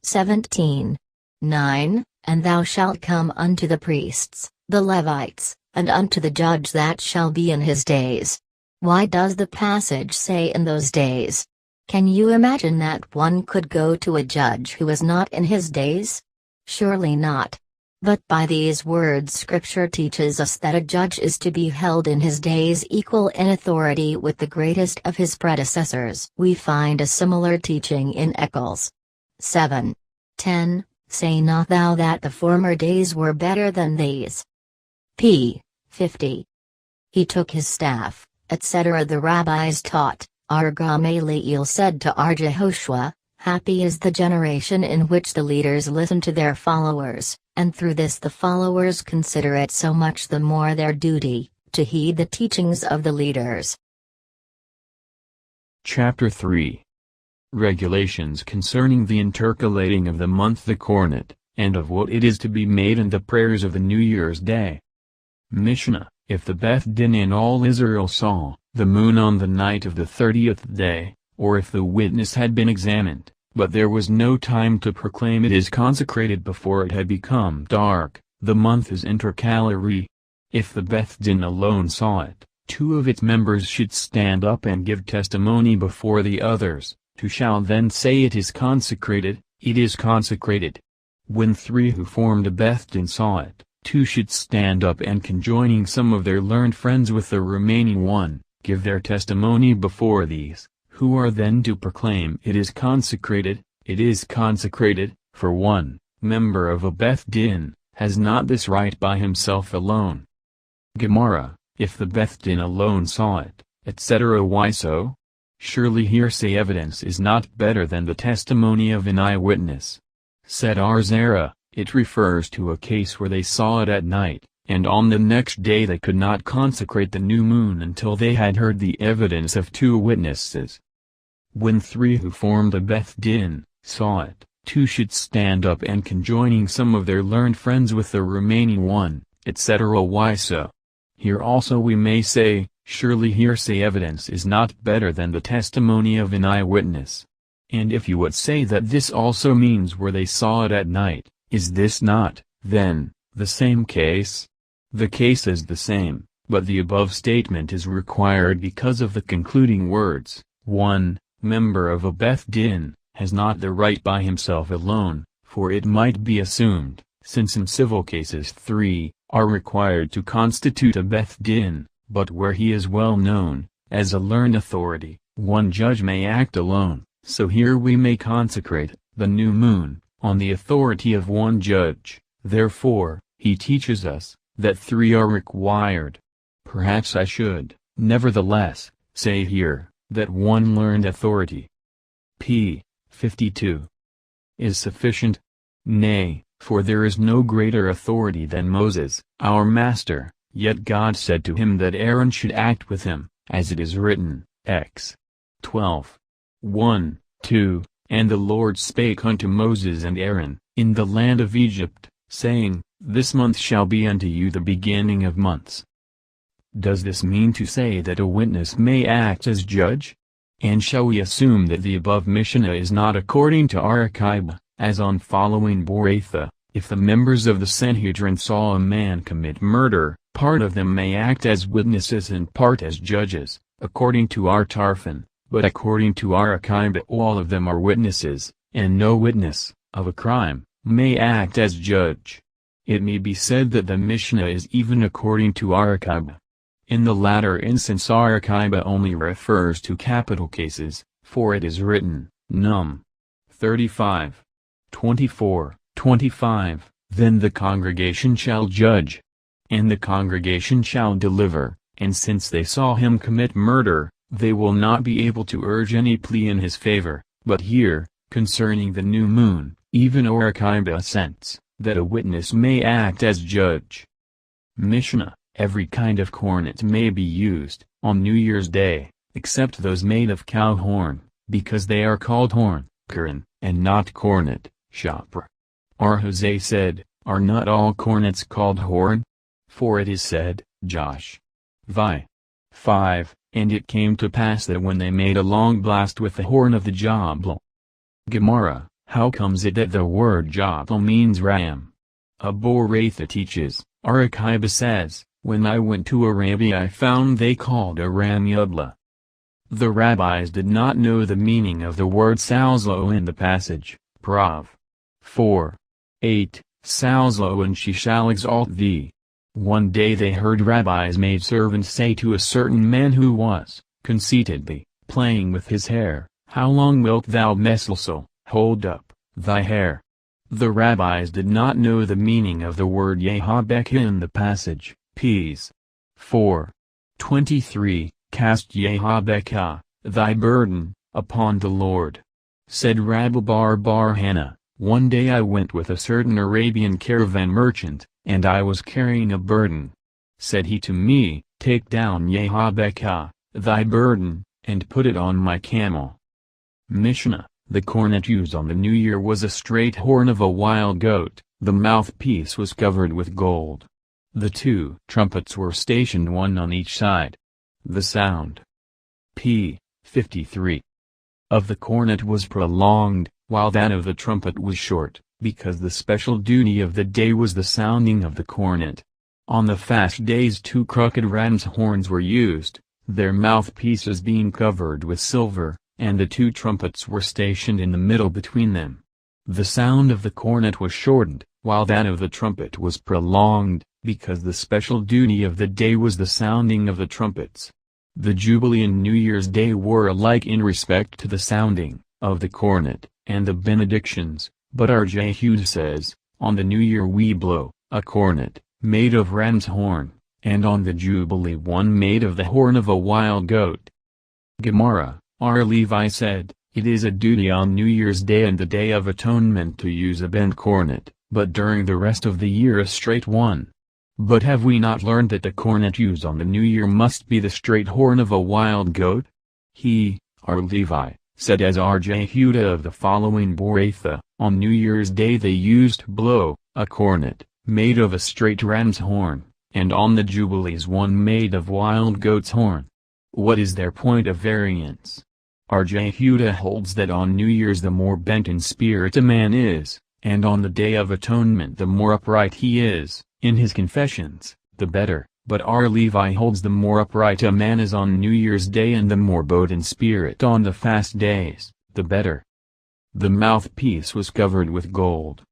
17. 9, And thou shalt come unto the priests, the Levites, and unto the judge that shall be in his days. Why does the passage say in those days? Can you imagine that one could go to a judge who is not in his days? Surely not. But by these words Scripture teaches us that a judge is to be held in his days equal in authority with the greatest of his predecessors. We find a similar teaching in Echelons 7:10. Say not thou that the former days were better than these. p. 50. He took his staff, etc. The rabbis taught. Our Gamaliel said to our Jehoshua, happy is the generation in which the leaders listen to their followers, and through this the followers consider it so much the more their duty, to heed the teachings of the leaders. Chapter 3. Regulations concerning the intercalating of the month the cornet, and of what it is to be made in the prayers of the New Year's Day. Mishnah, if the Beth Din and all Israel saw the moon on the night of the 30th day, or if the witness had been examined, but there was no time to proclaim it is consecrated before it had become dark, the month is intercalary. If the Beth Din alone saw it, 2 of its members should stand up and give testimony before the others, who shall then say it is consecrated, it is consecrated. When 3 who formed a Beth Din saw it, 2 should stand up and conjoining some of their learned friends with the remaining 1, give their testimony before these, who are then to proclaim it is consecrated, for 1 member of a Beth Din has not this right by himself alone. Gemara, if the Beth Din alone saw it, etc. Why so? Surely hearsay evidence is not better than the testimony of an eyewitness. Said Arzera, it refers to a case where they saw it at night, and on the next day they could not consecrate the new moon until they had heard the evidence of 2 witnesses. When 3 who formed a Beth Din saw it, 2 should stand up and conjoining some of their learned friends with the remaining 1, etc. Why so? Here also we may say, surely hearsay evidence is not better than the testimony of an eyewitness. And if you would say that this also means where they saw it at night, is this not, then, the same case? The case is the same, but the above statement is required because of the concluding words, 1 member of a Beth Din has not the right by himself alone, for it might be assumed, since in civil cases 3 are required to constitute a Beth Din, but where he is well known, as a learned authority, 1 judge may act alone, so here we may consecrate the new moon on the authority of 1 judge. Therefore, he teaches us that 3 are required. Perhaps I should, nevertheless, say here, that 1 learned authority p. 52 is sufficient. Nay, for there is no greater authority than Moses, our master, yet God said to him that Aaron should act with him, as it is written, Ex. 12. 1, 2, and the Lord spake unto Moses and Aaron, in the land of Egypt, saying, This month shall be unto you the beginning of months. Does this mean to say that a witness may act as judge? And shall we assume that the above Mishnah is not according to Arakiba, as on following Boratha, if the members of the Sanhedrin saw a man commit murder, part of them may act as witnesses and part as judges, according to Tarfon, but according to Arakiba all of them are witnesses, and no witness, of a crime, may act as judge. It may be said that the Mishnah is even according to Arakiba. In the latter instance Arakiba only refers to capital cases, for it is written, Num. 35. 24, 25, Then the congregation shall judge. And the congregation shall deliver, and since they saw him commit murder, they will not be able to urge any plea in his favor. But here, concerning the new moon, even Arakiba assents, that a witness may act as judge. Mishnah, every kind of cornet may be used, on New Year's Day, except those made of cow horn, because they are called horn, Kurin, and not cornet, Shapra. Arhosei said, Are not all cornets called horn? For it is said, Josh. Vi. 5, And it came to pass that when they made a long blast with the horn of the Jabal. Gemara, how comes it that the word Jabal means ram? Abu-Ratha teaches, Arakiba says, when I went to Arabia I found they called Aram Yubla. The rabbis did not know the meaning of the word Souzlo in the passage, Prov. 4. 8, Souzlo and she shall exalt thee. One day they heard rabbis' maidservants say to a certain man who was, conceitedly, playing with his hair, how long wilt thou messelso, hold up, thy hair? The rabbis did not know the meaning of the word Yehabekah in the passage, Ps. 4. 23, cast Yehabekah, thy burden, upon the Lord. Said Rabbi Bar Hannah, one day I went with a certain Arabian caravan merchant, and I was carrying a burden. Said he to me, take down Yehabekah, thy burden, and put it on my camel. Mishnah, the cornet used on the New Year was a straight horn of a wild goat, the mouthpiece was covered with gold. The two trumpets were stationed one on each side. The sound p. 53 of the cornet was prolonged, while that of the trumpet was short, because the special duty of the day was the sounding of the cornet. On the fast days 2 crooked ram's horns were used, their mouthpieces being covered with silver, and the 2 trumpets were stationed in the middle between them. The sound of the cornet was shortened, while that of the trumpet was prolonged, because the special duty of the day was the sounding of the trumpets. The Jubilee and New Year's Day were alike in respect to the sounding of the cornet and the benedictions, but R.J. Hughes says, on the New Year we blow a cornet, made of ram's horn, and on the Jubilee one made of the horn of a wild goat. Gemara, R. Levi said, it is a duty on New Year's Day and the Day of Atonement to use a bent cornet, but during the rest of the year a straight one. But have we not learned that the cornet used on the New Year must be the straight horn of a wild goat? He, R. Levi, said as R.J. Huda of the following Boratha, on New Year's Day they used to blow a cornet, made of a straight ram's horn, and on the Jubilees one made of wild goat's horn. What is their point of variance? R.J. Huda holds that on New Year's the more bent in spirit a man is, and on the Day of Atonement the more upright he is, in his confessions, the better, but R. Levi holds the more upright a man is on New Year's Day and the more bowed in spirit on the fast days, the better. The mouthpiece was covered with gold.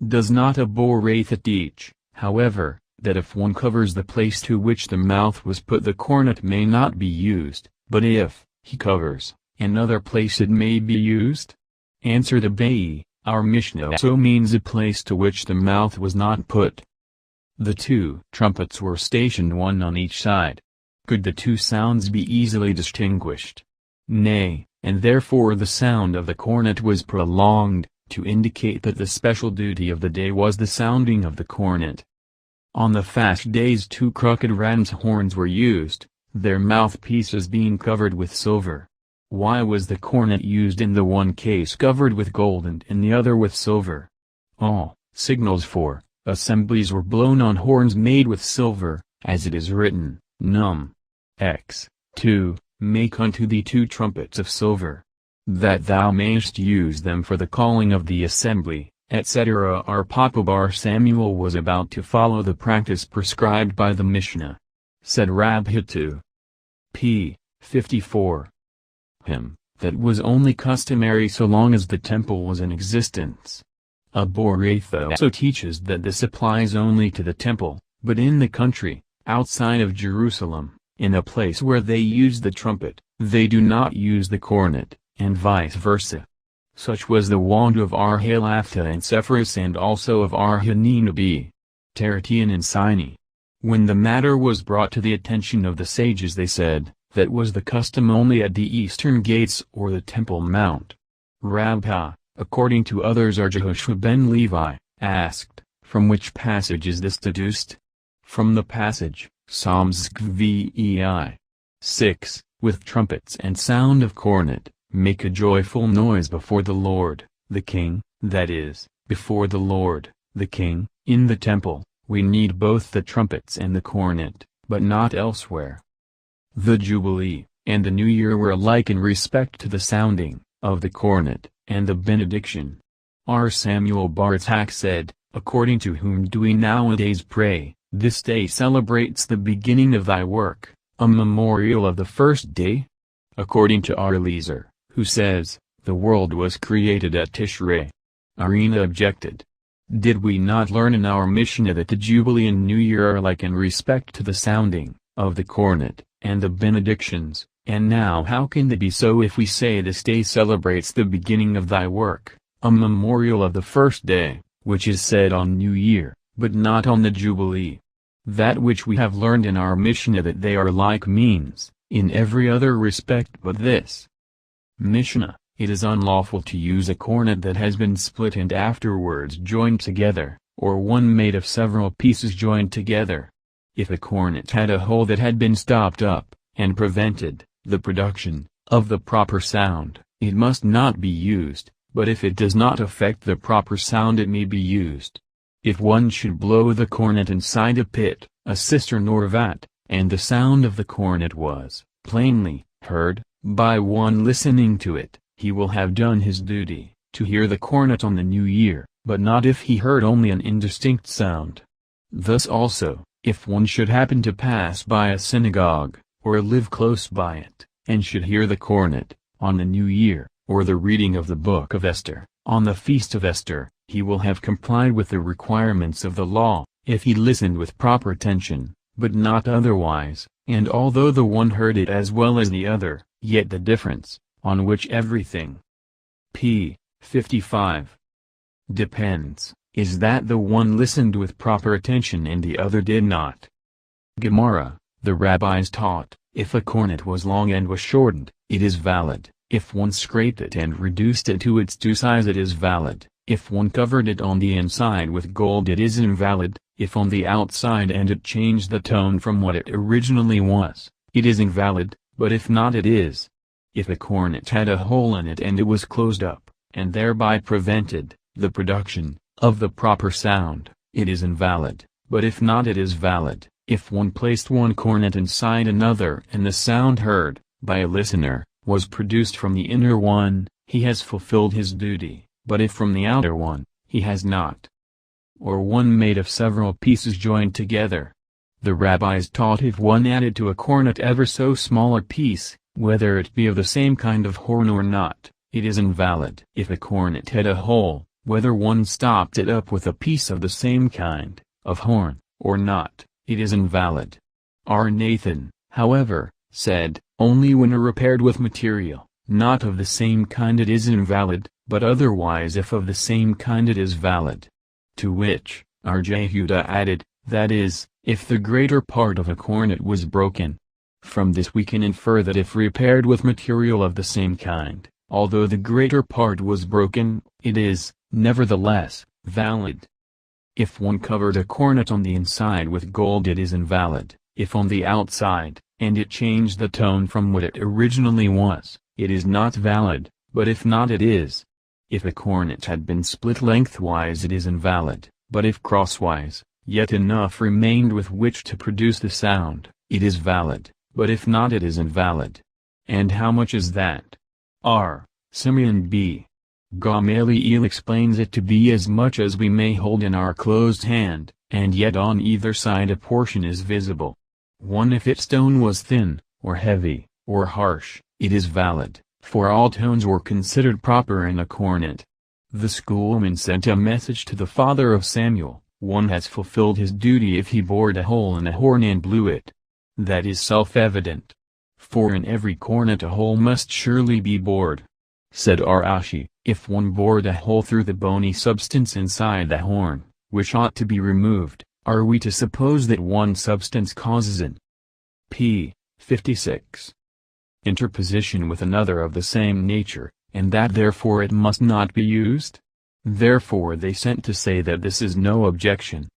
Does not Abu-Ratha teach, however, that if one covers the place to which the mouth was put the cornet may not be used, but if he covers another place it may be used? Answered Abai, our Mishnah also means a place to which the mouth was not put. The 2 trumpets were stationed one on each side. Could the 2 sounds be easily distinguished? Nay, and therefore the sound of the cornet was prolonged, to indicate that the special duty of the day was the sounding of the cornet. On the fast days 2 crooked ram's horns were used, their mouthpieces being covered with silver. Why was the cornet used in the one case covered with gold and in the other with silver? All signals for assemblies were blown on horns made with silver, as it is written, Num. X. 2, make unto thee 2 trumpets of silver, that thou mayest use them for the calling of the assembly, etc. Our Papa Bar Samuel was about to follow the practice prescribed by the Mishnah. Said Rabhitu. P. 54. That was only customary so long as the temple was in existence. Abu-Ratha also teaches that this applies only to the temple, but in the country, outside of Jerusalem, in a place where they use the trumpet, they do not use the cornet, and vice versa. Such was the wont of Arhalafta and Sepphoris and also of Arhaninabi, Teretian and Sinai. When the matter was brought to the attention of the sages they said, that was the custom only at the eastern gates or the Temple Mount. Rabbi, according to others are Jehoshua ben Levi, asked, from which passage is this deduced? From the passage, Psalms Kvei 6, with trumpets and sound of cornet, make a joyful noise before the Lord, the King, that is, before the Lord, the King, in the temple, we need both the trumpets and the cornet, but not elsewhere. The Jubilee, and the New Year were alike in respect to the sounding of the cornet, and the benediction. R. Samuel Bar Itzhak said, according to whom do we nowadays pray, this day celebrates the beginning of thy work, a memorial of the first day? According to Eliezer, who says, the world was created at Tishrei. Arina objected. Did we not learn in our Mishnah that the Jubilee and New Year are like in respect to the sounding of the cornet, and the benedictions, and now how can that be so if we say this day celebrates the beginning of thy work, a memorial of the first day, which is said on New Year, but not on the Jubilee? That which we have learned in our Mishnah that they are like means, in every other respect but this. Mishnah, it is unlawful to use a cornet that has been split and afterwards joined together, or one made of several pieces joined together. If a cornet had a hole that had been stopped up, and prevented the production of the proper sound, it must not be used, but if it does not affect the proper sound it may be used. If one should blow the cornet inside a pit, a cistern or vat, and the sound of the cornet was plainly heard by one listening to it, he will have done his duty to hear the cornet on the New Year, but not if he heard only an indistinct sound. Thus also, if one should happen to pass by a synagogue, or live close by it, and should hear the cornet on the New Year, or the reading of the Book of Esther on the Feast of Esther, he will have complied with the requirements of the law, if he listened with proper attention, but not otherwise, and although the one heard it as well as the other, yet the difference, on which everything p. 55 depends, is that the one listened with proper attention and the other did not. Gemara, the rabbis taught, if a cornet was long and was shortened, it is valid; if one scraped it and reduced it to its due size it is valid; if one covered it on the inside with gold it is invalid; if on the outside and it changed the tone from what it originally was, it is invalid, but if not it is. If a cornet had a hole in it and it was closed up, and thereby prevented the production of the proper sound, it is invalid, but if not it is valid. If one placed one cornet inside another and the sound heard by a listener was produced from the inner one, he has fulfilled his duty, but if from the outer one, he has not. Or one made of several pieces joined together. The rabbis taught if one added to a cornet ever so small a piece, whether it be of the same kind of horn or not, it is invalid. If a cornet had a hole, whether one stopped it up with a piece of the same kind of horn, or not, it is invalid. R. Nathan, however, said, only when repaired with material, not of the same kind it is invalid, but otherwise if of the same kind it is valid. To which, R. Jehuda added, that is, if the greater part of a cornet was broken. From this we can infer that if repaired with material of the same kind, although the greater part was broken, it is, nevertheless, valid. If one covered a cornet on the inside with gold it is invalid; if on the outside, and it changed the tone from what it originally was, it is not valid, but if not it is. If a cornet had been split lengthwise it is invalid, but if crosswise, yet enough remained with which to produce the sound, it is valid, but if not it is invalid. And how much is that? R. Simeon B. Gamaliel explains it to be as much as we may hold in our closed hand, and yet on either side a portion is visible. 1. If its tone was thin, or heavy, or harsh, it is valid, for all tones were considered proper in a cornet. The schoolman sent a message to the father of Samuel, one has fulfilled his duty if he bored a hole in a horn and blew it. That is self-evident. For in every cornet a hole must surely be bored. Said Arashi, if one bored a hole through the bony substance inside the horn, which ought to be removed, are we to suppose that one substance causes it? P. 56. Interposition with another of the same nature, and that therefore it must not be used? Therefore they sent to say that this is no objection.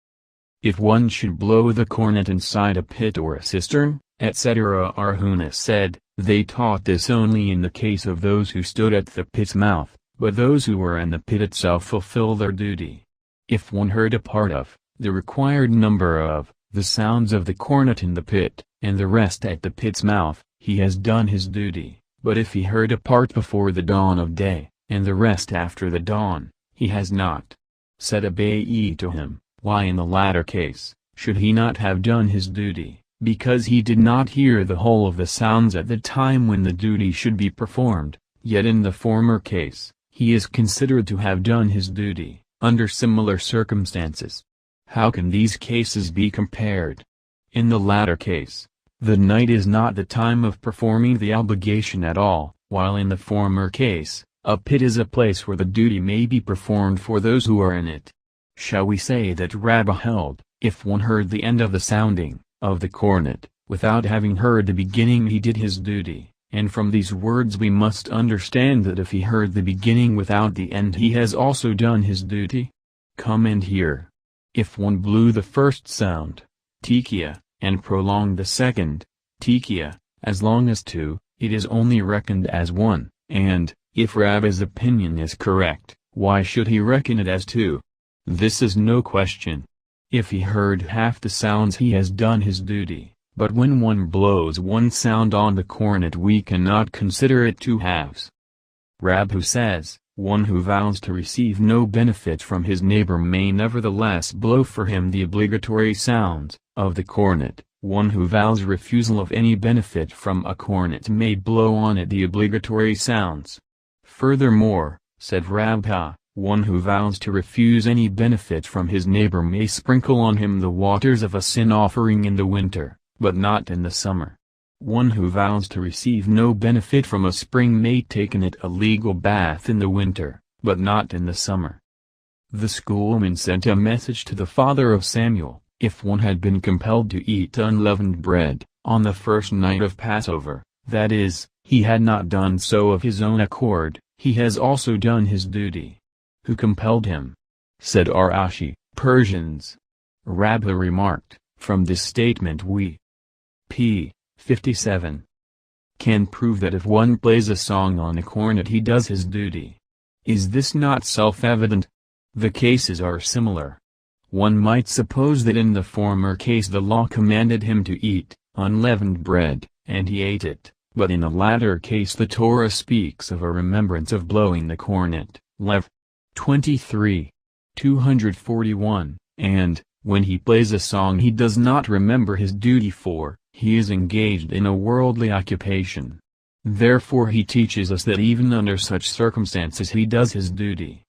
If one should blow the cornet inside a pit or a cistern, etc. Arhuna said, they taught this only in the case of those who stood at the pit's mouth, but those who were in the pit itself fulfill their duty. If one heard a part of, the required number of, the sounds of the cornet in the pit, and the rest at the pit's mouth, he has done his duty, but if he heard a part before the dawn of day, and the rest after the dawn, he has not. Said Abai to him, why in the latter case, should he not have done his duty, because he did not hear the whole of the sounds at the time when the duty should be performed, yet in the former case, he is considered to have done his duty, under similar circumstances. How can these cases be compared? In the latter case, the night is not the time of performing the obligation at all, while in the former case, a pit is a place where the duty may be performed for those who are in it. Shall we say that Rabbi held, if one heard the end of the sounding, of the cornet, without having heard the beginning he did his duty, and from these words we must understand that if he heard the beginning without the end he has also done his duty? Come and hear. If one blew the first sound, tekiah, and prolonged the second, tekiah, as long as two, it is only reckoned as one, and, if Rabbi's opinion is correct, why should he reckon it as two? This is no question. If he heard half the sounds he has done his duty, but when one blows one sound on the cornet we cannot consider it two halves. Rabbi says, one who vows to receive no benefit from his neighbor may nevertheless blow for him the obligatory sounds, of the cornet. One who vows refusal of any benefit from a cornet may blow on it the obligatory sounds. Furthermore, said Rabbi, one who vows to refuse any benefit from his neighbor may sprinkle on him the waters of a sin offering in the winter, but not in the summer. One who vows to receive no benefit from a spring may take in it a legal bath in the winter, but not in the summer. The schoolman sent a message to the father of Samuel, if one had been compelled to eat unleavened bread, on the first night of Passover, that is, he had not done so of his own accord, he has also done his duty. Who compelled him? Said Arashi, Persians. Rabbi remarked, from this statement we p. 57. Can prove that if one plays a song on a cornet he does his duty. Is this not self-evident? The cases are similar. One might suppose that in the former case the law commanded him to eat unleavened bread, and he ate it, but in the latter case the Torah speaks of a remembrance of blowing the cornet, Lev. 23. 241, and, when he plays a song he does not remember his duty for, he is engaged in a worldly occupation. Therefore he teaches us that even under such circumstances he does his duty.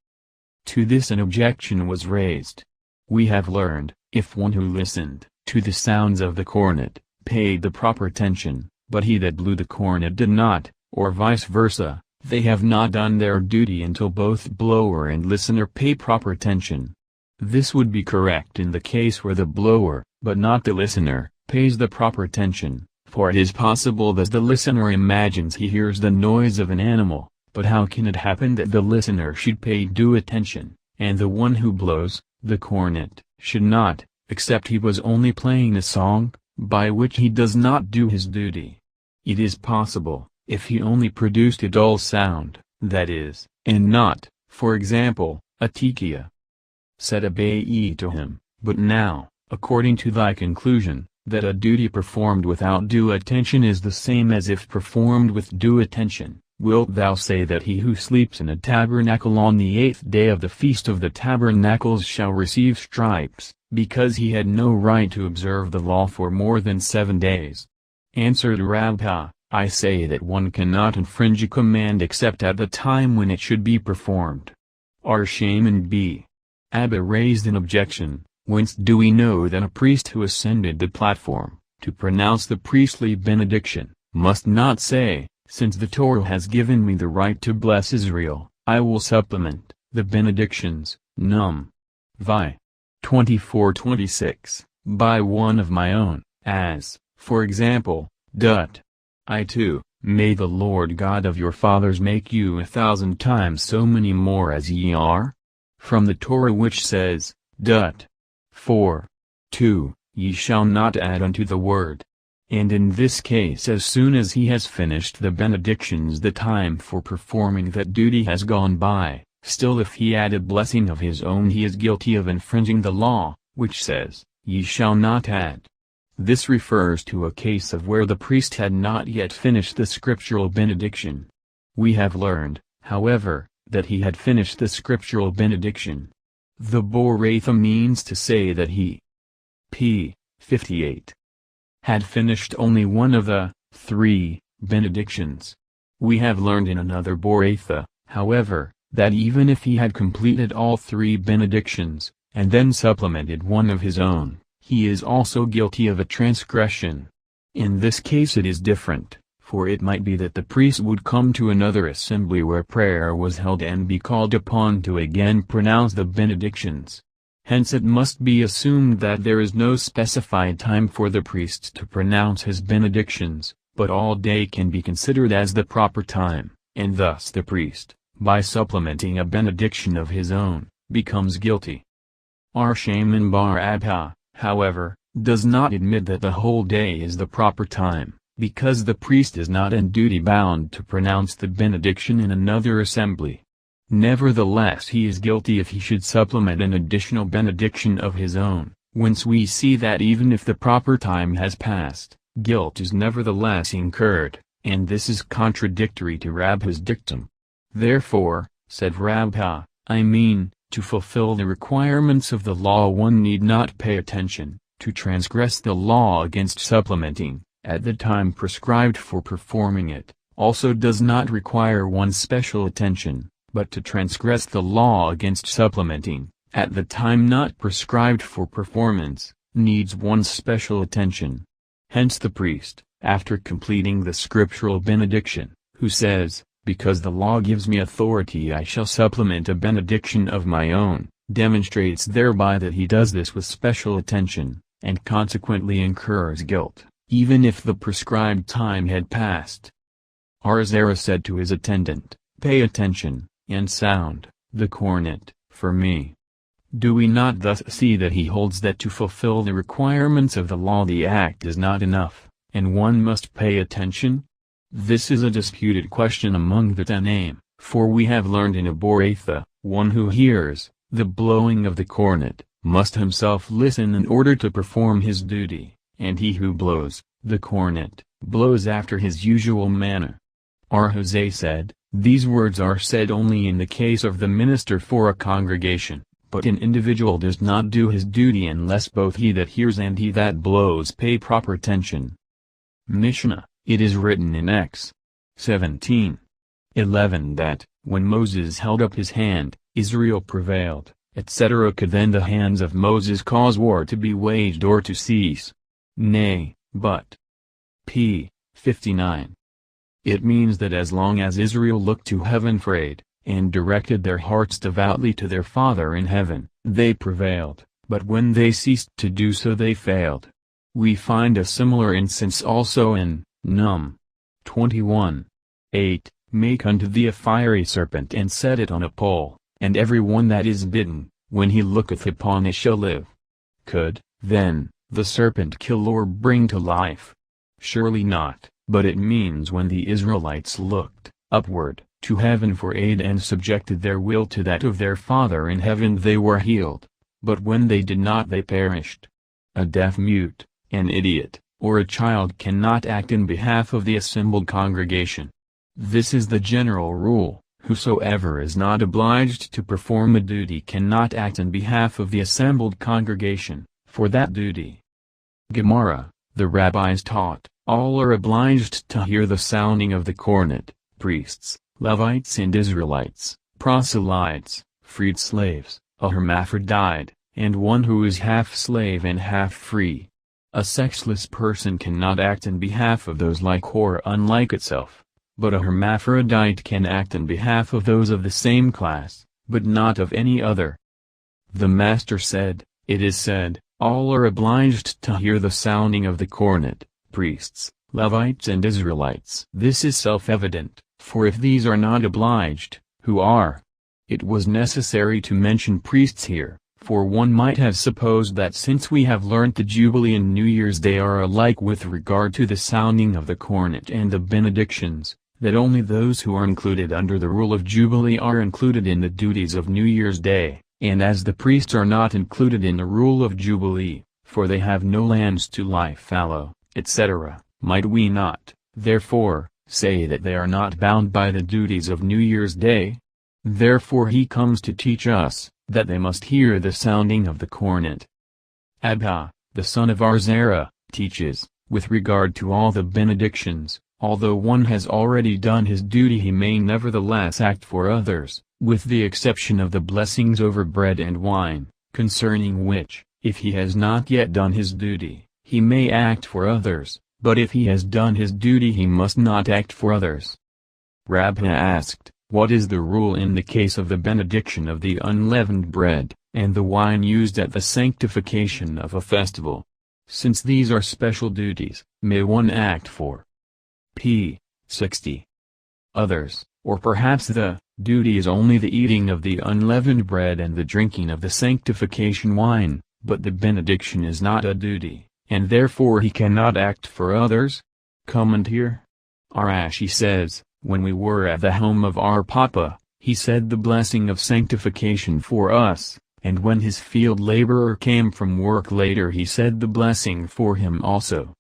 To this an objection was raised. We have learned, if one who listened to the sounds of the cornet, paid the proper attention, but he that blew the cornet did not, or vice versa, they have not done their duty until both blower and listener pay proper attention. This would be correct in the case where the blower, but not the listener, pays the proper attention, for it is possible that the listener imagines he hears the noise of an animal, but how can it happen that the listener should pay due attention, and the one who blows, the cornet, should not, except he was only playing a song, by which he does not do his duty? It is possible, if he only produced a dull sound, that is, and not, for example, a tekiah. Said Abai to him, but now, according to thy conclusion, that a duty performed without due attention is the same as if performed with due attention, wilt thou say that he who sleeps in a tabernacle on the 8th day of the Feast of the Tabernacles shall receive stripes, because he had no right to observe the law for more than 7 days? Answered Rabbi, I say that one cannot infringe a command except at the time when it should be performed. R. Shaman B. Abba raised an objection. Whence do we know that a priest who ascended the platform, to pronounce the priestly benediction, must not say, since the Torah has given me the right to bless Israel, I will supplement the benedictions, Num. Vi. 24:26, by one of my own, as, for example, Dut. I too, may the Lord God of your fathers make you 1,000 times so many more as ye are? From the Torah which says, Dut. 4. 2, ye shall not add unto the word. And in this case as soon as he has finished the benedictions the time for performing that duty has gone by, still if he add a blessing of his own he is guilty of infringing the law, which says, ye shall not add. This refers to a case of where the priest had not yet finished the scriptural benediction. We have learned, however, that he had finished the scriptural benediction. The Boratha means to say that he p. 58 had finished only one of the 3 benedictions. We have learned in another Boratha, however, that even if he had completed all 3 benedictions, and then supplemented one of his own, he is also guilty of a transgression. In this case it is different, for it might be that the priest would come to another assembly where prayer was held and be called upon to again pronounce the benedictions. Hence it must be assumed that there is no specified time for the priest to pronounce his benedictions, but all day can be considered as the proper time, and thus the priest, by supplementing a benediction of his own, becomes guilty. Our Shaman Bar Abha, however, does not admit that the whole day is the proper time, because the priest is not in duty bound to pronounce the benediction in another assembly. Nevertheless he is guilty if he should supplement an additional benediction of his own, whence we see that even if the proper time has passed, guilt is nevertheless incurred, and this is contradictory to Rabha's dictum. Therefore, said Rabha, to fulfill the requirements of the law one need not pay attention, to transgress the law against supplementing, at the time prescribed for performing it, also does not require one's special attention, but to transgress the law against supplementing, at the time not prescribed for performance, needs one's special attention. Hence the priest, after completing the scriptural benediction, who says, "Because the law gives me authority I shall supplement a benediction of my own," demonstrates thereby that he does this with special attention, and consequently incurs guilt, even if the prescribed time had passed. Arzara said to his attendant, "Pay attention, and sound the cornet, for me." Do we not thus see that he holds that to fulfill the requirements of the law the act is not enough, and one must pay attention? This is a disputed question among the Tanaim, for we have learned in a Boratha, one who hears the blowing of the cornet must himself listen in order to perform his duty, and he who blows the cornet blows after his usual manner. Arhose said, "These words are said only in the case of the minister for a congregation, but an individual does not do his duty unless both he that hears and he that blows pay proper attention." Mishnah, it is written in Ex. 17:11 that, when Moses held up his hand, Israel prevailed, etc. Could then the hands of Moses cause war to be waged or to cease? Nay, but p. 59. It means that as long as Israel looked to heaven for aid, and directed their hearts devoutly to their Father in heaven, they prevailed, but when they ceased to do so they failed. We find a similar instance also in Num. 21:8, "Make unto thee a fiery serpent and set it on a pole, and every one that is bitten, when he looketh upon it shall live." Could, then, the serpent kill or bring to life? Surely not, but it means when the Israelites looked upward to heaven for aid and subjected their will to that of their Father in heaven they were healed, but when they did not they perished. A deaf-mute, an idiot, or a child cannot act in behalf of the assembled congregation. This is the general rule: whosoever is not obliged to perform a duty cannot act in behalf of the assembled congregation, for that duty. Gemara, the rabbis taught, all are obliged to hear the sounding of the cornet, priests, Levites and Israelites, proselytes, freed slaves, a hermaphrodite, and one who is half slave and half free. A sexless person cannot act in behalf of those like or unlike itself, but a hermaphrodite can act in behalf of those of the same class, but not of any other. The Master said, "It is said, all are obliged to hear the sounding of the cornet, priests, Levites and Israelites." This is self-evident, for if these are not obliged, who are? It was necessary to mention priests here, for one might have supposed that since we have learnt the Jubilee and New Year's Day are alike with regard to the sounding of the cornet and the benedictions, that only those who are included under the rule of Jubilee are included in the duties of New Year's Day, and as the priests are not included in the rule of Jubilee, for they have no lands to lie fallow, etc., might we not, therefore, say that they are not bound by the duties of New Year's Day? Therefore he comes to teach us, that they must hear the sounding of the cornet. Abba, the son of Arzera, teaches, with regard to all the benedictions, although one has already done his duty he may nevertheless act for others, with the exception of the blessings over bread and wine, concerning which, if he has not yet done his duty, he may act for others, but if he has done his duty he must not act for others. Rabbi asked, what is the rule in the case of the benediction of the unleavened bread, and the wine used at the sanctification of a festival? Since these are special duties, may one act for p. 60 others, or perhaps the duty is only the eating of the unleavened bread and the drinking of the sanctification wine, but the benediction is not a duty, and therefore he cannot act for others? Commentary. Arashi says, when we were at the home of our Papa, he said the blessing of sanctification for us, and when his field laborer came from work later he said the blessing for him also.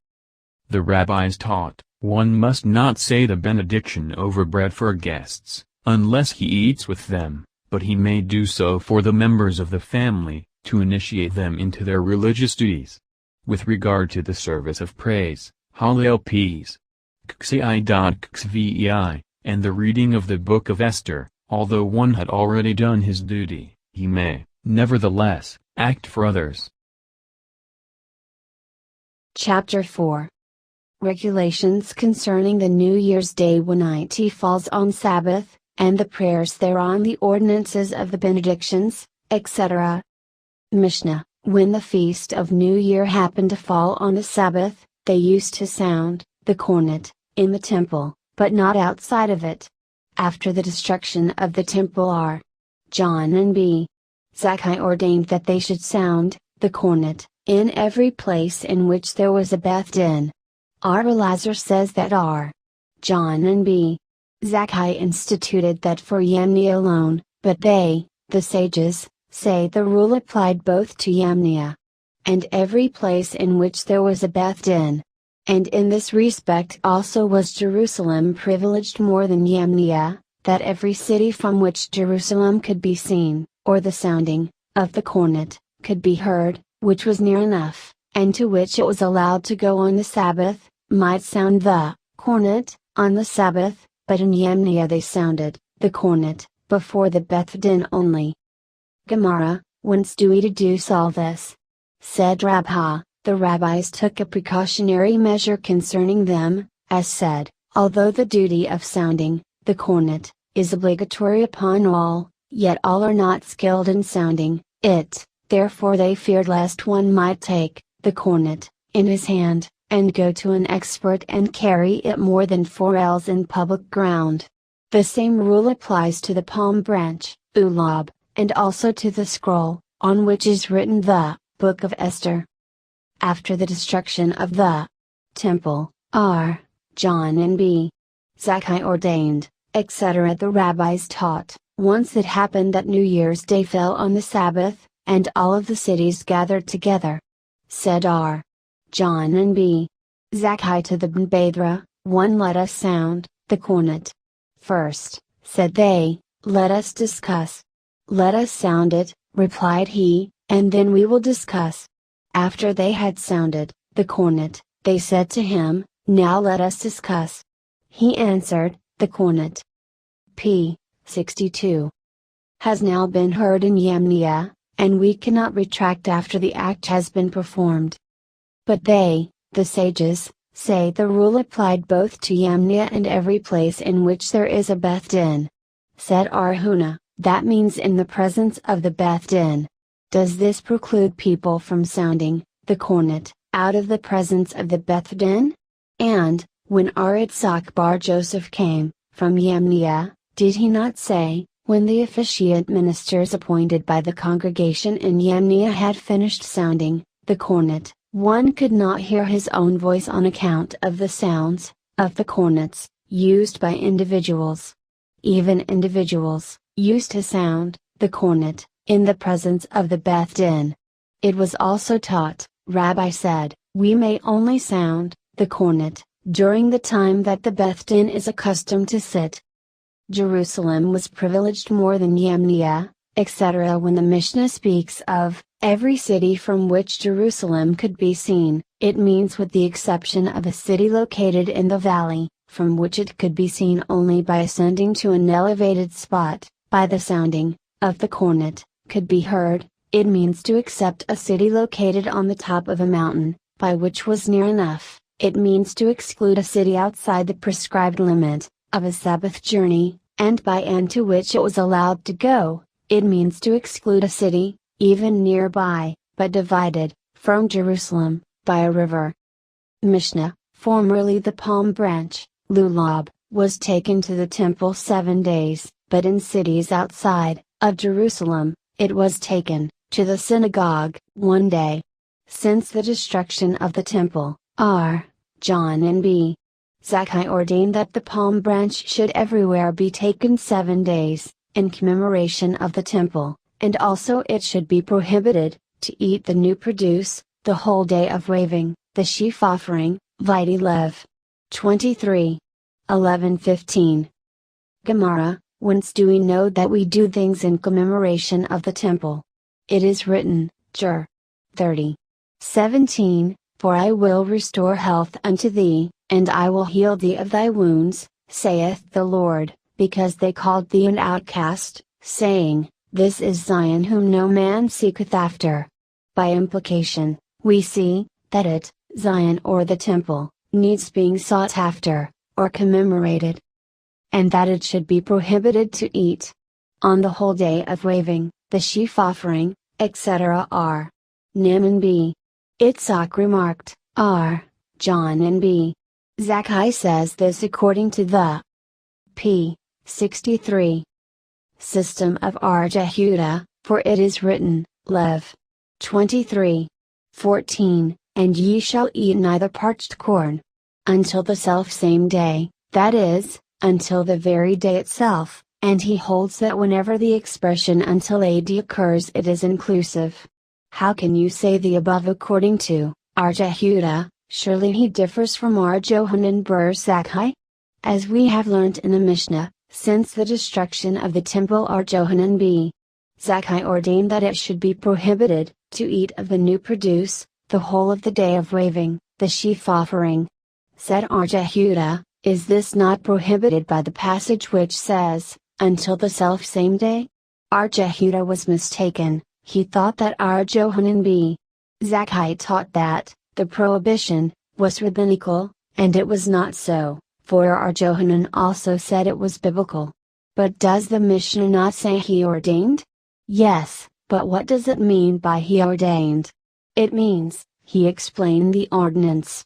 The rabbis taught, one must not say the benediction over bread for guests, unless he eats with them, but he may do so for the members of the family, to initiate them into their religious duties. With regard to the service of praise, Hallel Ps. Xi.Xvei, and the reading of the Book of Esther, although one had already done his duty, he may, nevertheless, act for others. Chapter 4. Regulations concerning the New Year's Day when it falls on Sabbath, and the prayers thereon, the ordinances of the benedictions, etc. Mishnah. When the feast of New Year happened to fall on a Sabbath, they used to sound the cornet in the temple, but not outside of it. After the destruction of the temple R. John and B. Zakkai ordained that they should sound the cornet in every place in which there was a Beth Din. R. Elazar says that R. John and B. Zakkai instituted that for Yemnia alone, but they, the sages, say the rule applied both to Yemnia and every place in which there was a Beth Din. And in this respect also was Jerusalem privileged more than Yemnia, that every city from which Jerusalem could be seen, or the sounding of the cornet could be heard, which was near enough, and to which it was allowed to go on the Sabbath, might sound the cornet on the Sabbath, but in Yemnia they sounded the cornet before the Beth Din only. Gemara, whence do we deduce all this? Said Rabha, the rabbis took a precautionary measure concerning them, as said, although the duty of sounding the cornet is obligatory upon all, yet all are not skilled in sounding it, therefore they feared lest one might take the cornet in his hand, and go to an expert and carry it more than 4 ells in public ground. The same rule applies to the palm branch, ulab, and also to the scroll, on which is written the Book of Esther. After the destruction of the temple, R. John and B. Zakkai ordained, etc. The rabbis taught, once it happened that New Year's Day fell on the Sabbath, and all of the cities gathered together. Said R. John and B. Zakkai to the Bnbadra, one let us sound the cornet. First, said they, let us discuss. Let us sound it, replied he, and then we will discuss. After they had sounded the cornet, they said to him, now let us discuss. He answered, the cornet p. 62 has now been heard in Yemnia, and we cannot retract after the act has been performed. But they, the sages, say the rule applied both to Yemnia and every place in which there is a Beth Din. Said Arhuna, that means in the presence of the Beth Din. Does this preclude people from sounding the cornet out of the presence of the Beth Din? And, when Aritzak bar Joseph came from Yemnia, did he not say, when the officiant ministers appointed by the congregation in Yemnia had finished sounding the cornet, one could not hear his own voice on account of the sounds of the cornets used by individuals. Even individuals used to sound the cornet in the presence of the Beth Din. It was also taught, Rabbi said, we may only sound the cornet during the time that the Beth Din is accustomed to sit. Jerusalem was privileged more than Yemnia, etc. When the Mishnah speaks of every city from which Jerusalem could be seen, it means with the exception of a city located in the valley, from which it could be seen only by ascending to an elevated spot, by the sounding of the cornet, could be heard. It means to except a city located on the top of a mountain, by which was near enough. It means to exclude a city outside the prescribed limit of a Sabbath journey, and by and to which it was allowed to go. It means to exclude a city, even nearby, but divided, from Jerusalem, by a river. Mishnah, formerly the palm branch, Lulab, was taken to the temple 7 days, but in cities outside of Jerusalem, it was taken to the synagogue 1 day. Since the destruction of the temple, R. John and B. Zakkai ordained that the palm branch should everywhere be taken 7 days, in commemoration of the temple, and also it should be prohibited to eat the new produce, the whole day of waving, the sheaf offering, Vidi Lev. 23. 11:15. Gemara, whence do we know that we do things in commemoration of the temple? It is written, Jer. 30. 17, for I will restore health unto thee, and I will heal thee of thy wounds, saith the Lord, because they called thee an outcast, saying, This is Zion whom no man seeketh after. By implication, we see, that it, Zion or the temple, needs being sought after, or commemorated. And that it should be prohibited to eat. On the whole day of waving, the sheaf offering, etc. R. Nim and B. Itzhak remarked, R. John and B. Zakkai says this according to the p. 63. System of R. Jehuda, for it is written, Lev. 23. 14, and ye shall eat neither parched corn. Until the selfsame day, that is, until the very day itself, and he holds that whenever the expression until AD occurs it is inclusive. How can you say the above according to R. Jehuda? Surely he differs from R. Johanan Ber Zakkai? As we have learnt in the Mishnah, since the destruction of the temple R. Johanan B. Zakkai ordained that it should be prohibited to eat of the new produce, the whole of the day of waving, the sheaf offering. Said R. Jehuda, is this not prohibited by the passage which says, until the selfsame day? R. Jehuda was mistaken. He thought that R. Johanan B. Zakkai taught that the prohibition was rabbinical, and it was not so, for R. Johanan also said it was biblical. But does the Mishnah not say he ordained? Yes, but what does it mean by he ordained? It means, he explained the ordinance.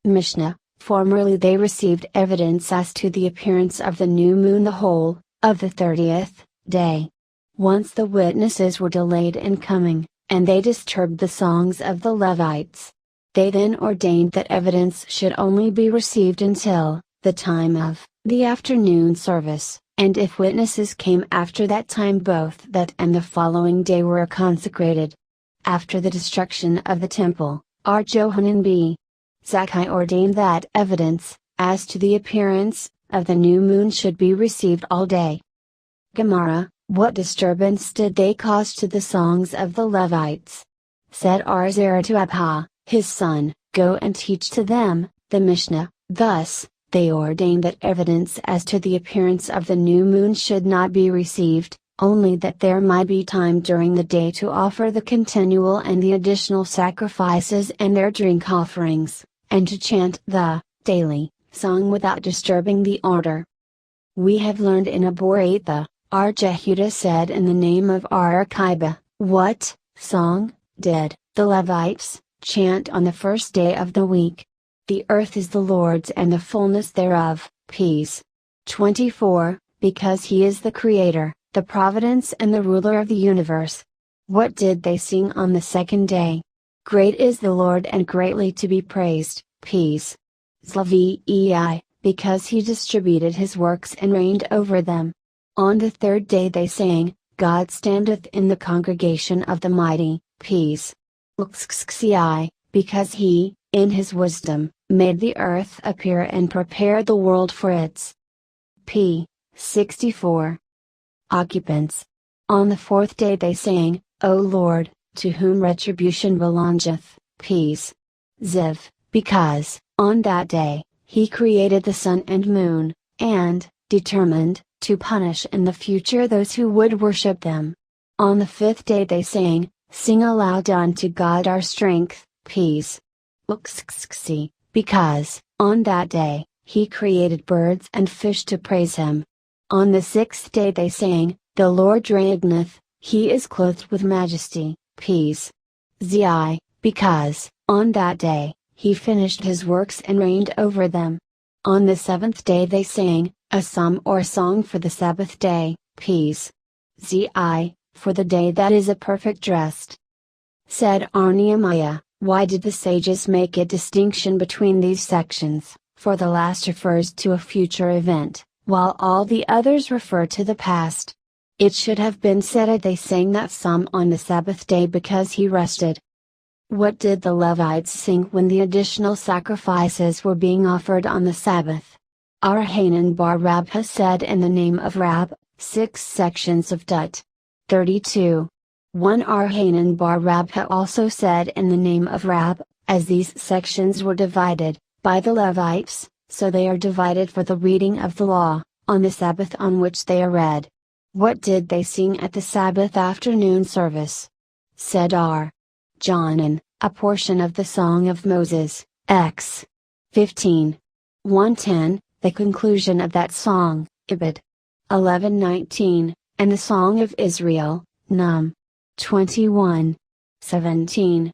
Mishnah, formerly they received evidence as to the appearance of the new moon the whole of the 30th day. Once the witnesses were delayed in coming, and they disturbed the songs of the Levites. They then ordained that evidence should only be received until the time of the afternoon service, and if witnesses came after that time both that and the following day were consecrated. After the destruction of the temple, R. Johanan B. Zakkai ordained that evidence, as to the appearance of the new moon should be received all day. Gemara, what disturbance did they cause to the songs of the Levites? Said R. Zerah to Abha, his son, go and teach to them, the Mishnah. Thus, they ordained that evidence as to the appearance of the new moon should not be received, only that there might be time during the day to offer the continual and the additional sacrifices and their drink offerings, and to chant the daily song without disturbing the order. We have learned in Aboraitha, R. Jehuda said in the name of R. Akiba, what song did the Levites chant on the first day of the week? The earth is the Lord's and the fullness thereof, peace. 24, because he is the creator, the providence and the ruler of the universe. What did they sing on the second day? Great is the Lord and greatly to be praised, peace. Zlavei, because he distributed his works and reigned over them. On the third day they sang, God standeth in the congregation of the mighty, peace. Lxxi, because he, in his wisdom, made the earth appear and prepared the world for its 64. Occupants. On the fourth day they sang, O Lord, to whom retribution belongeth, peace. Ziv, because, on that day, he created the sun and moon, and, determined, to punish in the future those who would worship them. On the fifth day they sang, Sing aloud unto God our strength, peace. Uxxxi, because, on that day, he created birds and fish to praise him. On the sixth day they sang, The Lord reigneth, he is clothed with majesty, peace. Zi, because, on that day, he finished his works and reigned over them. On the seventh day they sang, a psalm or song for the Sabbath day, peace. Zi, for the day that is a perfect rest. Said Nehemiah, why did the sages make a distinction between these sections, for the last refers to a future event, while all the others refer to the past? It should have been said they sang that psalm on the Sabbath day because he rested. What did the Levites sing when the additional sacrifices were being offered on the Sabbath? Hanan bar Rabha said in the name of Rab, 6 sections of Dut. 32. 1 Hanan bar Rabha also said in the name of Rab, as these sections were divided, by the Levites, so they are divided for the reading of the law, on the Sabbath on which they are read. What did they sing at the Sabbath afternoon service? Said Johanan, a portion of the Song of Moses, X. 15. 110, the conclusion of that song, Ibid. 11:19, and the Song of Israel, Num. 21. 17.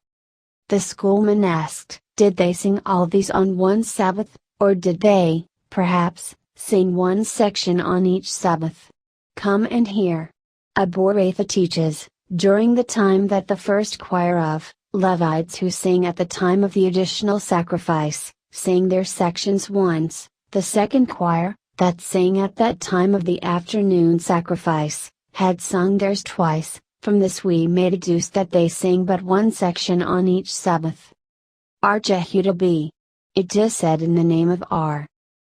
The schoolman asked, did they sing all these on one Sabbath, or did they, perhaps, sing one section on each Sabbath? Come and hear. Aboratha teaches, during the time that the first choir of Levites who sang at the time of the additional sacrifice, sang their sections once, the second choir, that sang at that time of the afternoon sacrifice, had sung theirs twice. From this we may deduce that they sang but one section on each Sabbath. Jehuda b. It is said in the name of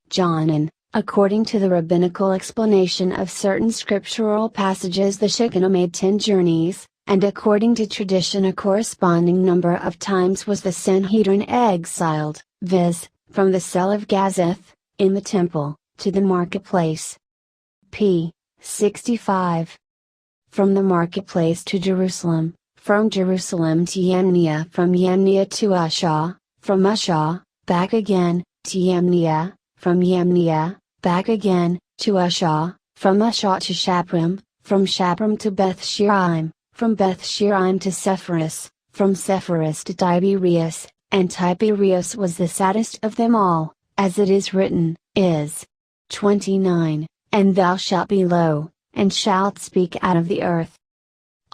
Johanan, according to the rabbinical explanation of certain scriptural passages the Shekinah made 10 journeys, and according to tradition a corresponding number of times was the Sanhedrin exiled, viz., from the cell of Gazeth, in the temple, to the marketplace. p. 65. From the marketplace to Jerusalem, from Jerusalem to Yamnia, from Yamnia to Ushah, from Ushah, back again, to Yamnia, from Yamnia, back again, to Ushah, from Ushah to Shapram, from Shapram to Beth Shiraim, from Beth Shiraim to Sepphoris, from Sepphoris to Tiberias, and Tiberias was the saddest of them all, as it is written, is. 29, and thou shalt be low, and shalt speak out of the earth.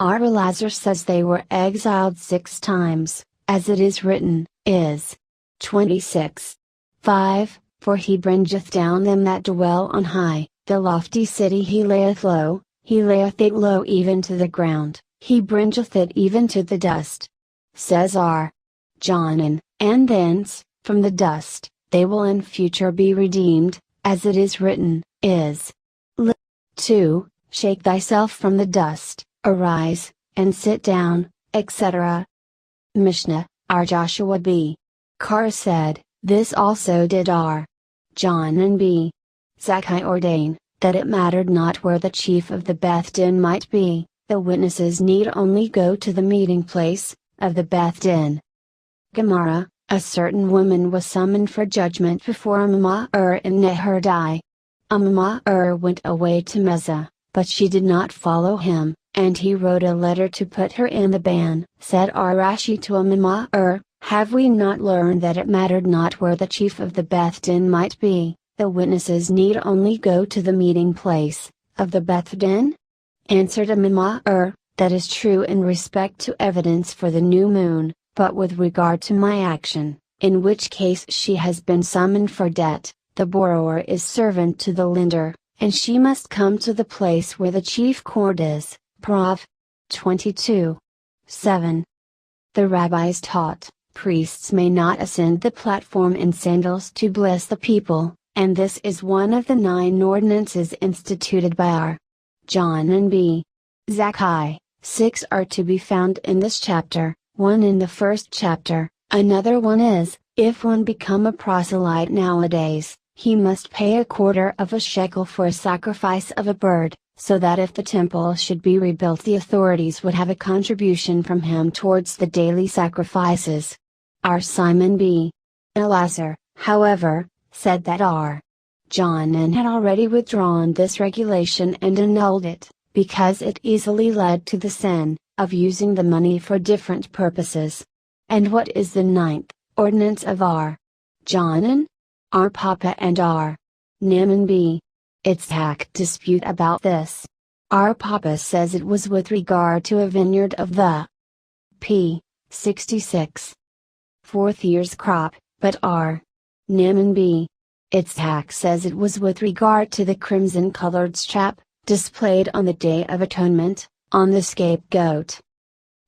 Elazar says they were exiled 6 times, as it is written, is. 26. 5, for he bringeth down them that dwell on high, the lofty city he layeth it low even to the ground, he bringeth it even to the dust. Says Johanan, and thence, from the dust, they will in future be redeemed, as it is written, is. 2, shake thyself from the dust, arise, and sit down, etc. Mishnah, Joshua b. Kar said, this also did Johanan b. Zakkai ordain, that it mattered not where the chief of the Beth Din might be, the witnesses need only go to the meeting place, of the Beth Din. Gemara, a certain woman was summoned for judgment before Amamah in Neherdai. Amamah went away to Mezah, but she did not follow him, and he wrote a letter to put her in the ban. Said Rashi to Amamah, have we not learned that it mattered not where the chief of the Beth Din might be, the witnesses need only go to the meeting place, of the Beth Din? Answered Amamah, that is true in respect to evidence for the new moon, but with regard to my action, in which case she has been summoned for debt, the borrower is servant to the lender, and she must come to the place where the chief court is. Prov. 22. 7. The rabbis taught, priests may not ascend the platform in sandals to bless the people, and this is one of the 9 ordinances instituted by R. John and B. Zakkai. 6 are to be found in this chapter, 1 in the first chapter. Another one is, if one become a proselyte nowadays, he must pay a quarter of a shekel for a sacrifice of a bird, so that if the temple should be rebuilt the authorities would have a contribution from him towards the daily sacrifices. R. Simon B. Elazar, however, said that R. John N. had already withdrawn this regulation and annulled it, because it easily led to the sin of using the money for different purposes. And what is the 9th ordinance of R. John N., R. Papa and R. Naaman B. Itzhak dispute about this. R. Papa says it was with regard to a vineyard of the p. 66. 4th year's crop, but R. Naaman B. Itzhak says it was with regard to the crimson-colored strap, displayed on the Day of Atonement, on the scapegoat.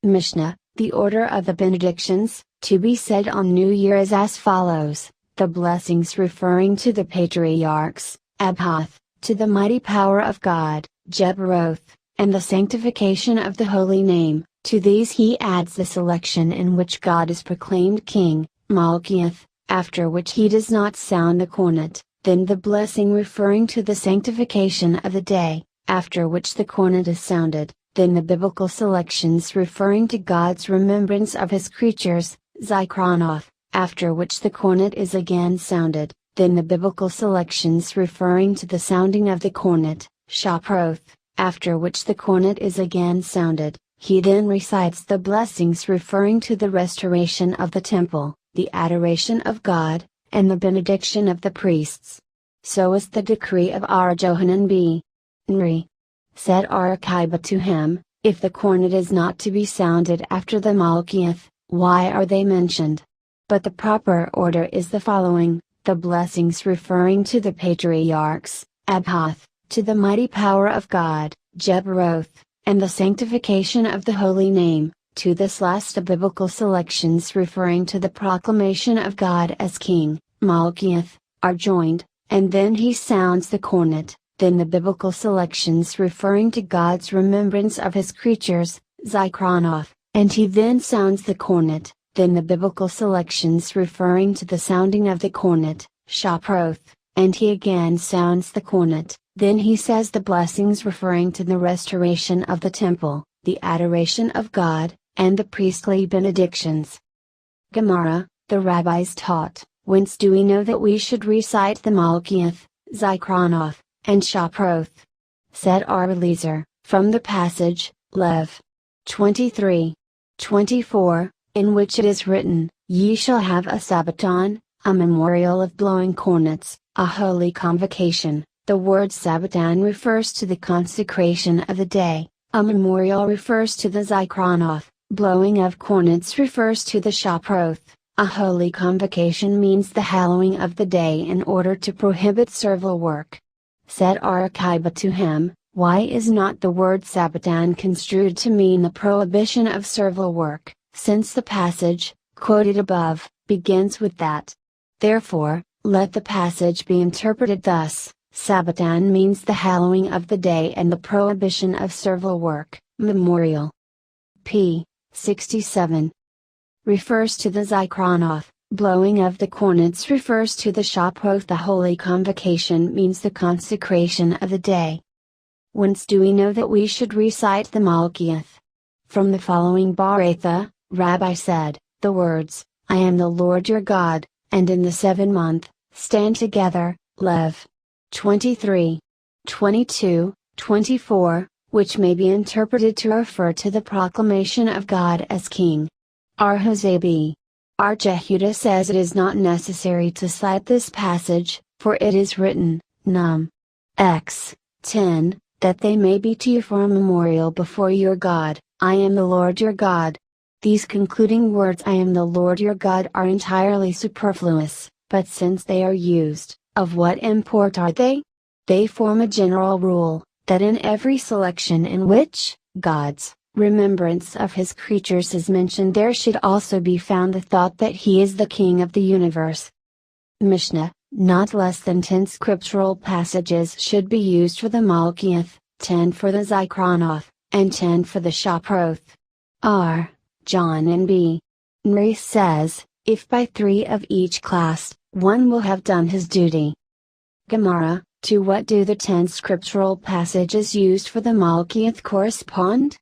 Mishnah, the order of the benedictions, to be said on New Year is as follows: the blessings referring to the patriarchs, Abhath, to the mighty power of God, Jebroth, and the sanctification of the holy name. To these he adds the selection in which God is proclaimed king, Malkiath, after which he does not sound the cornet, then the blessing referring to the sanctification of the day, after which the cornet is sounded, then the biblical selections referring to God's remembrance of his creatures, Zikronoth, after which the cornet is again sounded, then the biblical selections referring to the sounding of the cornet, Shaproth, after which the cornet is again sounded. He then recites the blessings referring to the restoration of the temple, the adoration of God, and the benediction of the priests. So is the decree of R. Johanan B. Nri. Said R. Akiba to him, if the cornet is not to be sounded after the Malkiath, why are they mentioned? But the proper order is the following: the blessings referring to the patriarchs, Abhath, to the mighty power of God, Jebroth, and the sanctification of the holy name, to this last the biblical selections referring to the proclamation of God as king, Malkiath, are joined, and then he sounds the cornet, then the biblical selections referring to God's remembrance of his creatures, Zikronoth, and he then sounds the cornet, then the biblical selections referring to the sounding of the cornet, Shaproth, and he again sounds the cornet, then he says the blessings referring to the restoration of the temple, the adoration of God, and the priestly benedictions. Gemara, the rabbis taught, whence do we know that we should recite the Malkiath, Zikronoth, and Shaproth? Said R. Eliezer, from the passage, Lev. 23:24, in which it is written, Ye shall have a Sabbaton, a memorial of blowing cornets, a holy convocation. The word Sabbaton refers to the consecration of the day, a memorial refers to the Zikronoth, blowing of cornets refers to the Shaproth, a holy convocation means the hallowing of the day in order to prohibit servile work. Said R. Akiba to him, why is not the word Sabbaton construed to mean the prohibition of servile work, since the passage, quoted above, begins with that? Therefore, let the passage be interpreted thus: Sabbaton means the hallowing of the day and the prohibition of servile work. Memorial. p. 67. Refers to the Zikronoth, blowing of the cornets refers to the Shaproth. The holy convocation means the consecration of the day. Whence do we know that we should recite the Malkiath? From the following Baratha, Rabbi said, the words, I am the Lord your God, and in the 7th month, stand together, Lev. 23:22, 24, which may be interpreted to refer to the proclamation of God as king. R. Jose B. R. Jehuda says it is not necessary to cite this passage, for it is written, Num. X. 10, that they may be to you for a memorial before your God, I am the Lord your God. These concluding words I am the Lord your God are entirely superfluous, but since they are used, of what import are they? They form a general rule, that in every selection in which God's remembrance of his creatures is mentioned there should also be found the thought that he is the king of the universe. Mishnah, not less than 10 scriptural passages should be used for the Malkiath, 10 for the Zikronoth, and 10 for the Shaproth. R. John and B. Nri says, if by 3 of each class, one will have done his duty. Gemara, to what do the 10 scriptural passages used for the Malkiath correspond?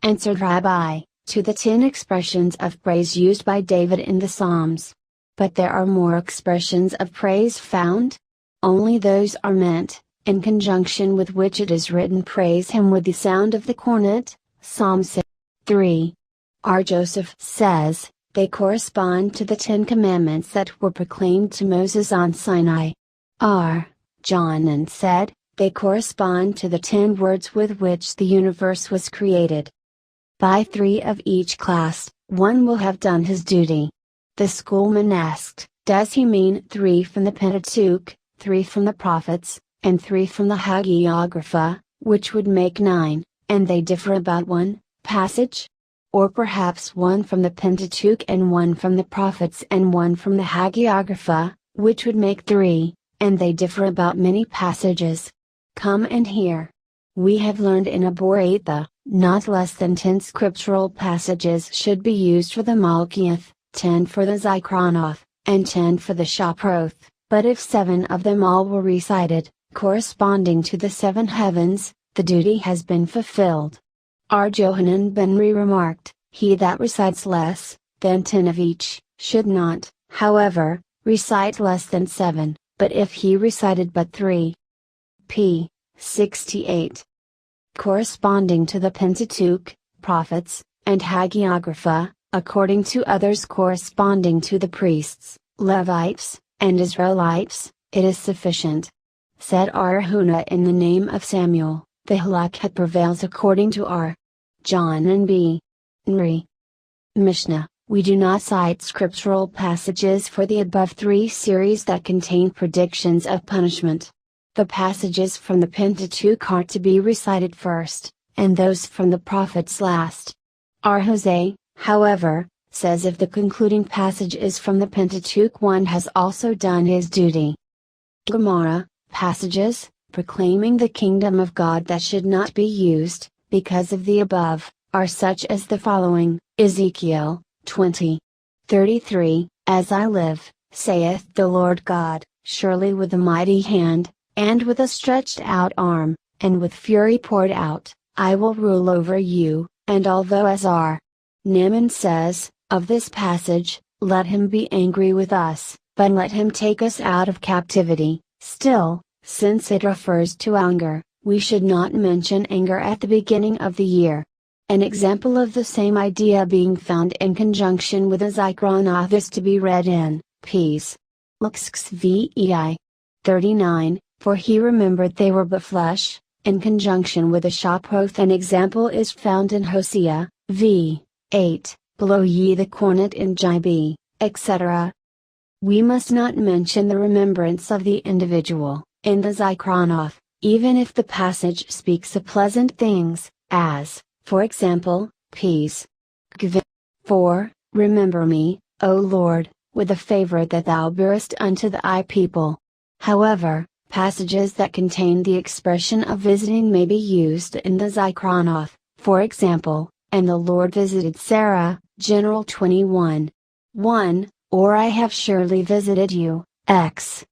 Answered Rabbi, to the 10 expressions of praise used by David in the Psalms. But there are more expressions of praise found? Only those are meant, in conjunction with which it is written, praise him with the sound of the cornet, Psalm 6. 3. R. Joseph says, they correspond to the 10 commandments that were proclaimed to Moses on Sinai. R. John said, they correspond to the 10 words with which the universe was created. By 3 of each class, one will have done his duty. The schoolman asked, does he mean 3 from the Pentateuch, 3 from the prophets, and 3 from the Hagiographa, which would make 9, and they differ about one passage? Or perhaps 1 from the Pentateuch and 1 from the prophets and 1 from the Hagiographa, which would make 3, and they differ about many passages? Come and hear. We have learned in Aboraitha, not less than 10 scriptural passages should be used for the Malkiath, 10 for the Zikronoth, and 10 for the Shaproth, but if 7 of them all were recited, corresponding to the 7 heavens, the duty has been fulfilled. R. Johanan Benri remarked, he that recites less than 10 of each, should not, however, recite less than 7, but if he recited but 3. P. 68. Corresponding to the Pentateuch, prophets, and Hagiographa, according to others corresponding to the priests, Levites, and Israelites, it is sufficient. Said R. Huna in the name of Samuel, the halakha prevails according to R. John and B. Nri. Mishnah, we do not cite scriptural passages for the above 3 series that contain predictions of punishment. The passages from the Pentateuch are to be recited first, and those from the prophets last. R. Jose, however, says if the concluding passage is from the Pentateuch, one has also done his duty. Gemara, passages, proclaiming the kingdom of God that should not be used, because of the above, are such as the following: Ezekiel 20:33, as I live, saith the Lord God, surely with a mighty hand, and with a stretched out arm, and with fury poured out, I will rule over you, and although as R. Naaman says, of this passage, let him be angry with us, but let him take us out of captivity. Still, since it refers to anger, we should not mention anger at the beginning of the year. An example of the same idea being found in conjunction with a Zikronoth is to be read in Ps. Vei 39, for he remembered they were but flesh. In conjunction with a Shaproth, an example is found in Hosea, v. 8, blow ye the cornet in Gibe, etc. We must not mention the remembrance of the individual, in the Zikronoth, even if the passage speaks of pleasant things, as, for example, Ps. 4, remember me, O Lord, with the favor that thou bearest unto thy people. However, passages that contain the expression of visiting may be used in the Zikronoth, for example, and the Lord visited Sarah, General 21. 1, or I have surely visited you, X.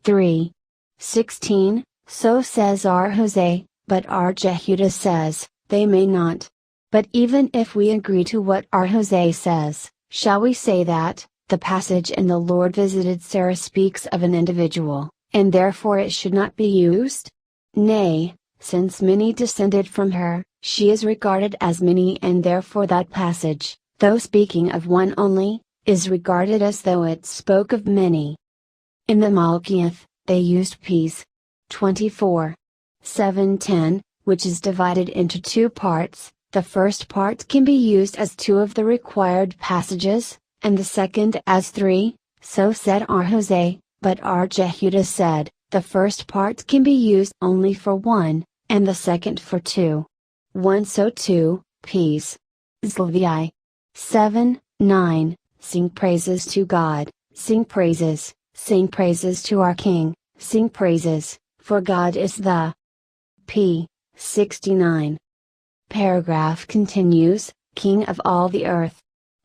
3. 16, so says R. Jose, but R. Jehuda says, they may not. But even if we agree to what R. Jose says, shall we say that, the passage in the Lord visited Sarah speaks of an individual, and therefore it should not be used? Nay, since many descended from her, she is regarded as many, and therefore that passage, though speaking of one only, is regarded as though it spoke of many. In the Malkiath, they used Ps. 24. 7:10, which is divided into 2 parts. The first part can be used as 2 of the required passages, and the second as 3, so said R. Jose, but R. Jehuda said, the first part can be used only for 1, and the second for 2. 1 so 2, Ps. Zlvi 7:9, sing praises to God, sing praises, Sing praises to our King, sing praises, for God is the p. 69. Paragraph continues, King of all the earth.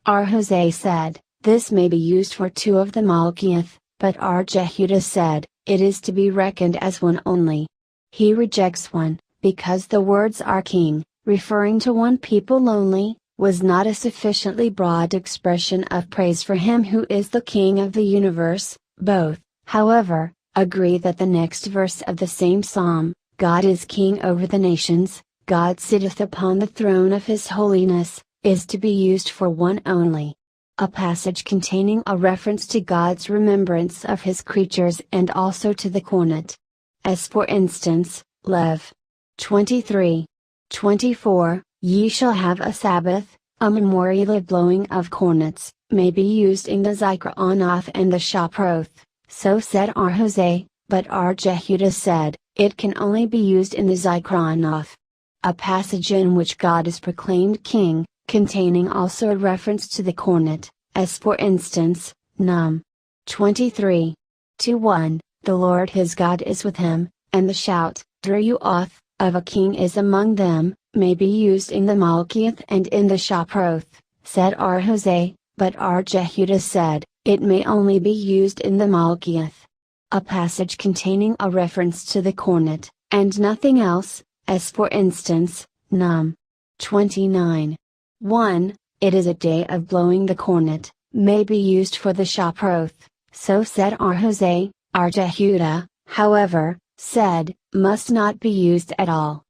R. Jose said, this may be used for two of the Malkiyeth, but R. Jehuda said, it is to be reckoned as one only. He rejects one, because the words our King, referring to one people only, was not a sufficiently broad expression of praise for him who is the King of the universe. Both, however, agree that the next verse of the same psalm, God is King over the nations, God sitteth upon the throne of his holiness, is to be used for one only. A passage containing a reference to God's remembrance of his creatures and also to the cornet. As for instance, Lev. 23. 24, ye shall have a Sabbath, a memorial of blowing of cornets, may be used in the Zikronoth and the Shaproth, so said R. Jose, but R. Jehuda said, it can only be used in the Zikronoth. A passage in which God is proclaimed king, containing also a reference to the cornet, as for instance, Num. 23. 2:1, the Lord his God is with him, and the shout, Druoth, of a king is among them, may be used in the Malkiyeth and in the Shaproth, said R. Jose, but R. Jehuda said, it may only be used in the Malkiyeth. A passage containing a reference to the cornet, and nothing else, as for instance, Num. 29. 1, it is a day of blowing the cornet, may be used for the Shaproth, so said R. Jose. R. Jehuda, however, said, must not be used at all.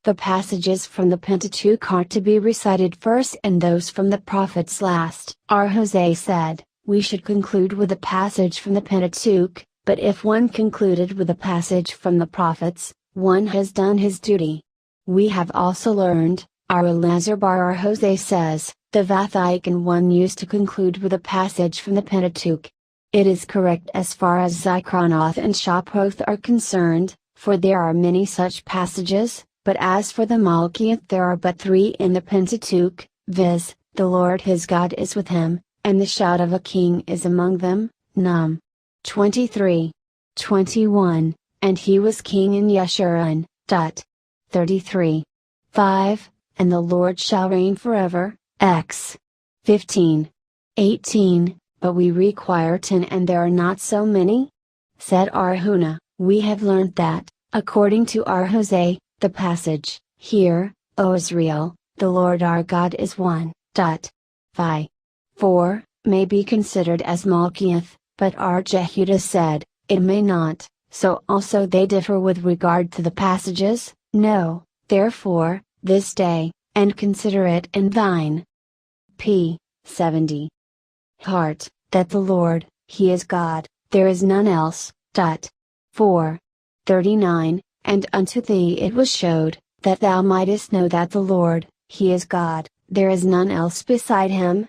The passages from the Pentateuch are to be recited first and those from the prophets last. R. Jose said, we should conclude with a passage from the Pentateuch, but if one concluded with a passage from the prophets, one has done his duty. We have also learned, R. Elazar Bar R. Jose says, the Vathican one used to conclude with a passage from the Pentateuch. It is correct as far as Zikronoth and Shaproth are concerned, for there are many such passages, but as for the Malkiyeth there are but 3 in the Pentateuch, viz., the Lord his God is with him, and the shout of a king is among them, Num. 23. 21, and he was king in Yeshurun. 33. 5, and the Lord shall reign forever, X. 15. 18, but we require 10 and there are not so many? Said R. Huna, we have learned that, according to R. Jose, the passage, Hear, O Israel, the Lord our God is one. 5. 4, may be considered as Malkiyeth, but R. Jehuda said, it may not, so also they differ with regard to the passages, no, therefore, this day, and consider it in thine. P. 70. Heart, that the Lord, he is God, there is none else. 4. 39, and unto thee it was showed, that thou mightest know that the Lord, he is God, there is none else beside him.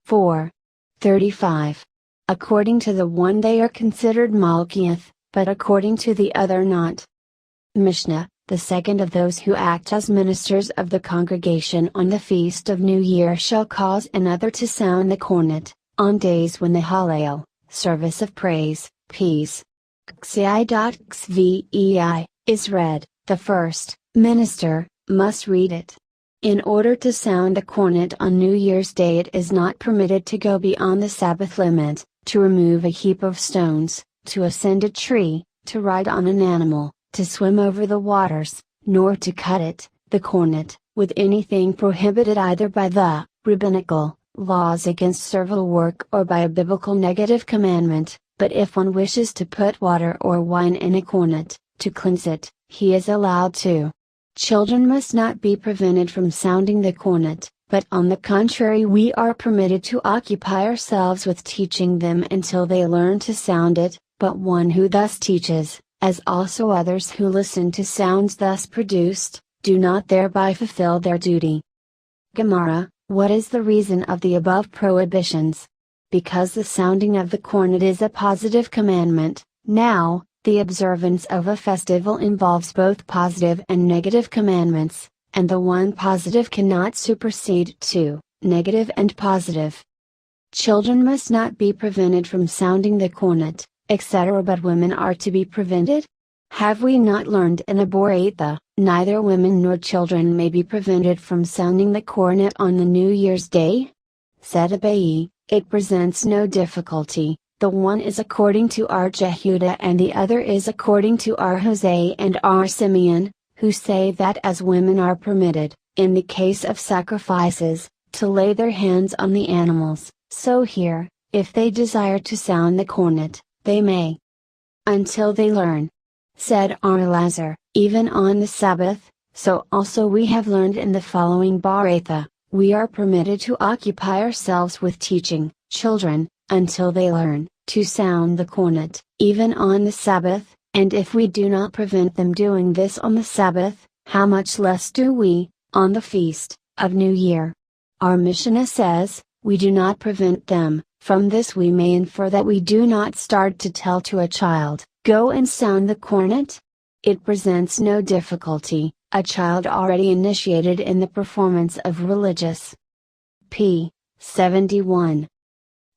4. 35. According to the one they are considered Malkiyeth, but according to the other not. Mishnah, the second of those who act as ministers of the congregation on the feast of New Year shall cause another to sound the cornet, on days when the Hallel, service of praise, peace. Xi.xvei, is read, the first, minister, must read it. In order to sound the cornet on New Year's Day it is not permitted to go beyond the Sabbath limit, to remove a heap of stones, to ascend a tree, to ride on an animal, to swim over the waters, nor to cut it, the cornet, with anything prohibited either by the rabbinical laws against servile work or by a biblical negative commandment, but if one wishes to put water or wine in a cornet, to cleanse it, he is allowed to. Children must not be prevented from sounding the cornet, but on the contrary we are permitted to occupy ourselves with teaching them until they learn to sound it, but one who thus teaches, as also others who listen to sounds thus produced, do not thereby fulfill their duty. Gemara, what is the reason of the above prohibitions? Because the sounding of the cornet is a positive commandment. Now, the observance of a festival involves both positive and negative commandments, and the one positive cannot supersede two, negative and positive. children must not be prevented from sounding the cornet, etc. But women are to be prevented? Have we not learned in Aboretha, neither women nor children may be prevented from sounding the cornet on the New Year's Day? Said Abai, it presents no difficulty, the one is according to our Jehuda and the other is according to our Jose and our Simeon, who say that as women are permitted, in the case of sacrifices, to lay their hands on the animals, so here, if they desire to sound the cornet, they may. Until they learn. Said Elazar, even on the Sabbath, so also we have learned in the following Baratha, we are permitted to occupy ourselves with teaching, children, until they learn, to sound the cornet, even on the Sabbath, and if we do not prevent them doing this on the Sabbath, how much less do we, on the feast, of New Year. Our Mishnah says, we do not prevent them, from this we may infer that we do not start to tell to a child, go and sound the cornet? It presents no difficulty, a child already initiated in the performance of religious. p. 71.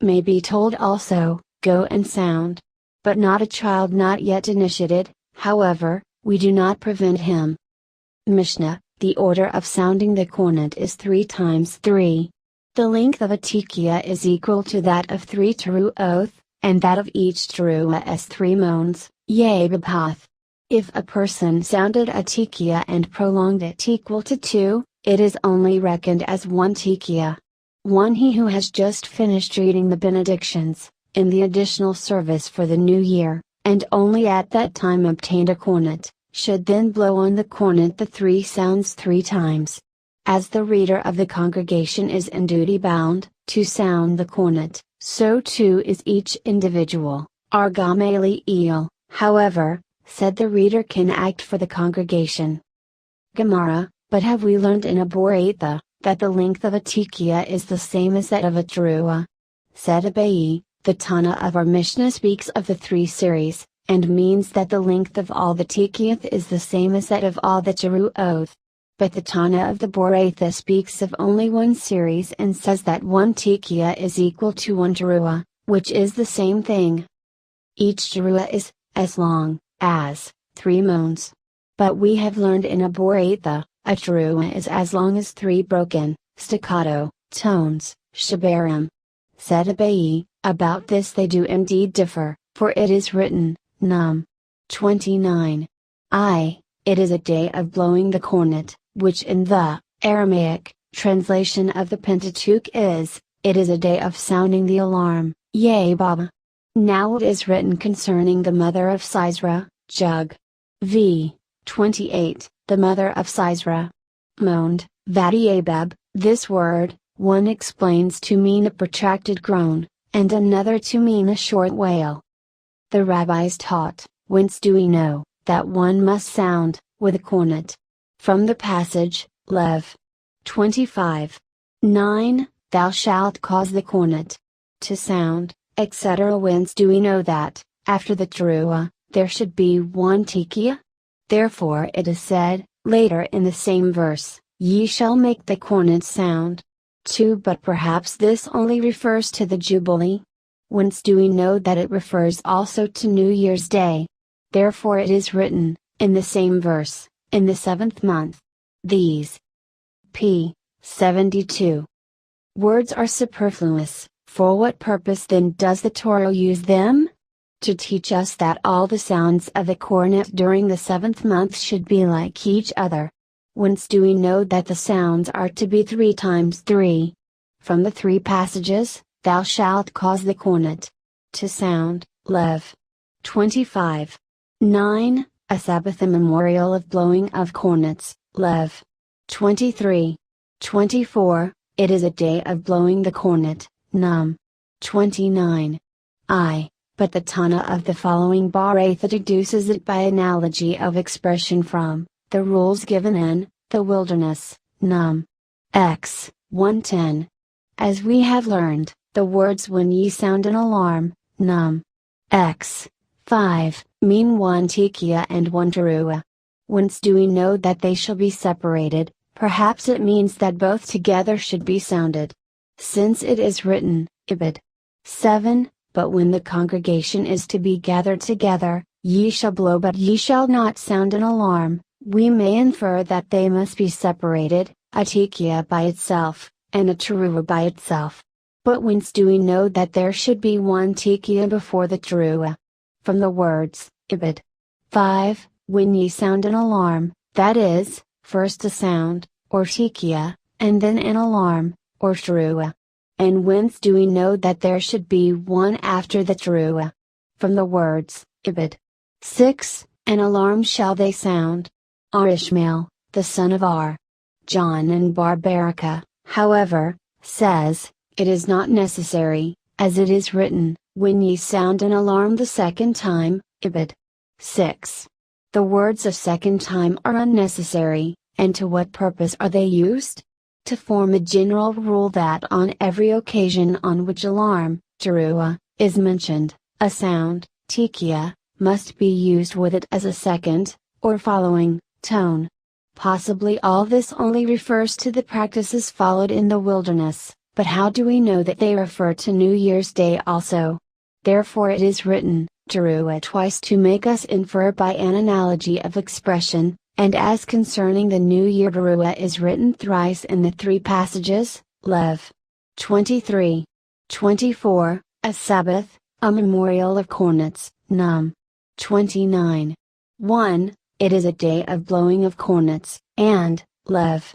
May be told also, go and sound. But not a child not yet initiated, however, we do not prevent him. Mishnah, the order of sounding the cornet is 3 times 3. The length of a tekiah is equal to that of 3 teruoth, and that of each teruah as 3 moans, bapath. If a person sounded a tekiah and prolonged it equal to 2, it is only reckoned as 1 tekiah. He who has just finished reading the benedictions, in the additional service for the new year, and only at that time obtained a cornet, should then blow on the cornet the 3 sounds 3 times. As the reader of the congregation is in duty bound, to sound the cornet, so too is each individual, Argameli eel, however, said the reader can act for the congregation. Gemara, but have we learned in Aboretha, that the length of a tekiah is the same as that of a teruah? Said Abai, the Tana of our Mishnah speaks of the 3 series, and means that the length of all the tekiah is the same as that of all the teruoth. But the Tana of the Boretha speaks of only 1 series and says that 1 tekiah is equal to 1 teruah, which is the same thing. Each teruah is, as long, as, 3 moans. But we have learned in Aboretha, a teruah is as long as 3 broken, staccato, tones, shabarim. Said Abai, about this they do indeed differ, for it is written, Num. 29. It is a day of blowing the cornet, which in the Aramaic translation of the Pentateuch is, it is a day of sounding the alarm, Baba. Now it is written concerning the mother of Sisera, Jug. v. 28, the mother of Sisera. Moaned, Vadiabeb, this word, one explains to mean a protracted groan, and another to mean a short wail. The rabbis taught, whence do we know, that one must sound, with a cornet? From the passage, Lev. 25. 9, thou shalt cause the cornet to sound, etc. Whence do we know that, after the teruah, there should be 1 tekiah? Therefore it is said, later in the same verse, ye shall make the cornet sound. 2. But perhaps this only refers to the Jubilee? Whence do we know that it refers also to New Year's Day? Therefore it is written, in the same verse, in the 7th month. These. p. 72. Words are superfluous, for what purpose then does the Torah use them? To teach us that all the sounds of the cornet during the 7th month should be like each other. Whence do we know that the sounds are to be 3 times 3? From the 3 passages, thou shalt cause the cornet to sound, Lev. 25. 9, a Sabbath immemorial of blowing of cornets, Lev. 23. 24, it is a day of blowing the cornet, Num. 29. But the Tana of the following Baratha deduces it by analogy of expression from, the rules given in, the wilderness, Num. X. 110. As we have learned, the words when ye sound an alarm, Num. X. 5, mean 1 tekiah and 1 teruah. Whence do we know that they shall be separated? Perhaps it means that both together should be sounded. Since it is written, Ibid. 7. But when the congregation is to be gathered together, ye shall blow but ye shall not sound an alarm. We may infer that they must be separated, a tekiah by itself, and a teruah by itself. But whence do we know that there should be one tekiah before the teruah? From the words, Ibid. 5. When ye sound an alarm, that is, first a sound, or tekiah, and then an alarm, or teruah. And whence do we know that there should be one after the teruah? From the words, Ibid. 6. An alarm shall they sound. Ishmael, the son of John and Barbarica, however, says, it is not necessary, as it is written, when ye sound an alarm the second time, Ibid. 6. The words a second time are unnecessary, and to what purpose are they used? To form a general rule that on every occasion on which alarm, teruah, is mentioned, a sound, tekiah, must be used with it as a second, or following, tone. Possibly all this only refers to the practices followed in the wilderness, but how do we know that they refer to New Year's Day also? Therefore it is written, teruah twice to make us infer by an analogy of expression, and as concerning the New Year teruah is written thrice in the 3 passages, Lev. 23. 24, a Sabbath, a memorial of cornets, Num. 29. 1, it is a day of blowing of cornets, and, Lev.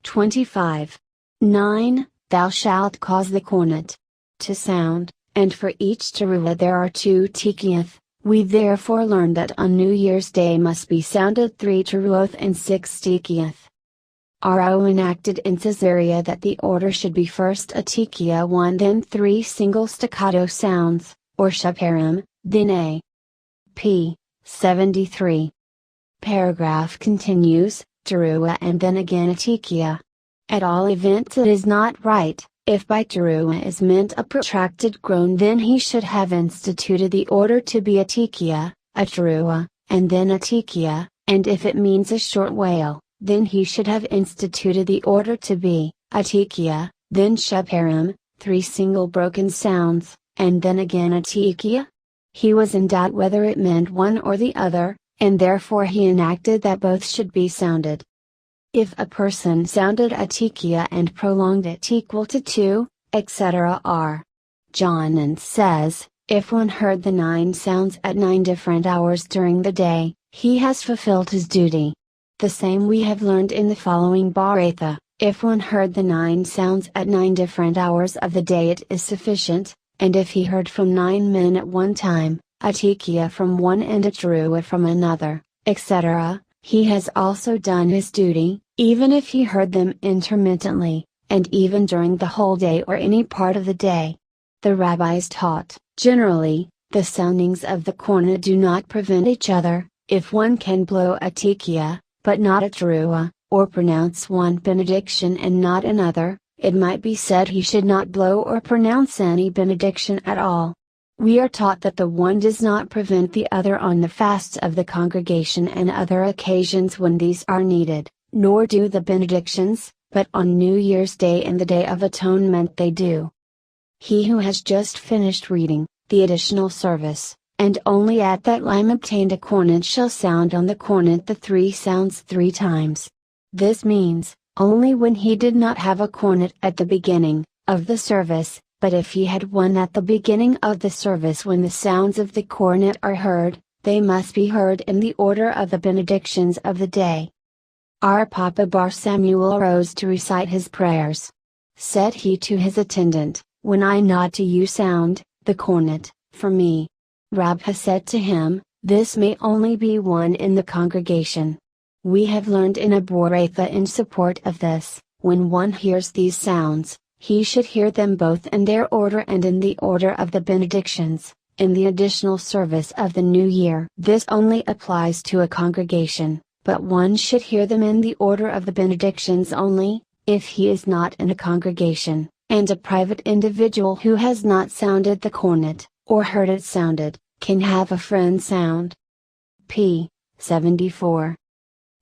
25. 9, thou shalt cause the cornet to sound, and for each teruah there are 2 tekiath. We therefore learn that on New Year's Day must be sounded 3 teruoth and 6 tekiath. Ro enacted in Caesarea that the order should be first a tekiah 1 then 3 single staccato sounds, or shaparim, then a. p. 73. Paragraph continues, teruah and then again a tekiah. At all events it is not right, if by teruah is meant a protracted groan then he should have instituted the order to be a tekiah, a teruah, and then a tekiah, and if it means a short wail, then he should have instituted the order to be, a tekiah, then shaparim, 3 single broken sounds, and then again a tekiah? He was in doubt whether it meant one or the other, and therefore he enacted that both should be sounded. If a person sounded a tekiah and prolonged it equal to 2, etc. R. John says, if one heard the 9 sounds at 9 different hours during the day, he has fulfilled his duty. The same we have learned in the following Baratha, if one heard the 9 sounds at 9 different hours of the day it is sufficient, and if he heard from 9 men at one time, a tekiah from one and a teruah from another, etc., he has also done his duty, even if he heard them intermittently, and even during the whole day or any part of the day. The rabbis taught, generally, the soundings of the cornet do not prevent each other, if one can blow a tekiah, but not a teruah, or pronounce one benediction and not another, it might be said he should not blow or pronounce any benediction at all. We are taught that the one does not prevent the other on the fasts of the congregation and other occasions when these are needed, nor do the benedictions, but on New Year's Day and the Day of Atonement they do. He who has just finished reading the additional service, and only at that time obtained a cornet shall sound on the cornet the 3 sounds 3 times. This means, only when he did not have a cornet at the beginning of the service, but if he had one at the beginning of the service when the sounds of the cornet are heard, they must be heard in the order of the benedictions of the day. Our Papa Bar Samuel rose to recite his prayers. Said he to his attendant, when I nod to you sound, the cornet, for me. Rabbi said to him, this may only be one in the congregation. We have learned in a Baratha in support of this, when one hears these sounds, he should hear them both in their order and in the order of the benedictions, in the additional service of the New Year. This only applies to a congregation, but one should hear them in the order of the benedictions only, if he is not in a congregation, and a private individual who has not sounded the cornet, or heard it sounded, can have a friend sound. p. 74.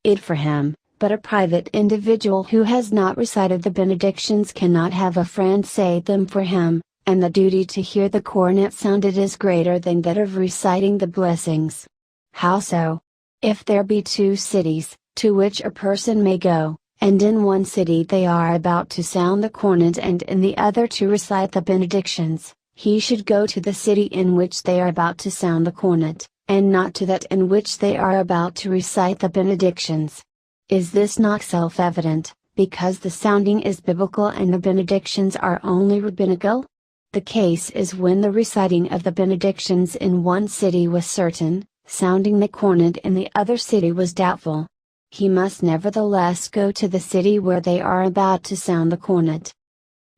It for him, but a private individual who has not recited the benedictions cannot have a friend say them for him, and the duty to hear the cornet sounded is greater than that of reciting the blessings. How so? If there be two cities, to which a person may go, and in one city they are about to sound the cornet and in the other to recite the benedictions, he should go to the city in which they are about to sound the cornet, and not to that in which they are about to recite the benedictions. Is this not self-evident, because the sounding is biblical and the benedictions are only rabbinical? The case is when the reciting of the benedictions in one city was certain, sounding the cornet in the other city was doubtful. He must nevertheless go to the city where they are about to sound the cornet.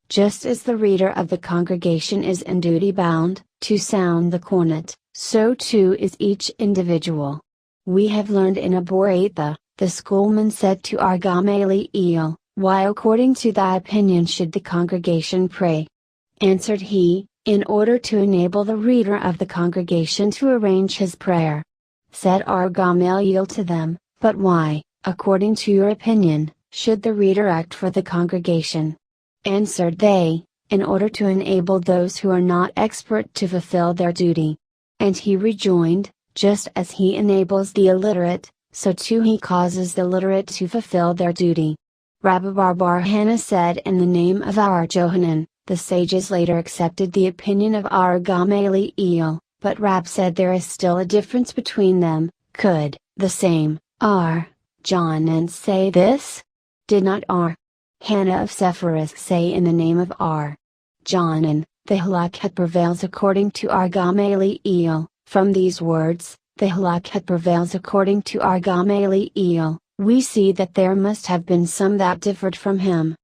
Just as the reader of the congregation is in duty bound, to sound the cornet, so too is each individual. We have learned in Aboretha, the schoolman said to our Gamaliel, "Why according to thy opinion should the congregation pray?" Answered he, "In order to enable the reader of the congregation to arrange his prayer." Said our Gamaliel to them, "But why, according to your opinion, should the reader act for the congregation?" Answered they, "In order to enable those who are not expert to fulfill their duty." And he rejoined, "Just as he enables the illiterate, so too he causes the literate to fulfill their duty." Rabbi Bar Hannah said in the name of our Johanan, the sages later accepted the opinion of our Gamaliel, but Rab said there is still a difference between them. Could the same R. Johanan say this? Did not R. Hannah of Sepphoris say in the name of R. Johanan, the halakha prevails according to our Gamaliel? From these words, the halakha prevails according to our Gamaliel, we see that there must have been some that differed from him.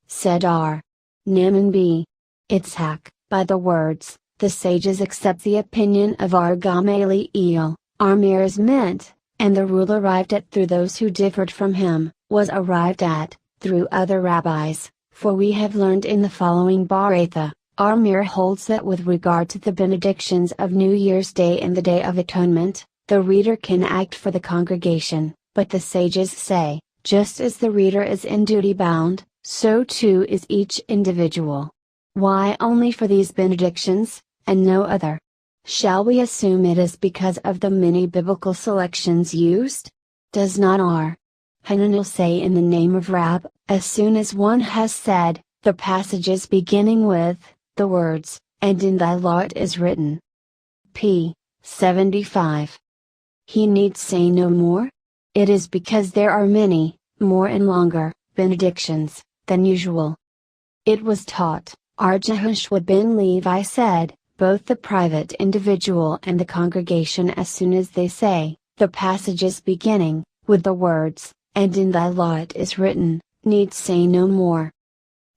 Said R. Naaman B. Itzhak, by the words, the sages accept the opinion of our Gamaliel, Armir is meant, and the rule arrived at through those who differed from him, was arrived at, through other rabbis, for we have learned in the following Baratha, Armir holds that with regard to the benedictions of New Year's Day and the Day of Atonement, the reader can act for the congregation, but the sages say, just as the reader is in duty bound, so too is each individual. Why only for these benedictions, and no other? Shall we assume it is because of the many biblical selections used? Does not R. Hananel say in the name of Rab, as soon as one has said, the passages beginning with, the words, and in thy law it is written. P. 75. He need say no more? It is because there are many, more and longer, benedictions, than usual. It was taught, R. Jehoshua ben Levi said, both the private individual and the congregation as soon as they say, the passages beginning, with the words, and in thy law it is written, need say no more.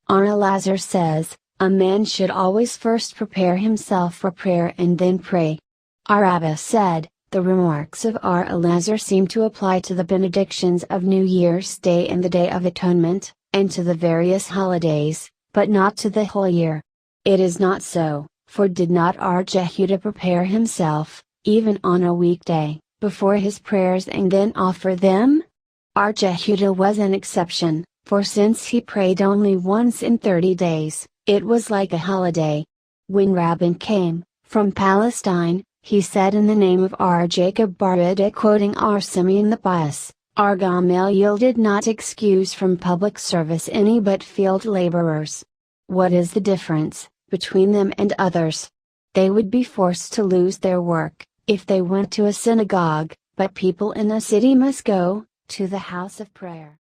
R. Elazar says, a man should always first prepare himself for prayer and then pray. R. Abba said, the remarks of R. Elazar seem to apply to the benedictions of New Year's Day and the Day of Atonement, and to the various holidays, but not to the whole year. It is not so, for did not R. Jehudah prepare himself, even on a weekday, before his prayers and then offer them? R. Jehudah was an exception, for since he prayed only once in 30 days, it was like a holiday. When Rabban came, from Palestine, he said in the name of R. Jacob Barada quoting R. Simeon the Pious, R. Gamaliel did not excuse from public service any but field laborers. What is the difference, between them and others? They would be forced to lose their work, if they went to a synagogue, but people in a city must go, to the house of prayer.